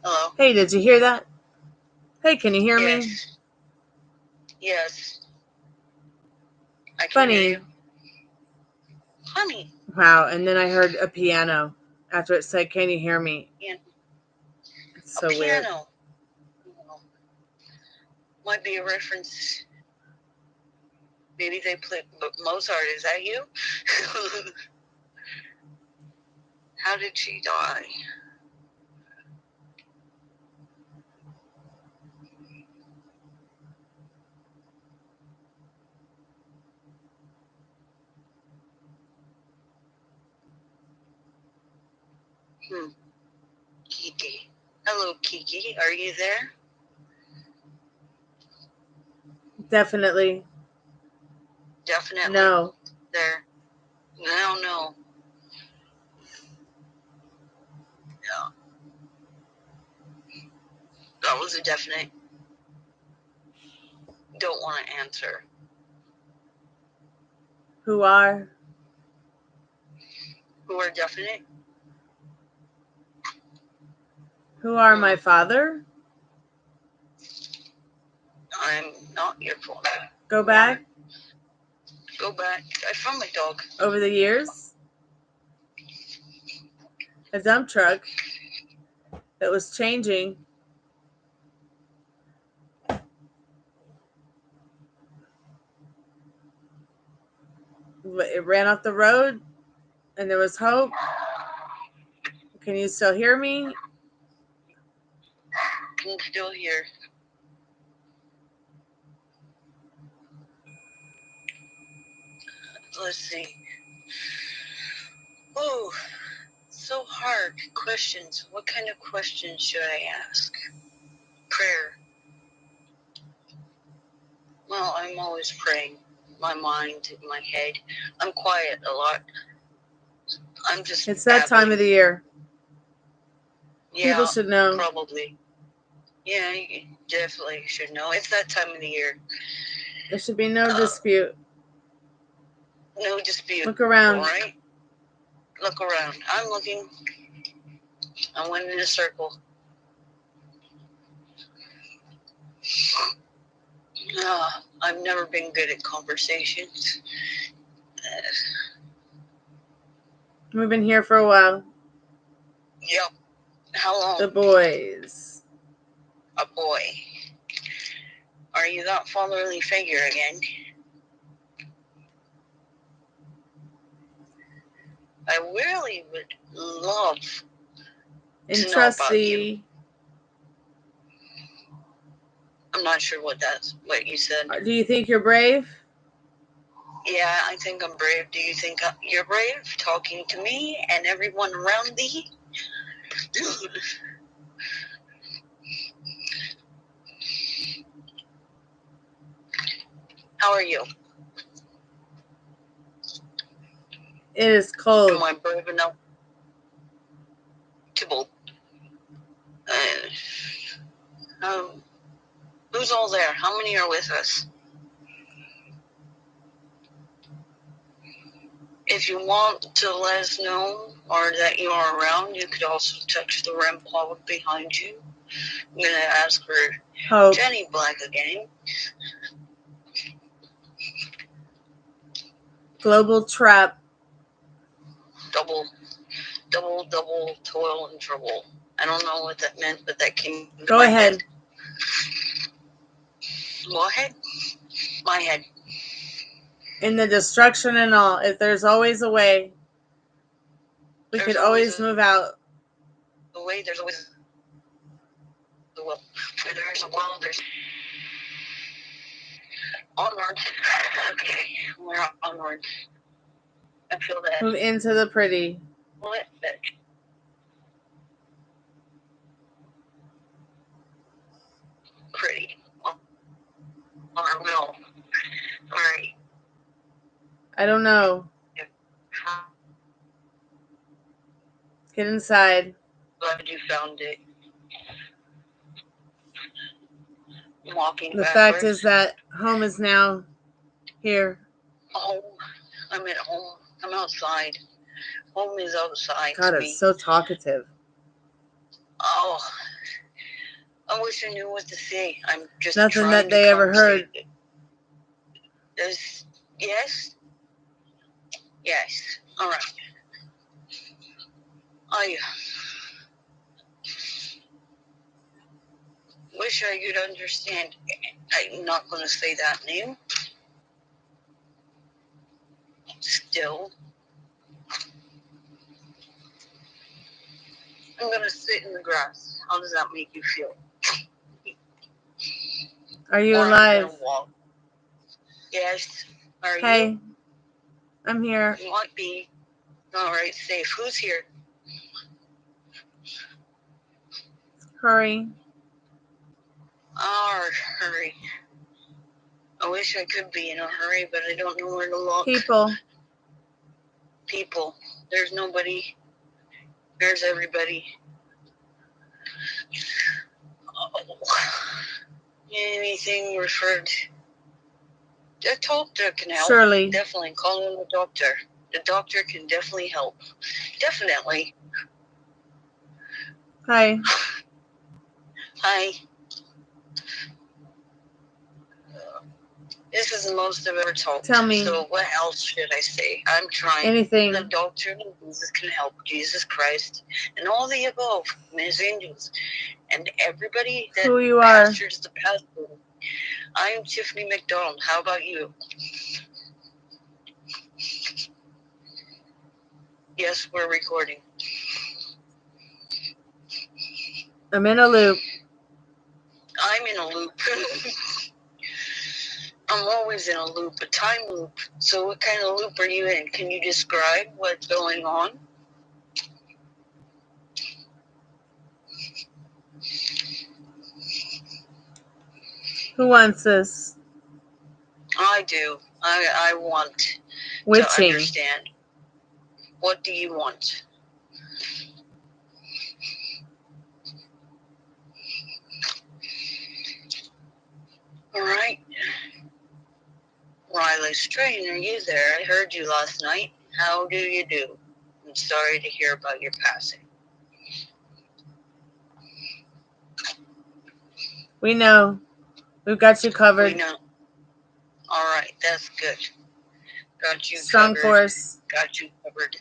Hello? Hey, did you hear that? Hey, can you hear me? Yes. Yes. I can Funny. hear you. Honey. Wow, and then I heard a piano after it said, can you hear me? Piano. It's A so weird. piano. Oh, might be a reference. Maybe they played Mozart. Is that you? How did she die? Kiki. Hello, Kiki. Are you there? Definitely. Definitely. No. There. No. Yeah. That was a definite. Don't want to answer. Who are? Who are definite? Who are my father? I'm not your father. Go back Go back. I found my dog. over the years. A dump truck that was changing. It ran off the road and there was hope. Can you still hear me? Can still hear. Let's see. Oh, so hard. Questions. What kind of questions should I ask? Prayer. Well, I'm always praying. My mind, my head. I'm quiet a lot. I'm just It's that time of the year. Yeah, People should know. Probably. Yeah, you definitely should know. It's that time of the year. There should be no dispute. No dispute. Look around. All right? Look around. I'm looking. I went in a circle. I've never been good at conversations. We've been here for a while. Yep. How long? The boys. A boy. Are you that fatherly figure again? I really would love And to know about you. trusty. I'm not sure what you said. Do you think you're brave? Yeah, I think I'm brave. Do you think you're brave? Talking to me and everyone around thee? How are you? It is cold. Am I brave enough to bolt? Who's all there? How many are with us? If you want to let us know or that you are around, you could also touch the REM pod behind you. I'm going to ask for Hope. Jenny Black again. Global trap. Double toil and trouble. I don't know what that meant, but that came to Go my ahead. head. Go ahead. My head. In the destruction and all, if there's always a way, we could always move out. The way, there's always a will. Where there's a will, there's onward. Okay, we're onward. I feel that. Move into the pretty. What? Pretty. On our will. Alright. I don't know. Get inside. Glad you found it. Walking The backwards. fact is that home is now here. Home. I'm at home. I'm outside. Home is outside God, to it's me. so talkative. Oh, I wish I knew what to say. I'm just Nothing trying that they to ever heard. Yes? Yes. All right. I wish I could understand. I'm not going to say that name. Still. I'm going to sit in the grass. How does that make you feel? Are you Or alive? I'm going to walk. Yes. Are Hey, you? I'm here. You might be. All right, safe. Who's here? Hurry. Hurry. I wish I could be in a hurry, but I don't know where to look. People. There's nobody. There's everybody. Oh. Anything referred. The doctor can help. Surely. Definitely call in the doctor. The doctor can definitely help. Definitely. Hi. Hi. This is the most I've ever talked. Tell me. So what else should I say? I'm trying. Anything. The doctor and Jesus can help. Jesus Christ and all the above. And his angels. And everybody that Who you are. pastors the pastor. I'm Tiffany McDonald. How about you? Yes, we're recording. I'm in a loop. I'm in a loop. I'm always in a loop, a time loop. So what kind of loop are you in? Can you describe what's going on? Who wants this? I do. I want Witching. to understand. What do you want? All right. Riley Strain, are you there? I heard you last night. How do you do? I'm sorry to hear about your passing. We know. We've got you covered. We know. All right, that's good. Got you Strong covered. force. Got you covered.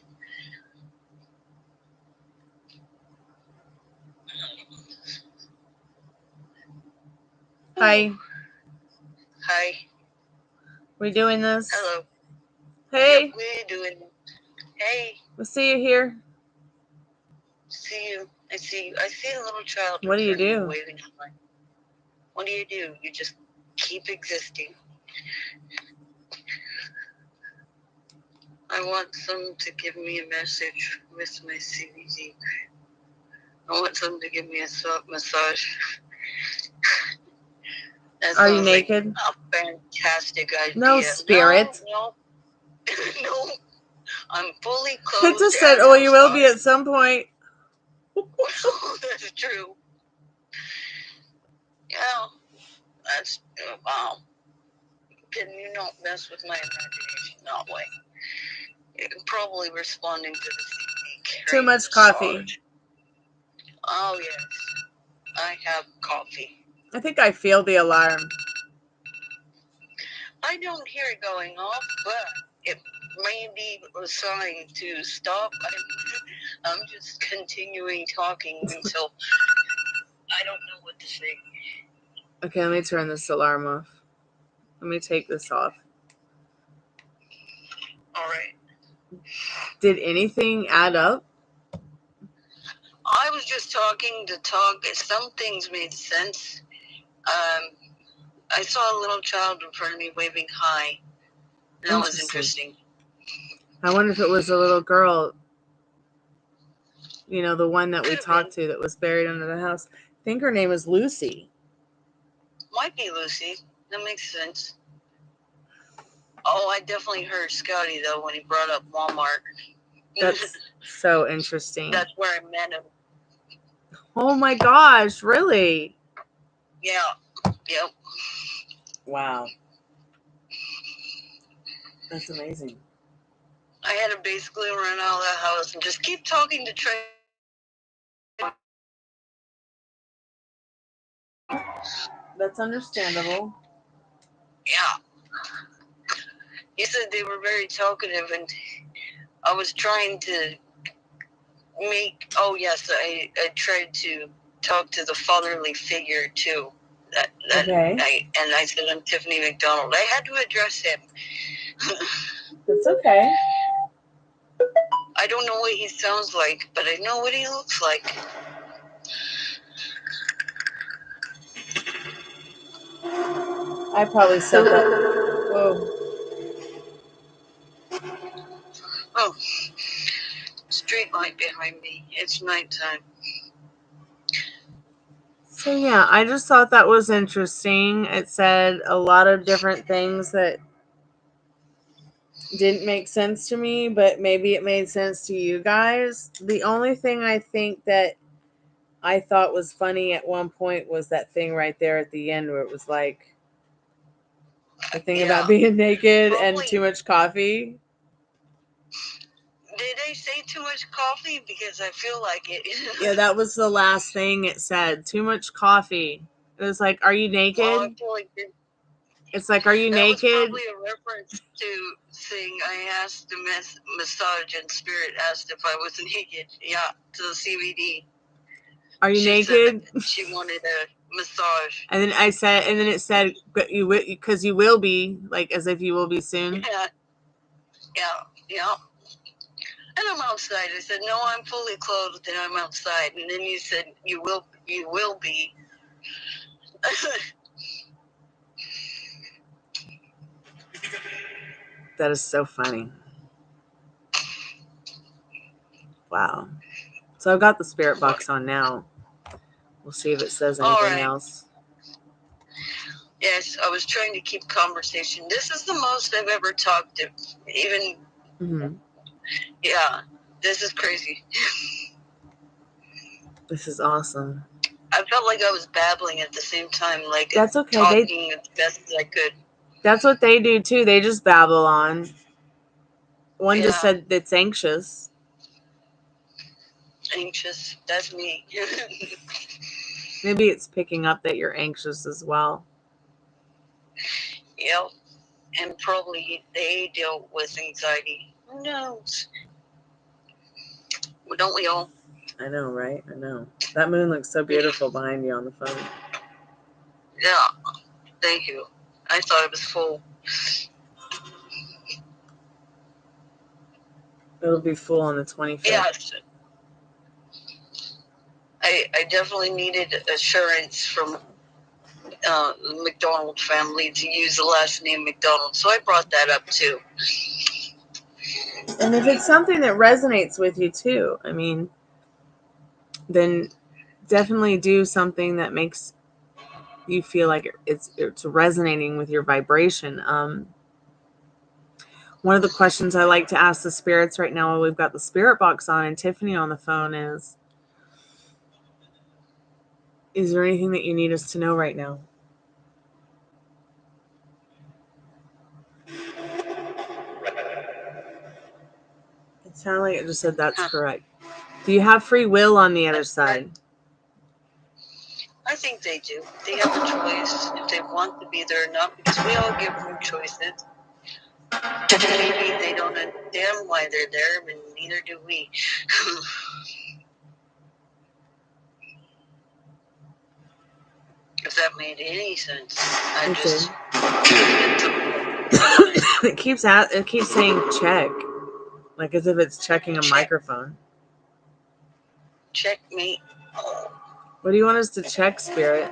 Hi. Hi. We doing this? Hello. Hey. Yep, we're doing. Hey. We'll see you here. See you. I see you. I see a little child. What do you do? Waving at. What do? You just keep existing. I want some to give me a message with my CBD. I want some to give me a massage. Are you naked? Like a fantastic idea. No, spirit. No. No. I'm fully clothed. It just said, oh, you will be at some point. That's true. Yeah. That's, wow. Can you not mess with my imagination that way? You're probably responding to the Too much coffee. Oh, yes. I have coffee. I think I feel the alarm. I don't hear it going off, but it may be a sign to stop. I'm just continuing talking until I don't know what to say. Okay, let me turn this alarm off. Let me take this off. All right. Did anything add up? I was just talking to talk. Some things made sense. I saw a little child in front of me waving hi. That was interesting. I wonder if it was a little girl, you know, the one that we talked to that was buried under the house. I think her name was Lucy. Might be Lucy. That makes sense. Oh, I definitely heard Scotty, though, when he brought up Walmart. That's so interesting. That's where I met him. Oh my gosh, really? Yeah. Yep. Wow. That's amazing. I had to basically run out of the house and just keep talking to Trey. That's understandable. Yeah. He said they were very talkative, and I was trying to make. Oh yes, I tried to talk to the fatherly figure too. Okay. I said I'm Tiffany McDonald. I had to address him. That's okay. I don't know what he sounds like, but I know what he looks like. I probably said that. Whoa. Oh, street light behind me. It's nighttime. So yeah, I just thought that was interesting. It said a lot of different things that didn't make sense to me, but maybe it made sense to you guys. The only thing I think that I thought was funny at one point was that thing right there at the end where it was like the thing about being naked and too much coffee. Did they say too much coffee? Because I feel like it. Yeah, that was the last thing it said. Too much coffee. It was like, are you naked? Well, I feel like it's like, are you that naked? was probably a reference to saying I asked the massage and Spirit asked if I was naked. Yeah, to the CBD. Are you naked? She wanted a massage. And then I said, and then it said, but you will, because you will be, like as if you will be soon. Yeah. And I'm outside. I said, no, I'm fully clothed and I'm outside. And then you said, you will be. That is so funny. Wow. So I've got the spirit box on now. We'll see if it says anything else. Yes, I was trying to keep conversation. This is the most I've ever talked to. Even, yeah, this is crazy. This is awesome. I felt like I was babbling at the same time, like that's okay. Talking as best as I could. That's what they do too. They just babble on. One just said it's anxious. Anxious. That's me. Maybe it's picking up that you're anxious as well. Yep. And probably they deal with anxiety. Who knows? Well, don't we all? I know, right? I know. That moon looks so beautiful behind you on the phone. Yeah. Thank you. I thought it was full. It'll be full on the 25th. Yes. I definitely needed assurance from the McDonald family to use the last name McDonald, so I brought that up too. And if it's something that resonates with you too, I mean, then definitely do something that makes you feel like it's resonating with your vibration. One of the questions I like to ask the spirits right now while we've got the spirit box on and Tiffany on the phone is there anything that you need us to know right now? It sounded like it just said that's correct. Do you have free will on the other side? I think they do. They have a choice if they want to be there or not, because we all give them choices. Maybe they don't understand why they're there, and neither do we. If that made any sense. It keeps saying check, like as if it's checking a microphone. Check me. What do you want us to check, Spirit?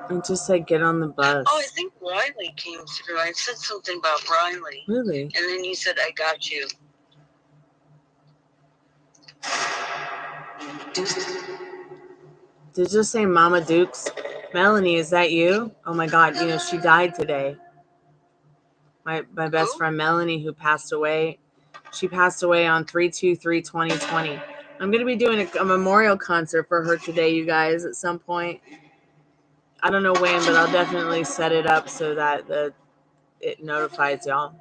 And just said, get on the bus. Oh, I think Riley came through. I said something about Riley. Really? And then you said, I got you. Did you say Mama Dukes? Melanie, is that you? Oh my God, she died today. My best friend Melanie, who passed away. She passed away on 3/2/2020. I'm going to be doing a memorial concert for her today, you guys, at some point. I don't know when, but I'll definitely set it up so that it notifies y'all.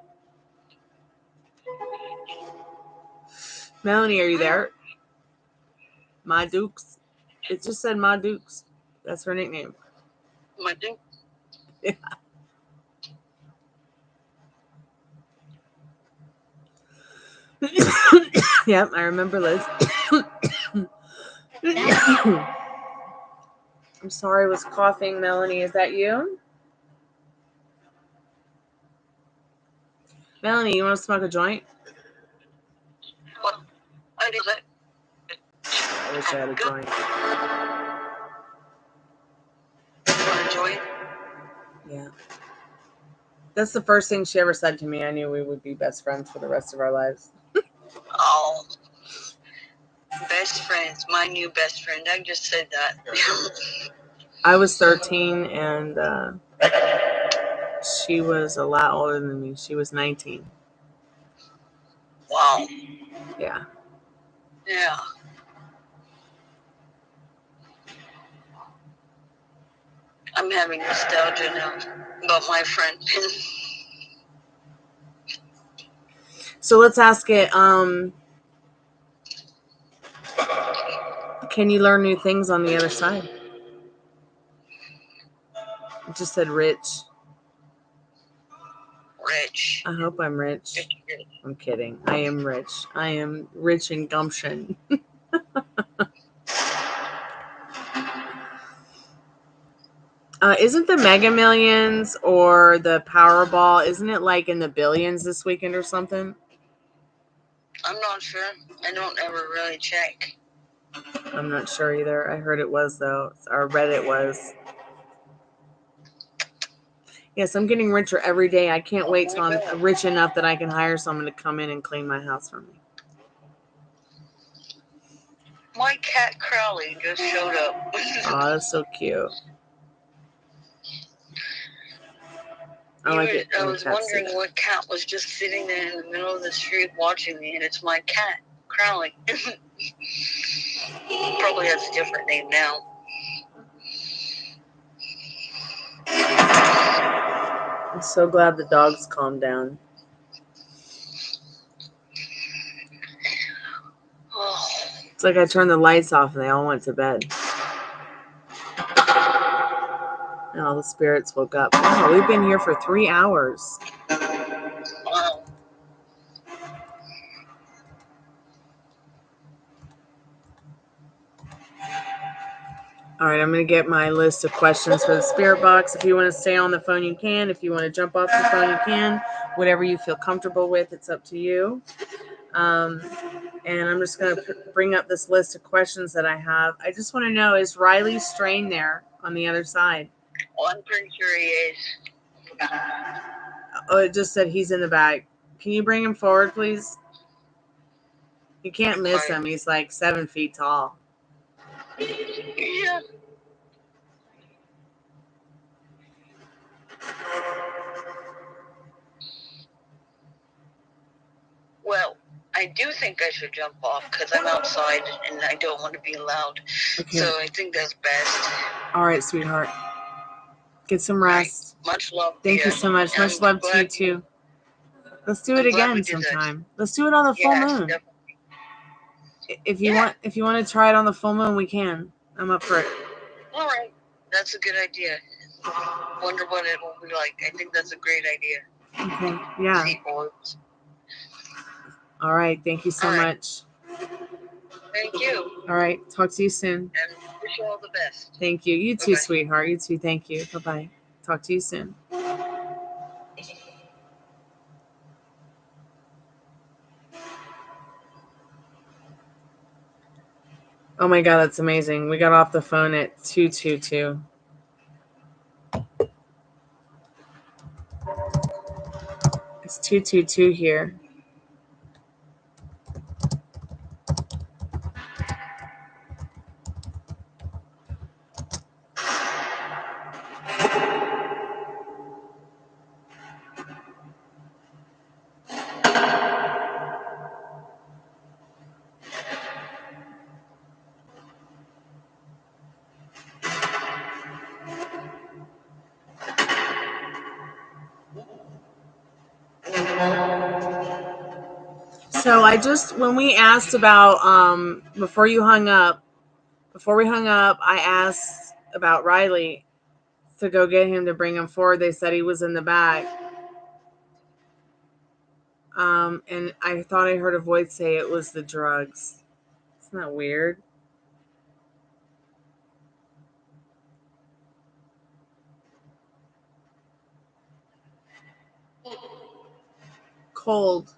Melanie, are you there? Ma Dukes. It just said Ma Dukes. That's her nickname. Ma Dukes? Yeah. Yep, I remember Liz. I'm sorry, I was coughing. Melanie, is that you? Melanie, you want to smoke a joint? Well, I do that. I wish I had a joint. You want a joint? Yeah. That's the first thing she ever said to me. I knew we would be best friends for the rest of our lives. Oh. Best friends. My new best friend. I just said that. I was 13 and she was a lot older than me. She was 19. Wow. Yeah. Yeah. I'm having nostalgia now about my friend. So let's ask it. Can you learn new things on the other side? It just said rich. Rich. I hope I'm rich. I'm kidding. I am rich. I am rich in gumption. Isn't the Mega Millions or the Powerball, isn't it like in the billions this weekend or something? I'm not sure. I don't ever really check. I'm not sure either. I heard it was, though. Or read it was. Yes, I'm getting richer every day. I can't wait till I'm rich enough that I can hire someone to come in and clean my house for me. My cat Crowley just showed up. Oh, that's so cute. I like it. I was wondering what cat was just sitting there in the middle of the street watching me, and it's my cat, Crowley. Probably has a different name now. I'm so glad the dogs calmed down. Oh. It's like I turned the lights off and they all went to bed. And all the spirits woke up. Wow, we've been here for 3 hours. Wow. All right, I'm going to get my list of questions for the spirit box. If you want to stay on the phone, you can. If you want to jump off the phone, you can. Whatever you feel comfortable with, it's up to you. And I'm just going to bring up this list of questions that I have. I just want to know, is Riley Strain there on the other side? Well, I'm pretty sure he is. Oh, it just said he's in the bag. Can you bring him forward, please? You can't miss him. He's like 7 feet tall. Yeah. Well, I do think I should jump off because I'm outside and I don't want to be loud. Okay. So I think that's best. All right, sweetheart. Get some rest. Right. Much love. Thank you so much. And much love to you too. Let's do it again sometime. Let's do it on the full moon. Definitely. If you want to try it on the full moon, we can. I'm up for it. All right. That's a good idea. Wonder what it will be like. I think that's a great idea. Okay. Yeah. All right. Thank you so much. Thank you. All right. Talk to you soon. And wish you all the best. Thank you. You too, sweetheart. You too. Thank you. Bye-bye. Talk to you soon. Oh my God, that's amazing. We got off the phone at 2:22. It's 2:22 here. So I just, when we asked about, before we hung up, I asked about Riley to go get him to bring him forward. They said he was in the back. And I thought I heard a voice say it was the drugs. Isn't that weird? Cold.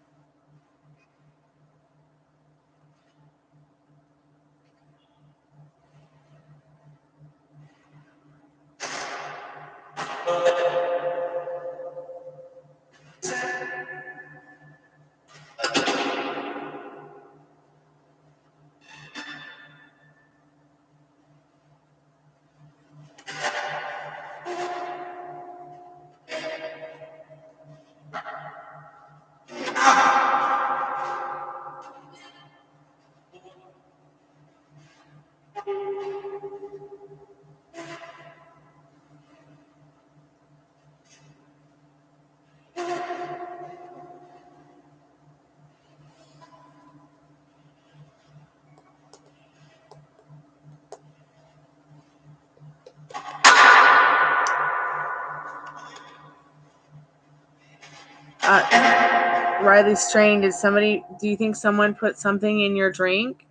Riley Strain, do you think someone put something in your drink?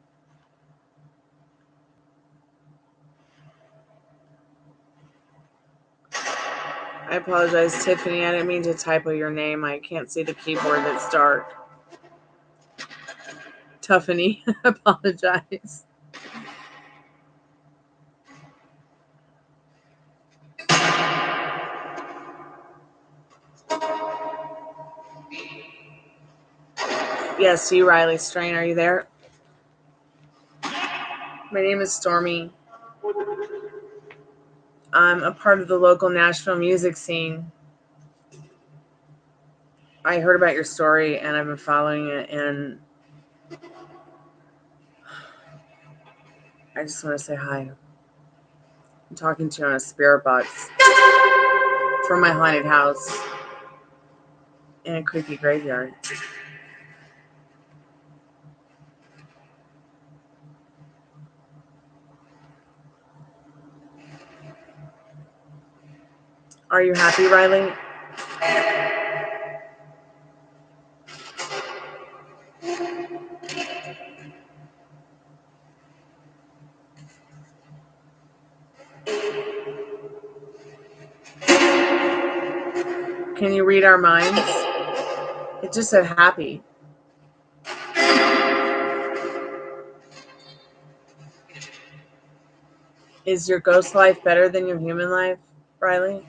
I apologize, Tiffany. I didn't mean to typo your name. I can't see the keyboard that's dark. Tuffany. I apologize. Yes, you, Riley Strain. Are you there? My name is Stormy. I'm a part of the local Nashville music scene. I heard about your story and I've been following it, and I just want to say hi. I'm talking to you on a spirit box from my haunted house in a creepy graveyard. Are you happy, Riley? Can you read our minds? It just said happy. Is your ghost life better than your human life, Riley?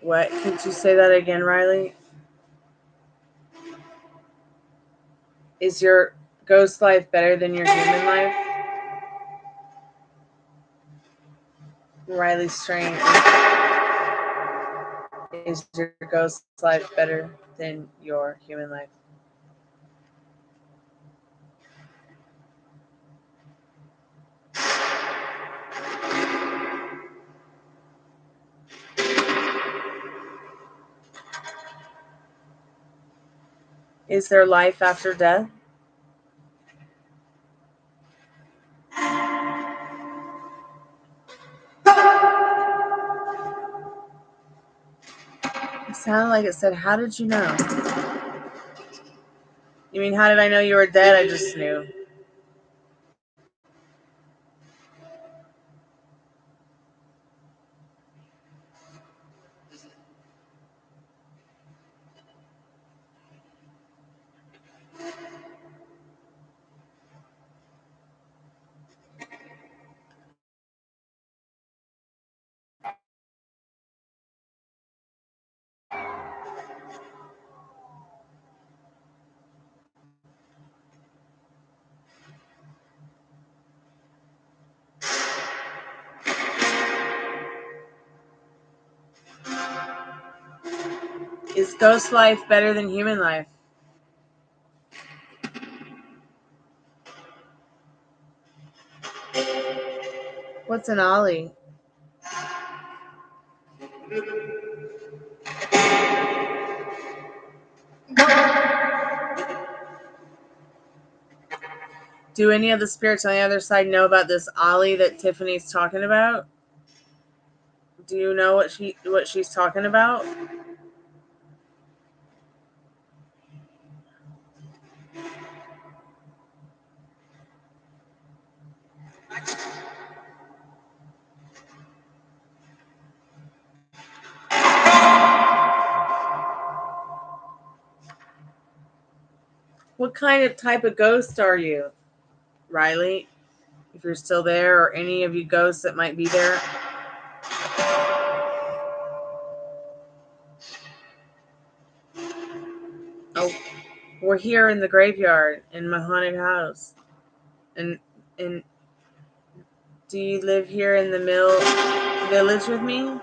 What? Could you say that again, Riley? Is your ghost life better than your human life? Riley Strain, is your ghost life better than your human life? Is there life after death? It sounded like it said, how did you know? You mean, how did I know you were dead? I just knew. Is ghost life better than human life? What's an ollie? Do any of the spirits on the other side know about this ollie that Tiffany's talking about? Do you know what she's talking about? What kind of type of ghost are you, Riley? If you're still there, or any of you ghosts that might be there. Oh, we're here in the graveyard in my haunted house. And do you live here in the village with me?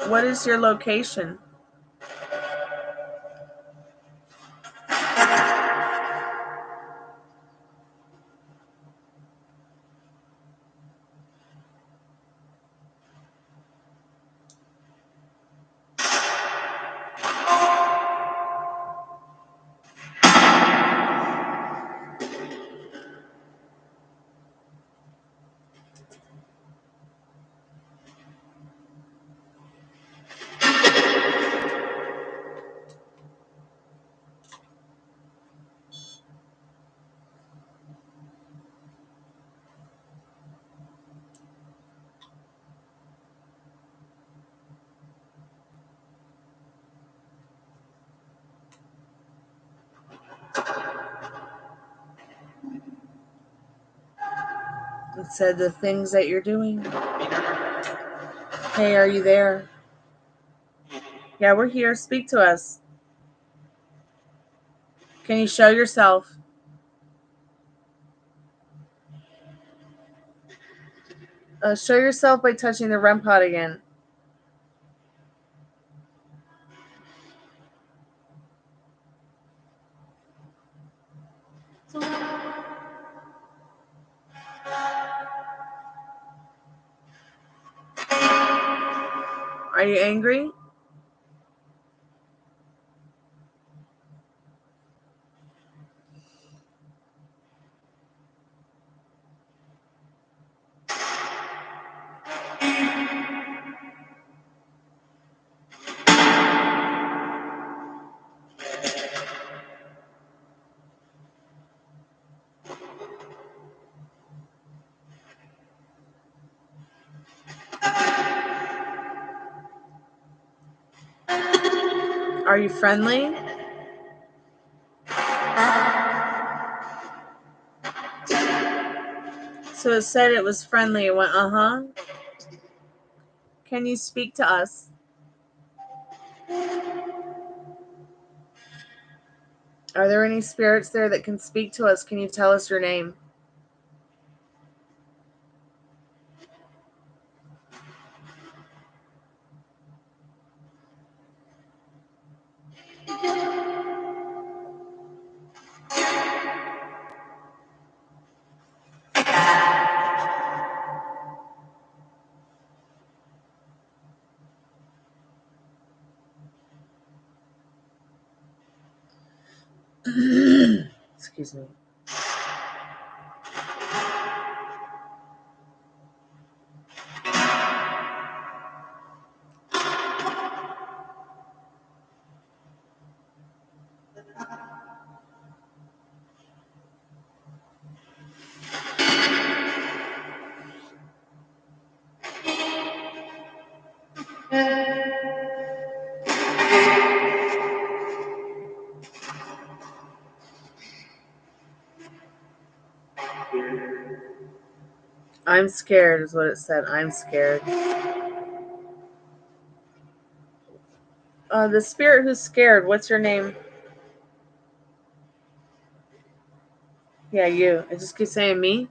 What is your location? It said the things that you're doing. Hey, are you there? Yeah, we're here. Speak to us. Can you show yourself? Show yourself by touching the REM pod again. Are you angry? Are you friendly? So it said it was friendly. It went, uh-huh. Can you speak to us? Are there any spirits there that can speak to us? Can you tell us your name? Excuse me. I'm scared is what it said. I'm scared. The spirit who's scared. What's your name? Yeah, you. It just keeps saying me.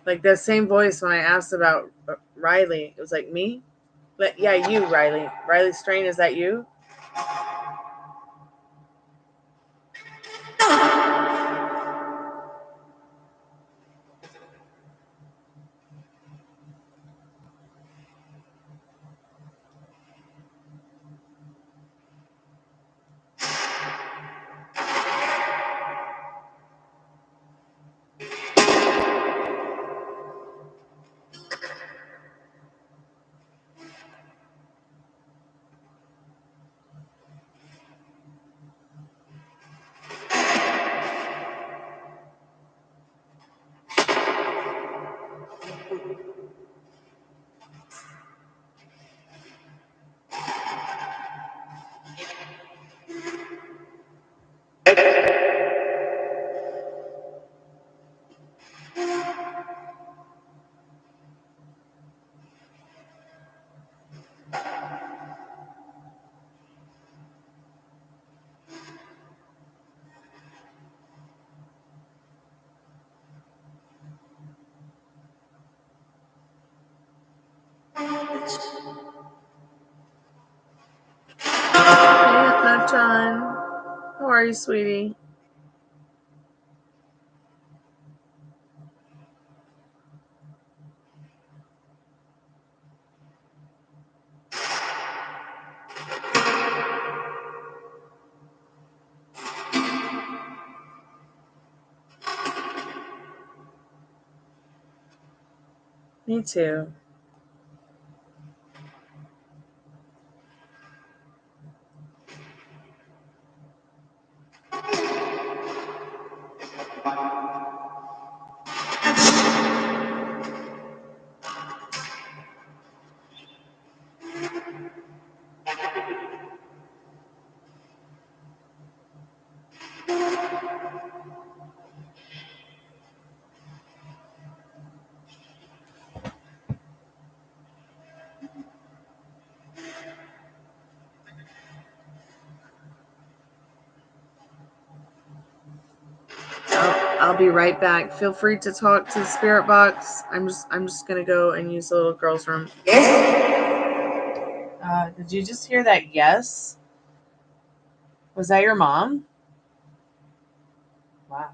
Like that same voice when I asked about Riley. It was like me. But yeah, you, Riley. Riley Strain, is that you? Hey, John. How are you, sweetie? Me too. I'll be right back. Feel free to talk to the spirit box. I'm just gonna go and use the little girl's room. Did you just hear that? Yes. Was that your mom? Wow.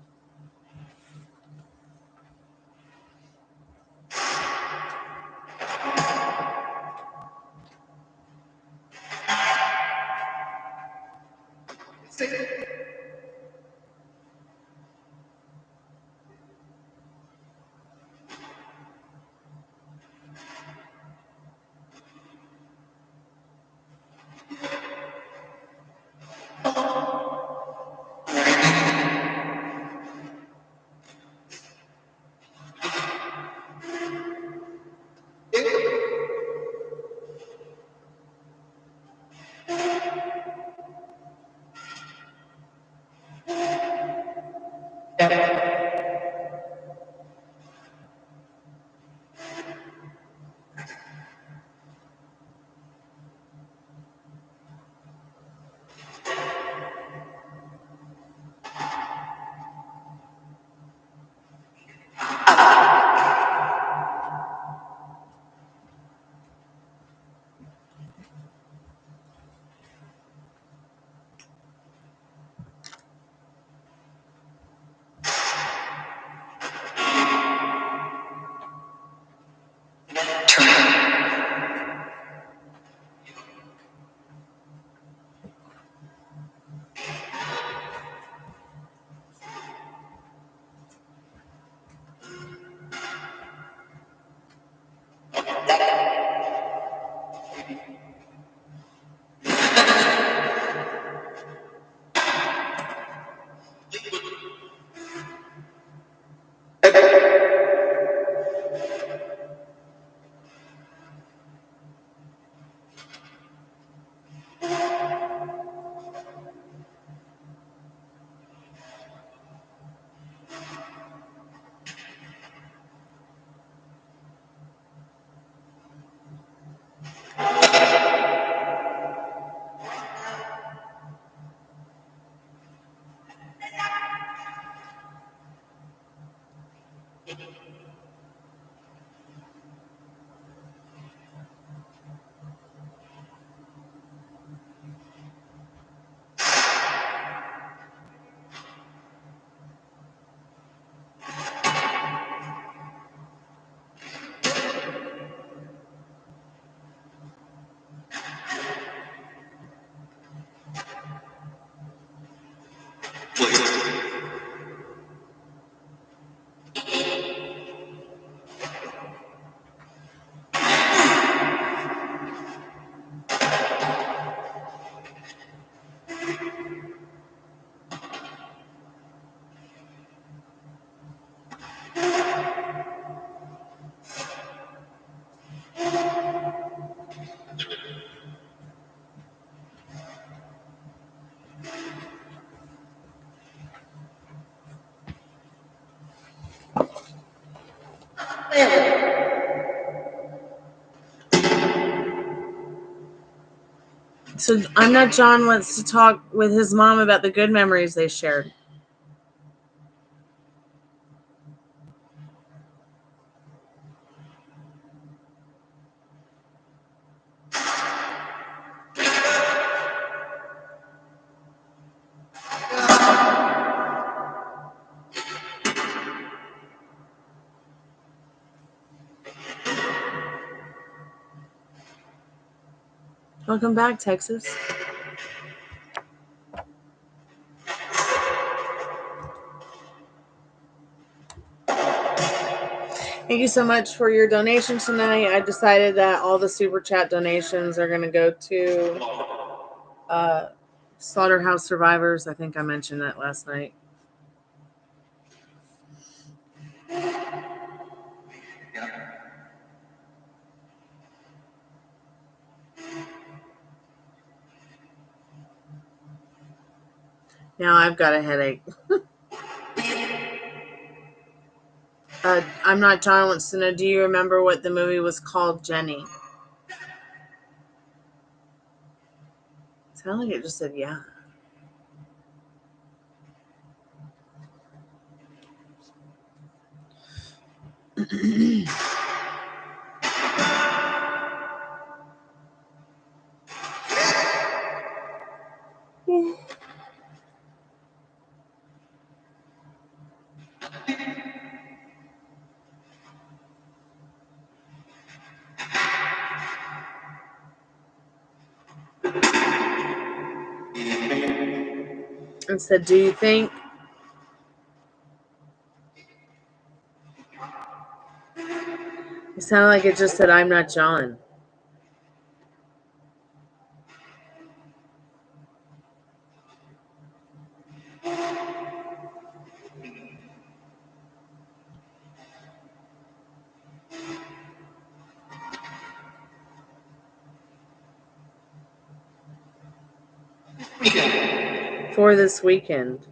So I'm Not John wants to talk with his mom about the good memories they shared. Welcome back, Texas. Thank you so much for your donation tonight. I decided that all the super chat donations are going to go to Slaughterhouse Survivors. I think I mentioned that last night. Now I've got a headache. I'm Not John wants to know, do you remember what the movie was called, Jenny? It sounded like it just said yeah. And said, do you think? It sounded like it just said, I'm not John. For this weekend.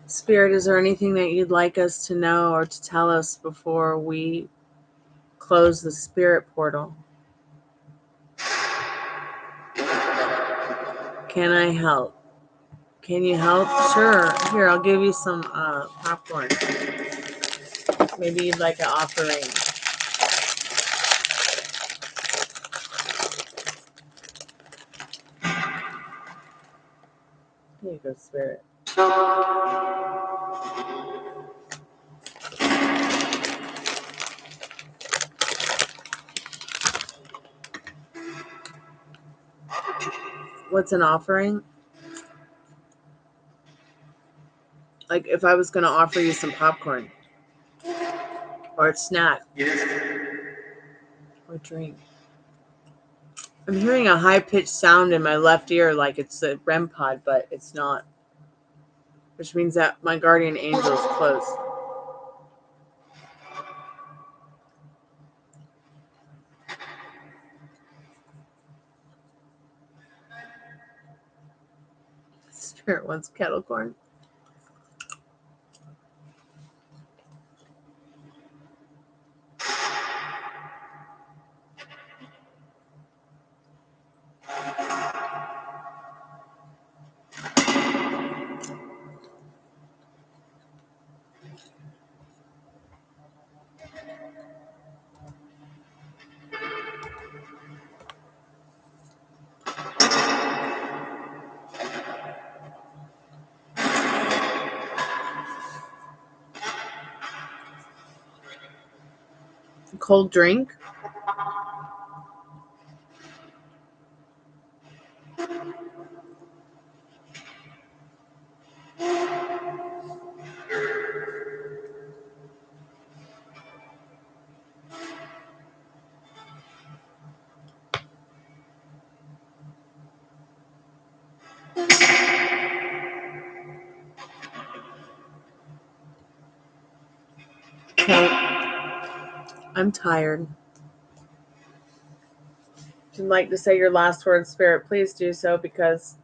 Spirit, is there anything that you'd like us to know or to tell us before we close the spirit portal? Can I help? Can you help? Sure. Here, I'll give you some popcorn. Maybe you'd like an offering. Here you go, Spirit. What's an offering? Like if I was going to offer you some popcorn or a snack or drink. I'm hearing a high-pitched sound in my left ear like it's a REM pod, but it's not. Which means that my guardian angel is close. Spirit wants kettle corn. Cold drink. Okay. I'm tired. If you'd like to say your last words, Spirit, please do so, because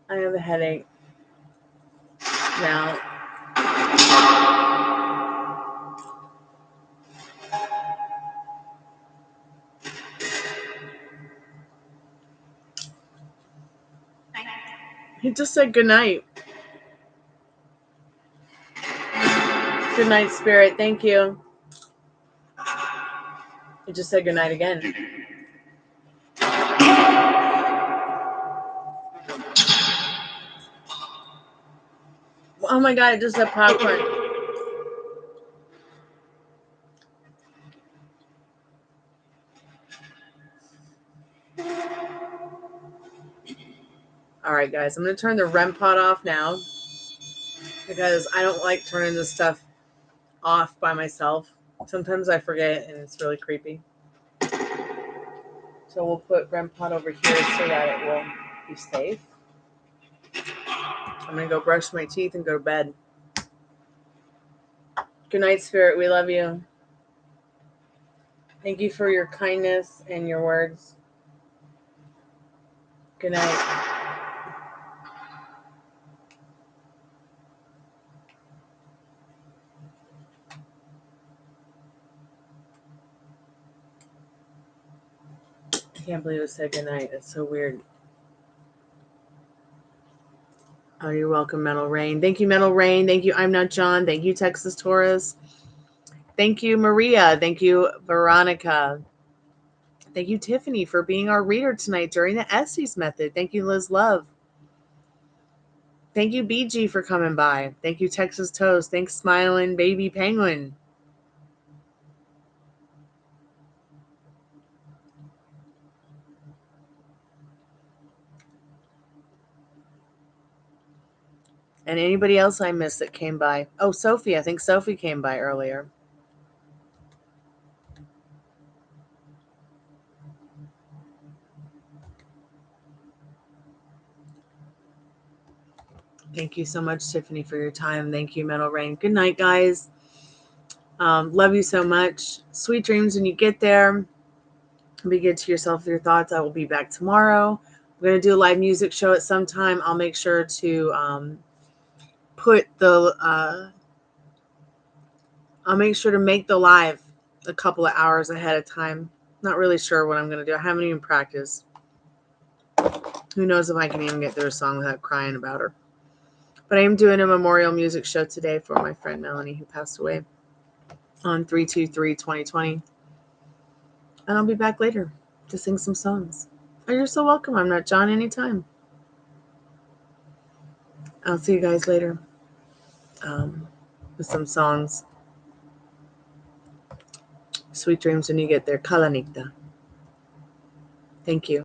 I have a headache now. He just said good night. Good night, Spirit. Thank you. He just said good night again. Oh my God, it just said popcorn. All right, guys, I'm going to turn the REM pod off now, because I don't like turning this stuff off by myself. Sometimes I forget, and it's really creepy. So we'll put REM pod over here so that it will be safe. I'm going to go brush my teeth and go to bed. Good night, Spirit. We love you. Thank you for your kindness and your words. Good night. I can't believe it said good night. It's so weird. Oh, you're welcome, Metal Rain. Thank you, Metal Rain. Thank you, I'm Not John. Thank you, Texas Taurus. Thank you, Maria. Thank you, Veronica. Thank you, Tiffany, for being our reader tonight during the Estes method. Thank you, Liz Love. Thank you, BG, for coming by. Thank you, Texas Toast. Thanks, Smiling Baby Penguin. And anybody else I missed that came by? Oh, Sophie. I think Sophie came by earlier. Thank you so much, Tiffany, for your time. Thank you, Metal Rain. Good night, guys. Love you so much. Sweet dreams when you get there. Be good to yourself with your thoughts. I will be back tomorrow. We're going to do a live music show at some time. I'll make sure to put the... I'll make sure to make the live a couple of hours ahead of time. Not really sure what I'm going to do. I haven't even practiced. Who knows if I can even get through a song without crying about her. But I am doing a memorial music show today for my friend Melanie, who passed away on 3/23/2020. And I'll be back later to sing some songs. Oh, you're so welcome. I'm Not John anytime. I'll see you guys later with some songs. Sweet dreams when you get there. Kalanita. Thank you.